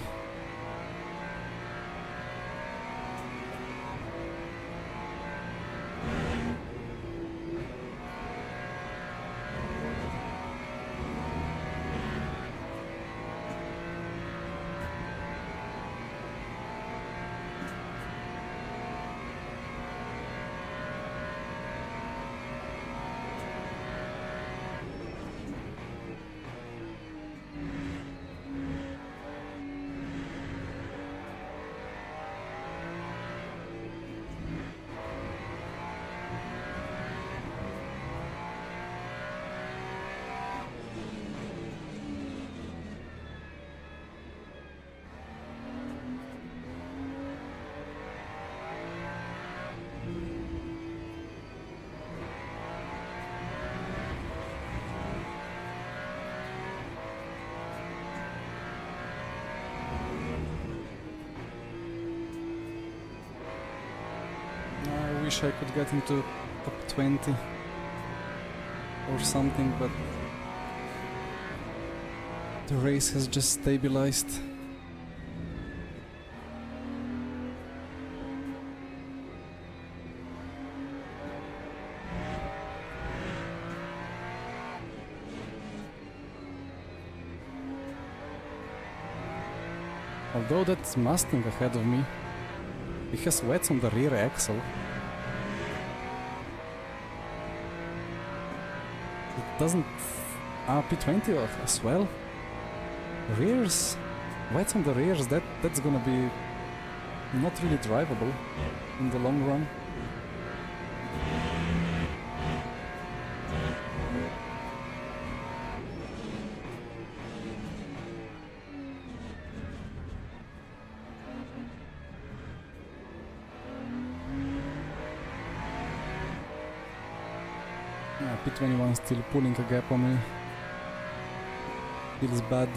I wish I could get into top 20 or something, but the race has just stabilized. Although that Mustang ahead of me, it has wets on the rear axle. It doesn't... P20 as well. Rears, wets on the rears, that's gonna be not really drivable in the long run. P21 still pulling a gap on me. Feels bad.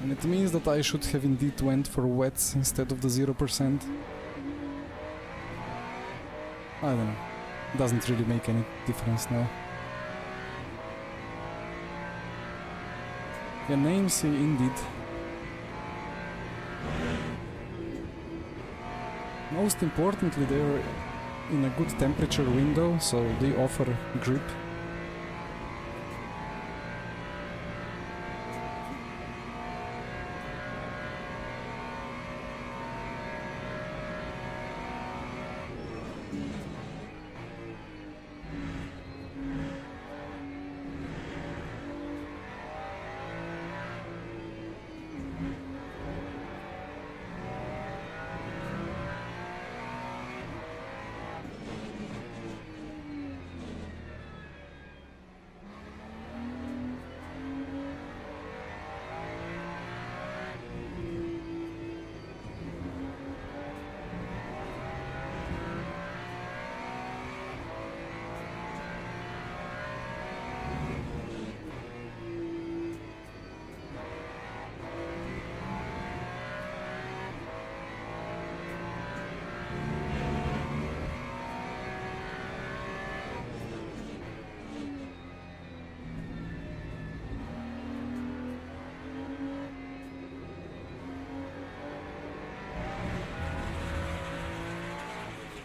And it means that I should have indeed went for wets instead of the 0%. I don't know. Doesn't really make any difference now. Yeah, names indeed. Most importantly, they're in a good temperature window, so they offer grip.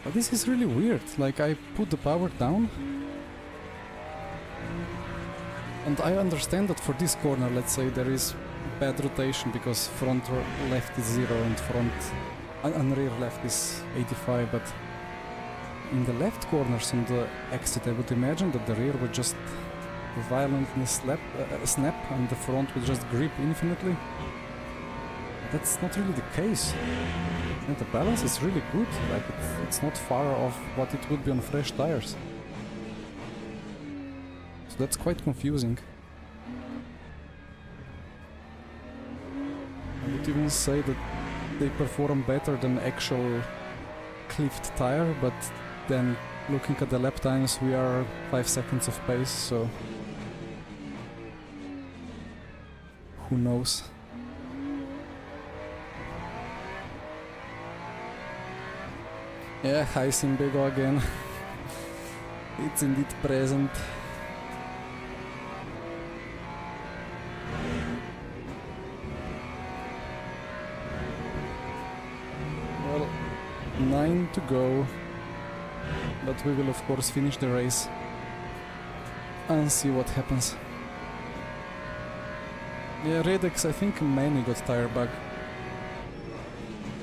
But this is really weird, like I put the power down and I understand that for this corner, let's say, there is bad rotation because front left is 0 and front and rear left is 85, but in the left corners on the exit I would imagine that the rear would just violently snap and the front would just grip infinitely. That's not really the case. And the balance is really good, like it's not far off what it would be on fresh tires. So that's quite confusing. I would even say that they perform better than actual clipped tire, but then looking at the lap times we are 5 seconds of pace, so who knows. Yeah, hi Simbego again. It's indeed present. Well, 9 to go, but we will of course finish the race and see what happens. Yeah, Redex, I think many got tire bug.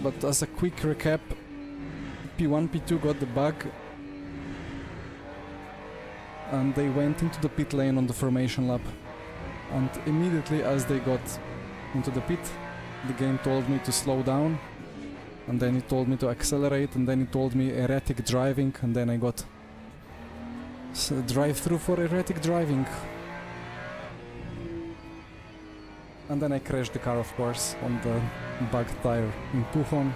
But as a quick recap, P1, P2 got the bug and they went into the pit lane on the formation lap. And immediately as they got into the pit, the game told me to slow down, and then it told me to accelerate, and then it told me erratic driving, and then I got drive-through for erratic driving. And then I crashed the car, of course, on the bugged tire Empujon.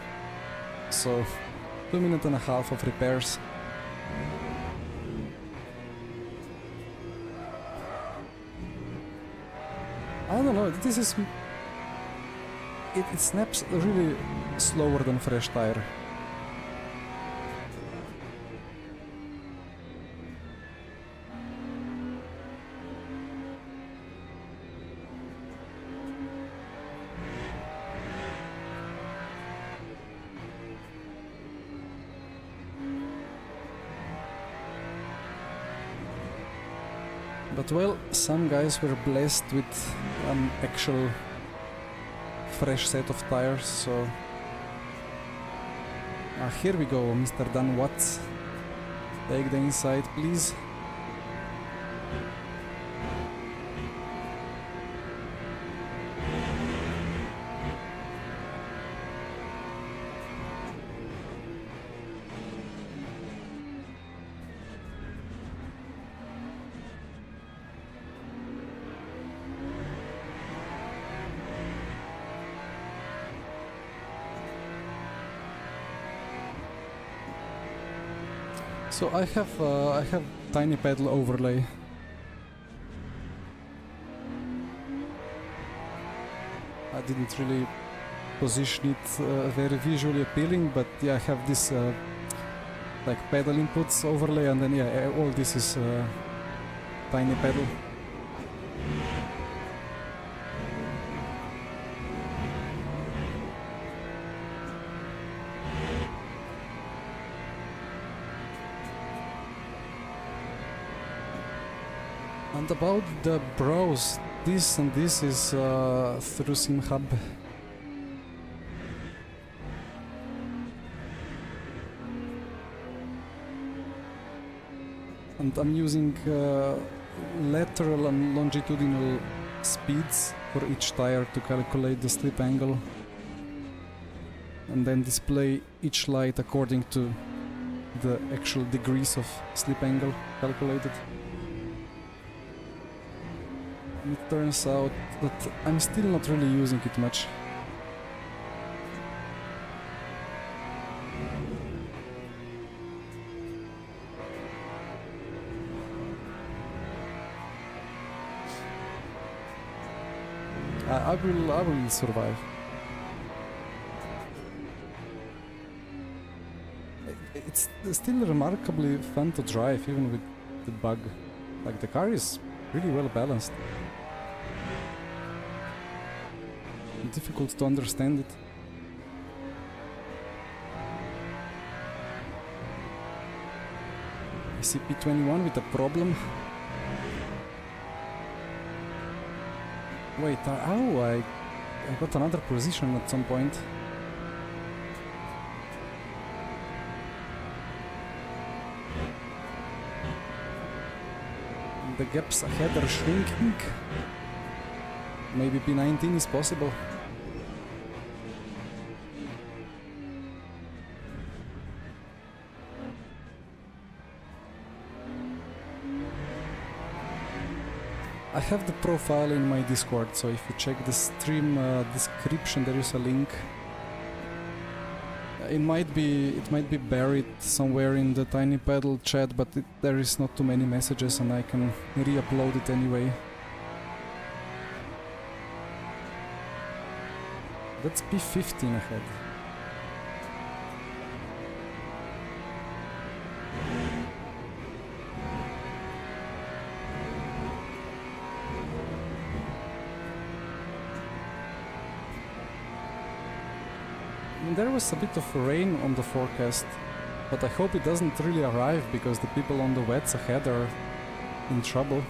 So 2.5 minutes of repairs. I don't know, this is... It snaps really slower than fresh tire. But well, some guys were blessed with an actual fresh set of tires, so... here we go, Mr. Dan Watts. Take the inside, please. So I have tiny pedal overlay. I didn't really position it very visually appealing, but yeah, I have this like pedal inputs overlay, and then yeah, all this is tiny pedal. And about the browse, this and this is through SimHub. And I'm using lateral and longitudinal speeds for each tire to calculate the slip angle, and then display each light according to the actual degrees of slip angle calculated. And it turns out that I'm still not really using it much. I will survive. It's still remarkably fun to drive, even with the bug. Like, the car is really well balanced. Difficult to understand it. I see P21 with a problem. Wait, oh, I got another position at some point. The gaps ahead are shrinking. Maybe P19 is possible. I have the profile in my Discord, so if you check the stream description, there is a link. It might be buried somewhere in the Tiny Pedal chat, but there is not too many messages, and I can re-upload it anyway. That's P15 ahead. there was a bit of rain on the forecast, but I hope it doesn't really arrive because the people on the wets ahead are in trouble.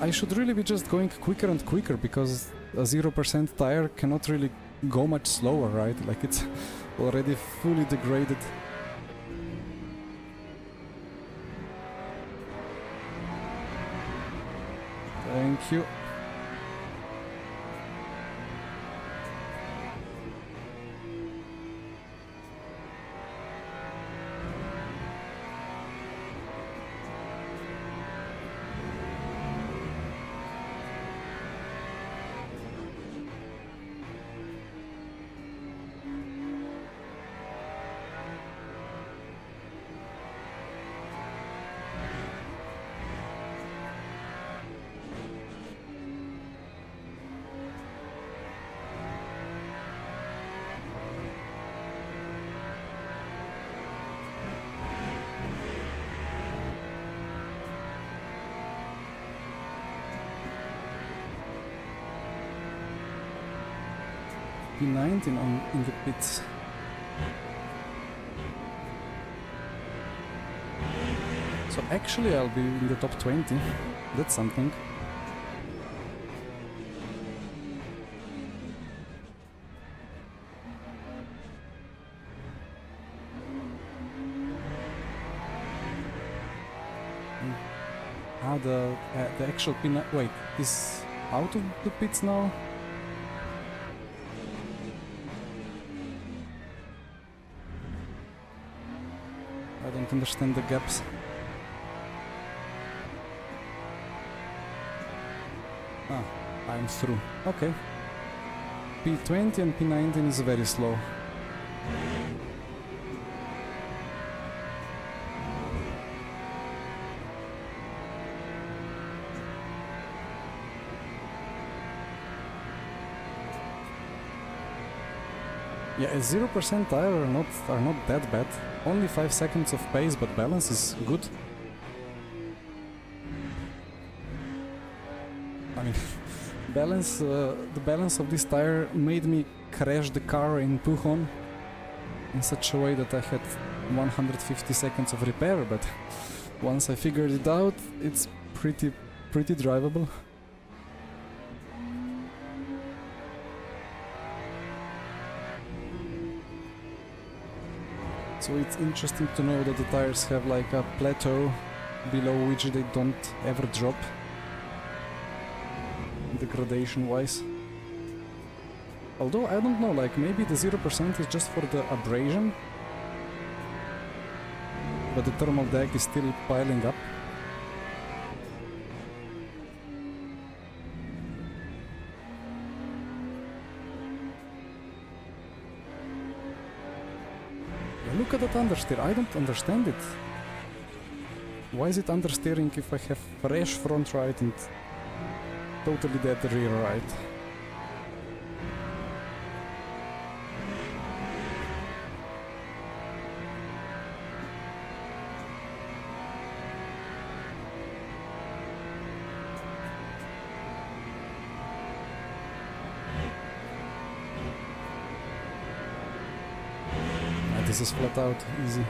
I should really be just going quicker and quicker because a 0% tire cannot really go much slower, right? Like it's already fully degraded. Thank you. P19 in the pits. So actually I'll be in the top 20. That's something. The actual P9... Wait, is out of the pits now? I don't understand the gaps. Ah, I'm through. Okay. P20 and P19 is very slow. Yeah, a 0% tire are not that bad. Only 5 seconds of pace, but balance is good. I mean, the balance of this tire made me crash the car in Pujon in such a way that I had 150 seconds of repair, but once I figured it out, it's pretty drivable. So it's interesting to know that the tires have like a plateau below which they don't ever drop, degradation wise. Although I don't know, like maybe the 0% is just for the abrasion, but the thermal deck is still piling up. Look at that understeer, I don't understand it. Why is it understeering if I have fresh front right and totally dead rear right? This is flat out, easy.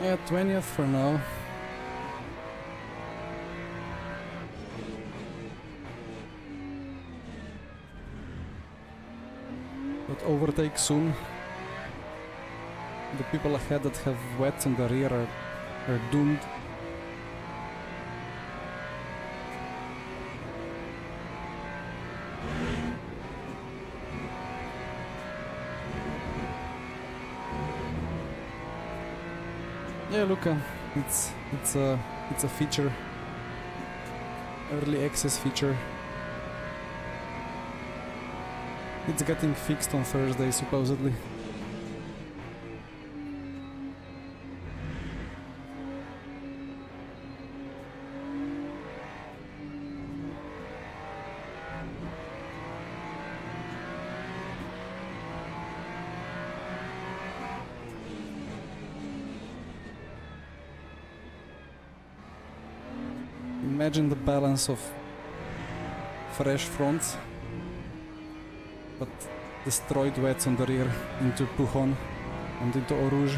Yeah, 20th for now. But overtake soon. The people ahead that have wets in the rear are doomed. Yeah, look, it's a feature, early access feature. It's getting fixed on Thursday, supposedly. Imagine the balance of fresh fronts, but destroyed wets on the rear into Pujon and into Eau Rouge.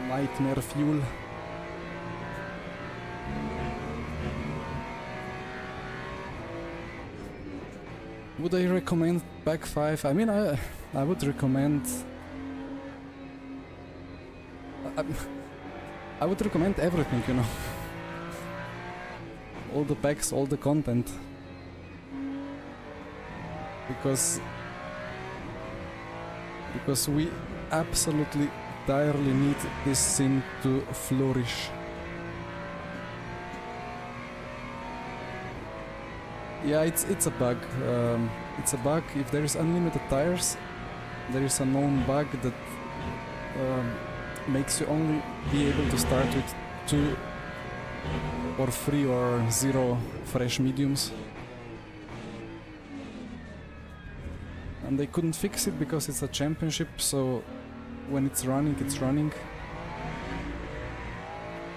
Nightmare fuel. Would I recommend back 5? I mean, I would recommend... I would recommend everything, you know. All the packs, all the content. Because we absolutely direly need this sim to flourish. Yeah, it's a bug. It's a bug. If there is unlimited tires, there is a known bug that makes you only be able to start with 2 or 3 or 0 fresh mediums. And they couldn't fix it because it's a championship, so when it's running, it's running.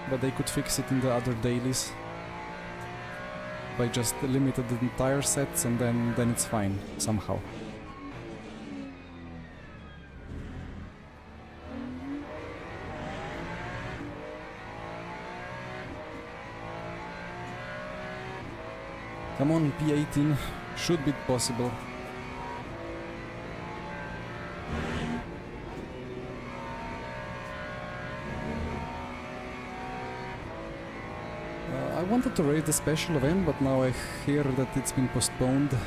But they could fix it in the other dailies by just limited the tire sets, and then it's fine somehow. Come on, P18 should be possible. I wanted to race the special event, but now I hear that it's been postponed.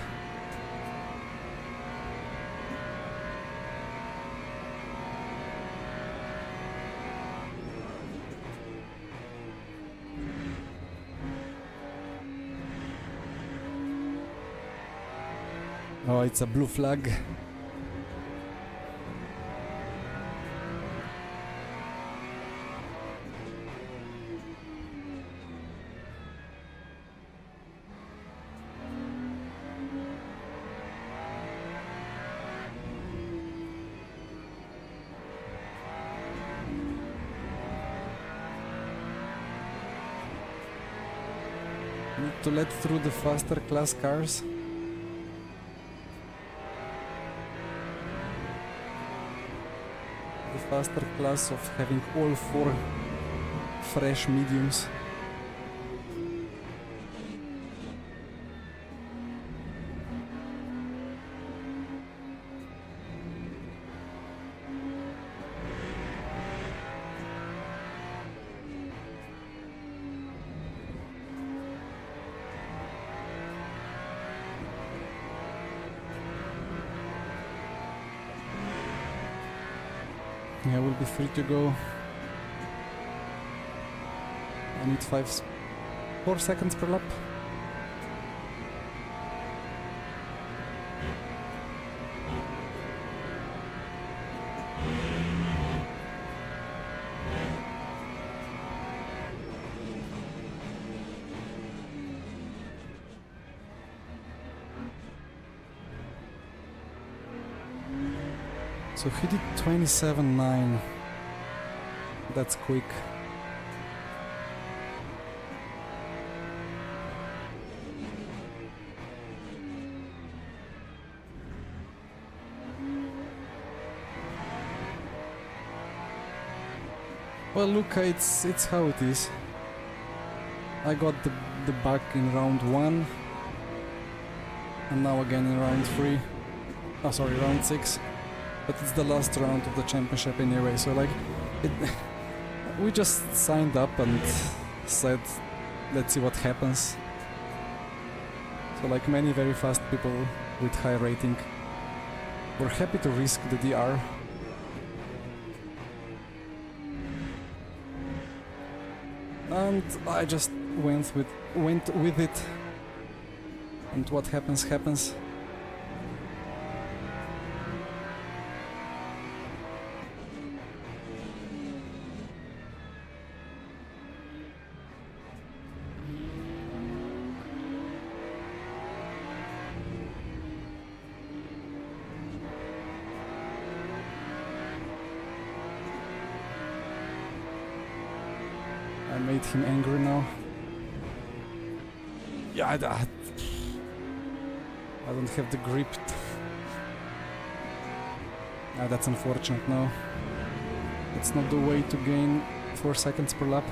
Oh, it's a blue flag. Need to let through the faster class cars. The faster class of having all 4 fresh mediums. Yeah, we'll be free to go. I need 4 seconds per lap. So he did 27.9. That's quick. Well, look, it's how it is. I got the bug in round 1, and now again in round 3. Oh, sorry, round 6. But it's the last round of the championship anyway, so like, we just signed up and said, let's see what happens. So like many very fast people with high rating, we're happy to risk the DR. And I just went with it. And what happens, happens. I made him angry now. Yeah, I don't have the grip. Ah, that's unfortunate now. It's not the way to gain 4 seconds per lap.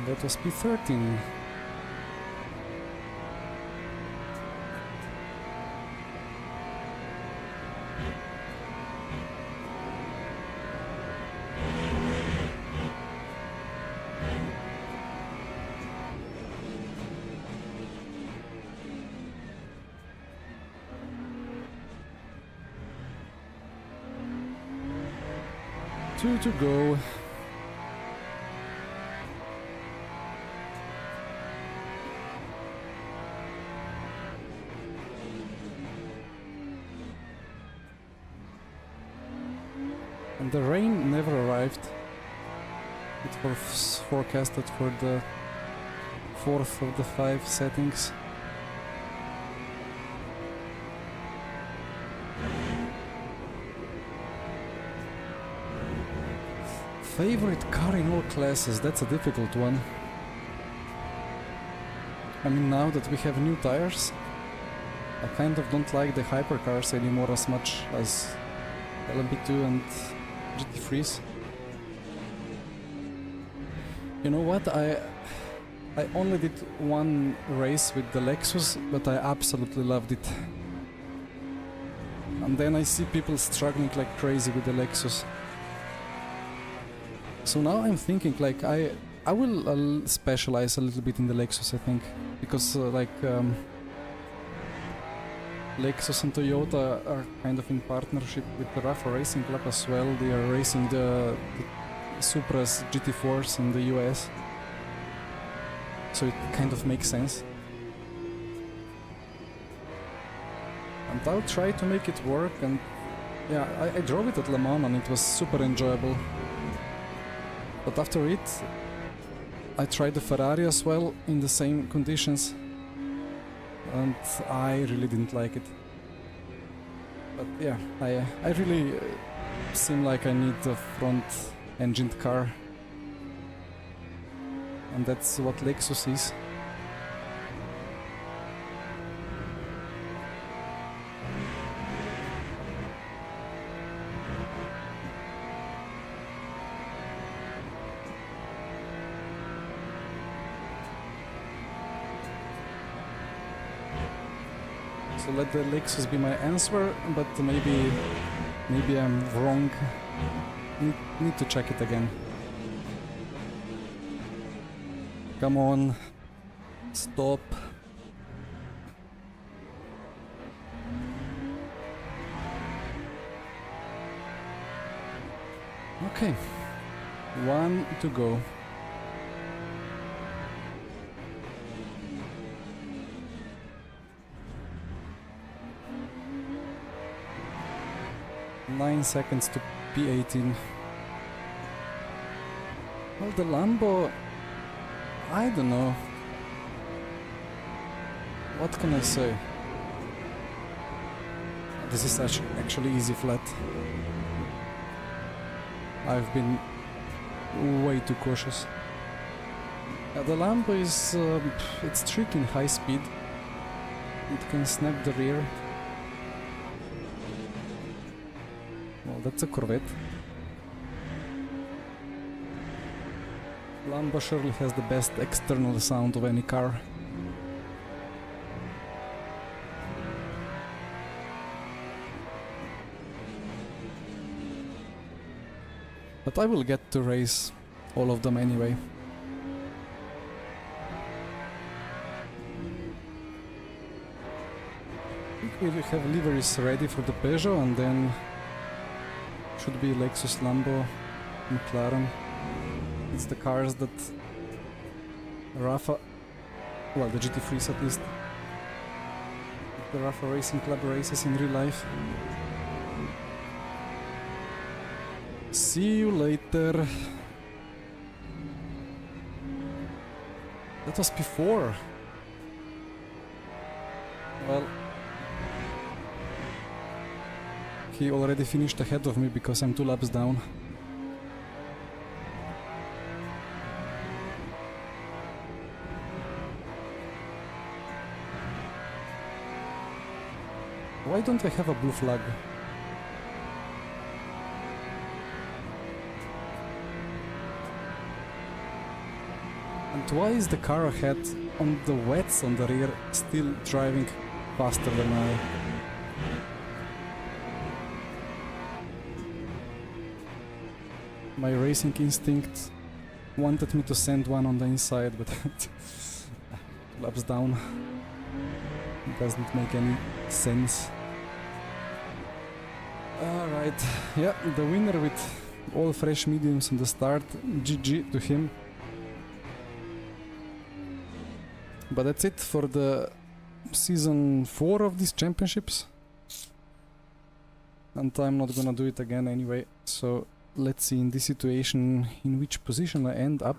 That was P13. Two to go. And the rain never arrived. It was forecasted for the 4th of the 5 settings. Favorite car in all classes, that's a difficult one. I mean, now that we have new tires, I kind of don't like the hypercars anymore as much as LMP2 and GT3s. You know what, I only did one race with the Lexus, but I absolutely loved it. And then I see people struggling like crazy with the Lexus. So now I'm thinking like I will specialize a little bit in the Lexus, I think, because Lexus and Toyota are kind of in partnership with the Rafa Racing Club as well. They are racing the Supras GT4s in the US, so it kind of makes sense. And I'll try to make it work, and yeah, I drove it at Le Mans and it was super enjoyable. But after it, I tried the Ferrari as well in the same conditions, and I really didn't like it. But yeah, I really seem like I need a front-engined car, and that's what Lexus is. So let the Lexus be my answer, but maybe I'm wrong. Need to check it again. Come on, stop. Okay, 1 to go. Nine seconds to P18. Well, the Lambo, I don't know. What can I say? This is actually easy flat. I've been way too cautious. The Lambo is it's tricky in high speed. It can snap the rear. Well, that's a Corvette. Lambo surely has the best external sound of any car. But I will get to race all of them anyway. I think we will have liveries ready for the Peugeot, and then should be Lexus, Lambo, McLaren. It's the cars that Rafa, well, the GT3s at least, the Rafa Racing Club races in real life. See you later. That was before. Well, he already finished ahead of me because I'm 2 laps down. Why don't I have a blue flag? And why is the car ahead on the wets on the rear still driving faster than I? My racing instinct wanted me to send one on the inside, but laps down. It doesn't make any sense. Alright, yeah, the winner with all fresh mediums in the start. GG to him. But that's it for the season 4 of these championships. And I'm not gonna do it again anyway, so let's see in this situation in which position I end up.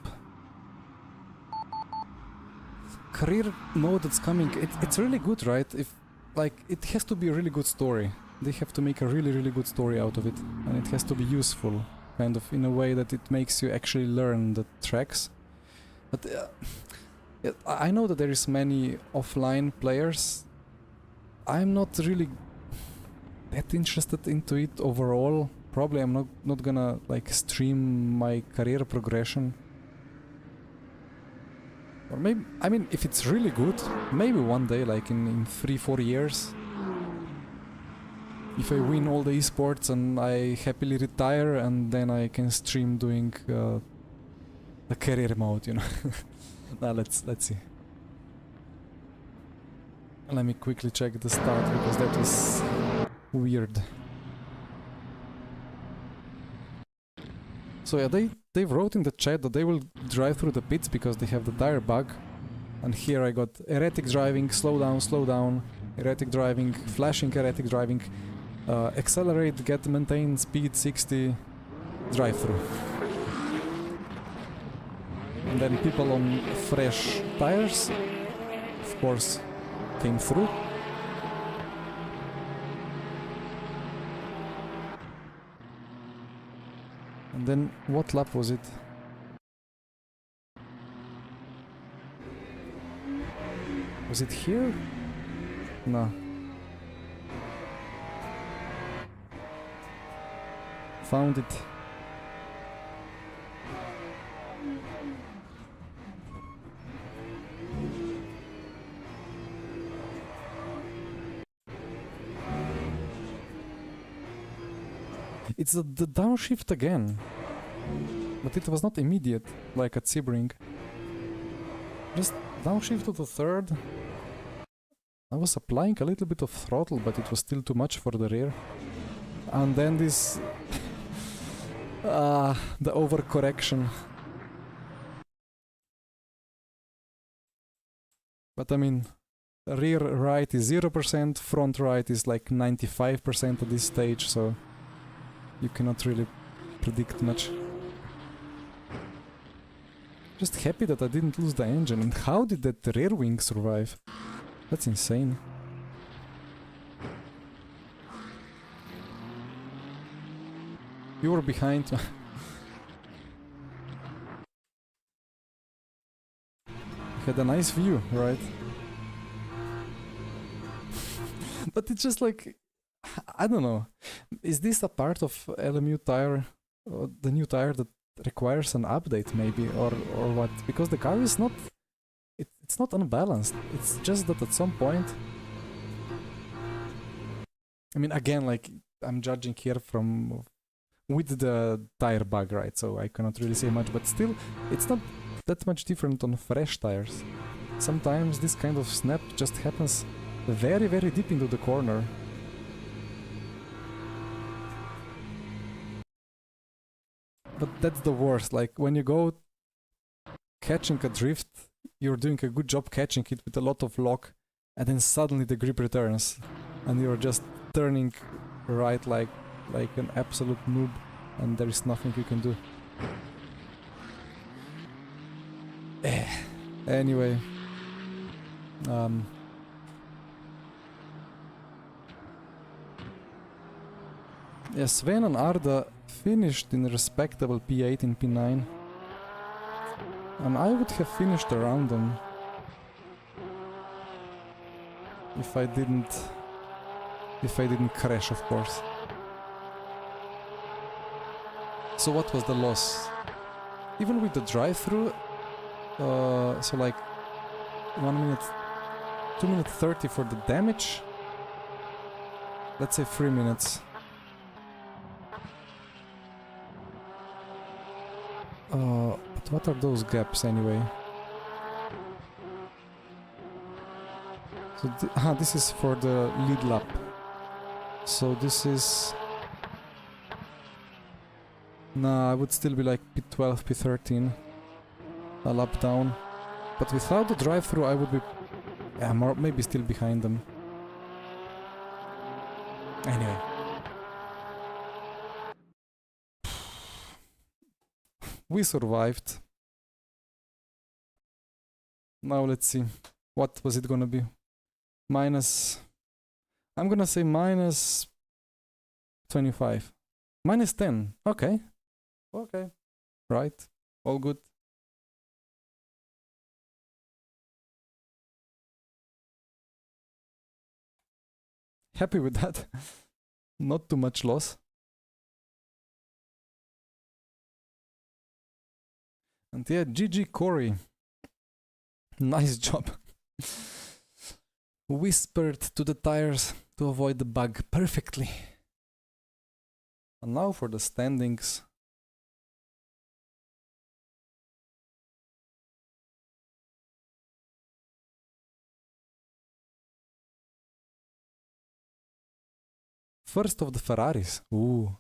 Career mode that's coming, it's really good, right? If like it has to be a really good story. They have to make a really good story out of it, and it has to be useful, kind of in a way that it makes you actually learn the tracks. But yeah, I know that there is many offline players. I'm not really that interested into it overall. Probably I'm not gonna like stream my career progression. Or maybe, I mean, if it's really good, maybe one day, like in 3-4 years, if I win all the esports and I happily retire, and then I can stream doing the career mode, you know. Now let's see. Let me quickly check the start because that was weird. So yeah, they wrote in the chat that they will drive through the pits because they have the tire bug. And here I got erratic driving, slow down, erratic driving, flashing erratic driving, accelerate, get maintain speed 60, drive through. And then people on fresh tires, of course, came through. And then, what lap was it? Was it here? No. Found it. It's the downshift again. But it was not immediate, like at Sebring. Just downshift to the third. I was applying a little bit of throttle, but it was still too much for the rear. And then this... the overcorrection. But I mean, rear right is 0%, front right is like 95% at this stage, so you cannot really predict much. Just happy that I didn't lose the engine, and how did that rear wing survive? That's insane. You were behind. Had a nice view, right? But it's just like, I don't know. Is this a part of LMU tire, or the new tire that requires an update maybe, or what? Because the car is not, it's not unbalanced. It's just that at some point, I mean, again, like I'm judging here from with the tire bug, right? So I cannot really say much, but still, it's not that much different on fresh tires. Sometimes this kind of snap just happens very, very deep into the corner. But that's the worst, like when you go catching a drift, you're doing a good job catching it with a lot of lock, and then suddenly the grip returns, and you're just turning right like an absolute noob, and there is nothing you can do. Anyway, yeah, Sven and Arda finished in respectable P8 and P9, and I would have finished around them if I didn't crash, of course. So what was the loss? Even with the drive-through, so like 1 minute, 2 minutes 30 for the damage. Let's say 3 minutes. But what are those gaps anyway? So this is for the lead lap. So this is... Nah, I would still be like P12, P13. A lap down. But without the drive-through I would be... yeah, maybe still behind them. Anyway. We survived. Now let's see. What was it gonna be? Minus... I'm gonna say minus 25. Minus 10. Okay. Okay. Right. All good. Happy with that. Not too much loss. And yeah, GG Corey. Nice job. Whispered to the tires to avoid the bug perfectly. And now for the standings. First of the Ferraris. Ooh.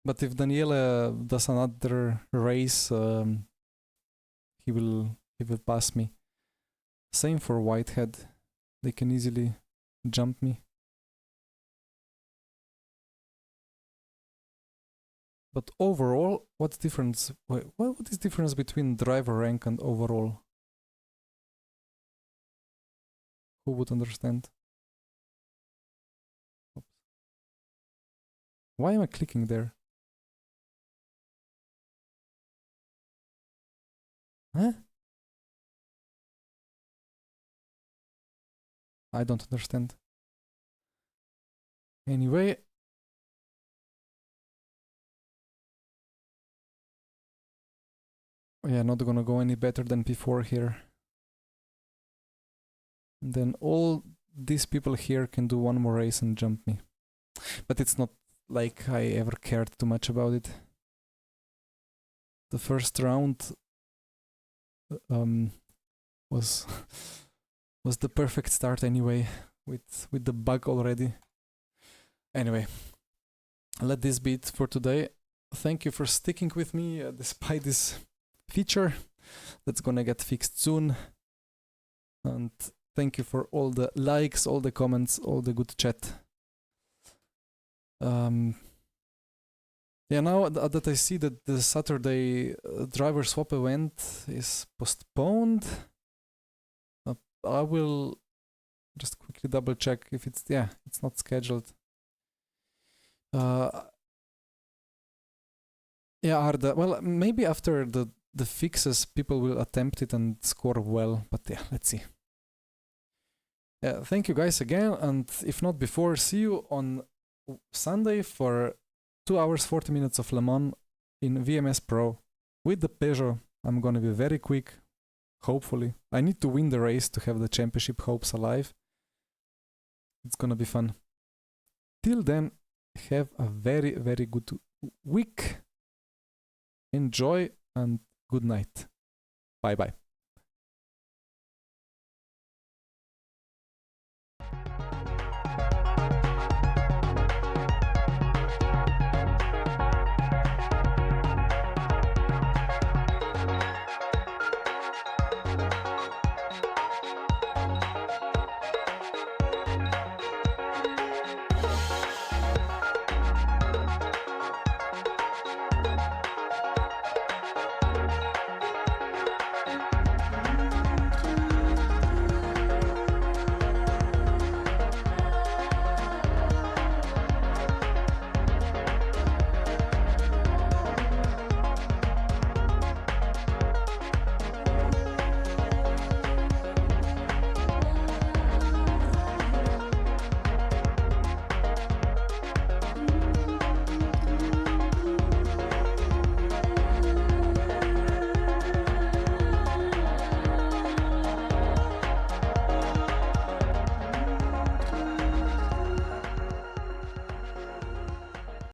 But if Daniele does another race, he will pass me. Same for Whitehead. They can easily jump me. But overall, what's difference? What is difference between driver rank and overall? Who would understand? Oops. Why am I clicking there? Huh? I don't understand. Anyway. Yeah, not gonna go any better than P4 here. And then all these people here can do one more race and jump me. But it's not like I ever cared too much about it. The first round was the perfect start anyway, with the bug already. Anyway, let this be it for today. Thank you for sticking with me despite this feature that's gonna get fixed soon. And thank you for all the likes, all the comments, all the good chat. Yeah, now that I see that the Saturday driver swap event is postponed, I will just quickly double check if it's, yeah, it's not scheduled. Yeah, Arda, well, maybe after the fixes people will attempt it and score well, but yeah, let's see. Yeah, thank you guys again, and if not before, see you on Sunday for 2 hours 40 minutes of Le Mans in VMS Pro with the Peugeot. I'm gonna be very quick, hopefully. I need to win the race to have the championship hopes alive. It's gonna be fun. Till then, have a very, very good week. Enjoy and good night. Bye bye.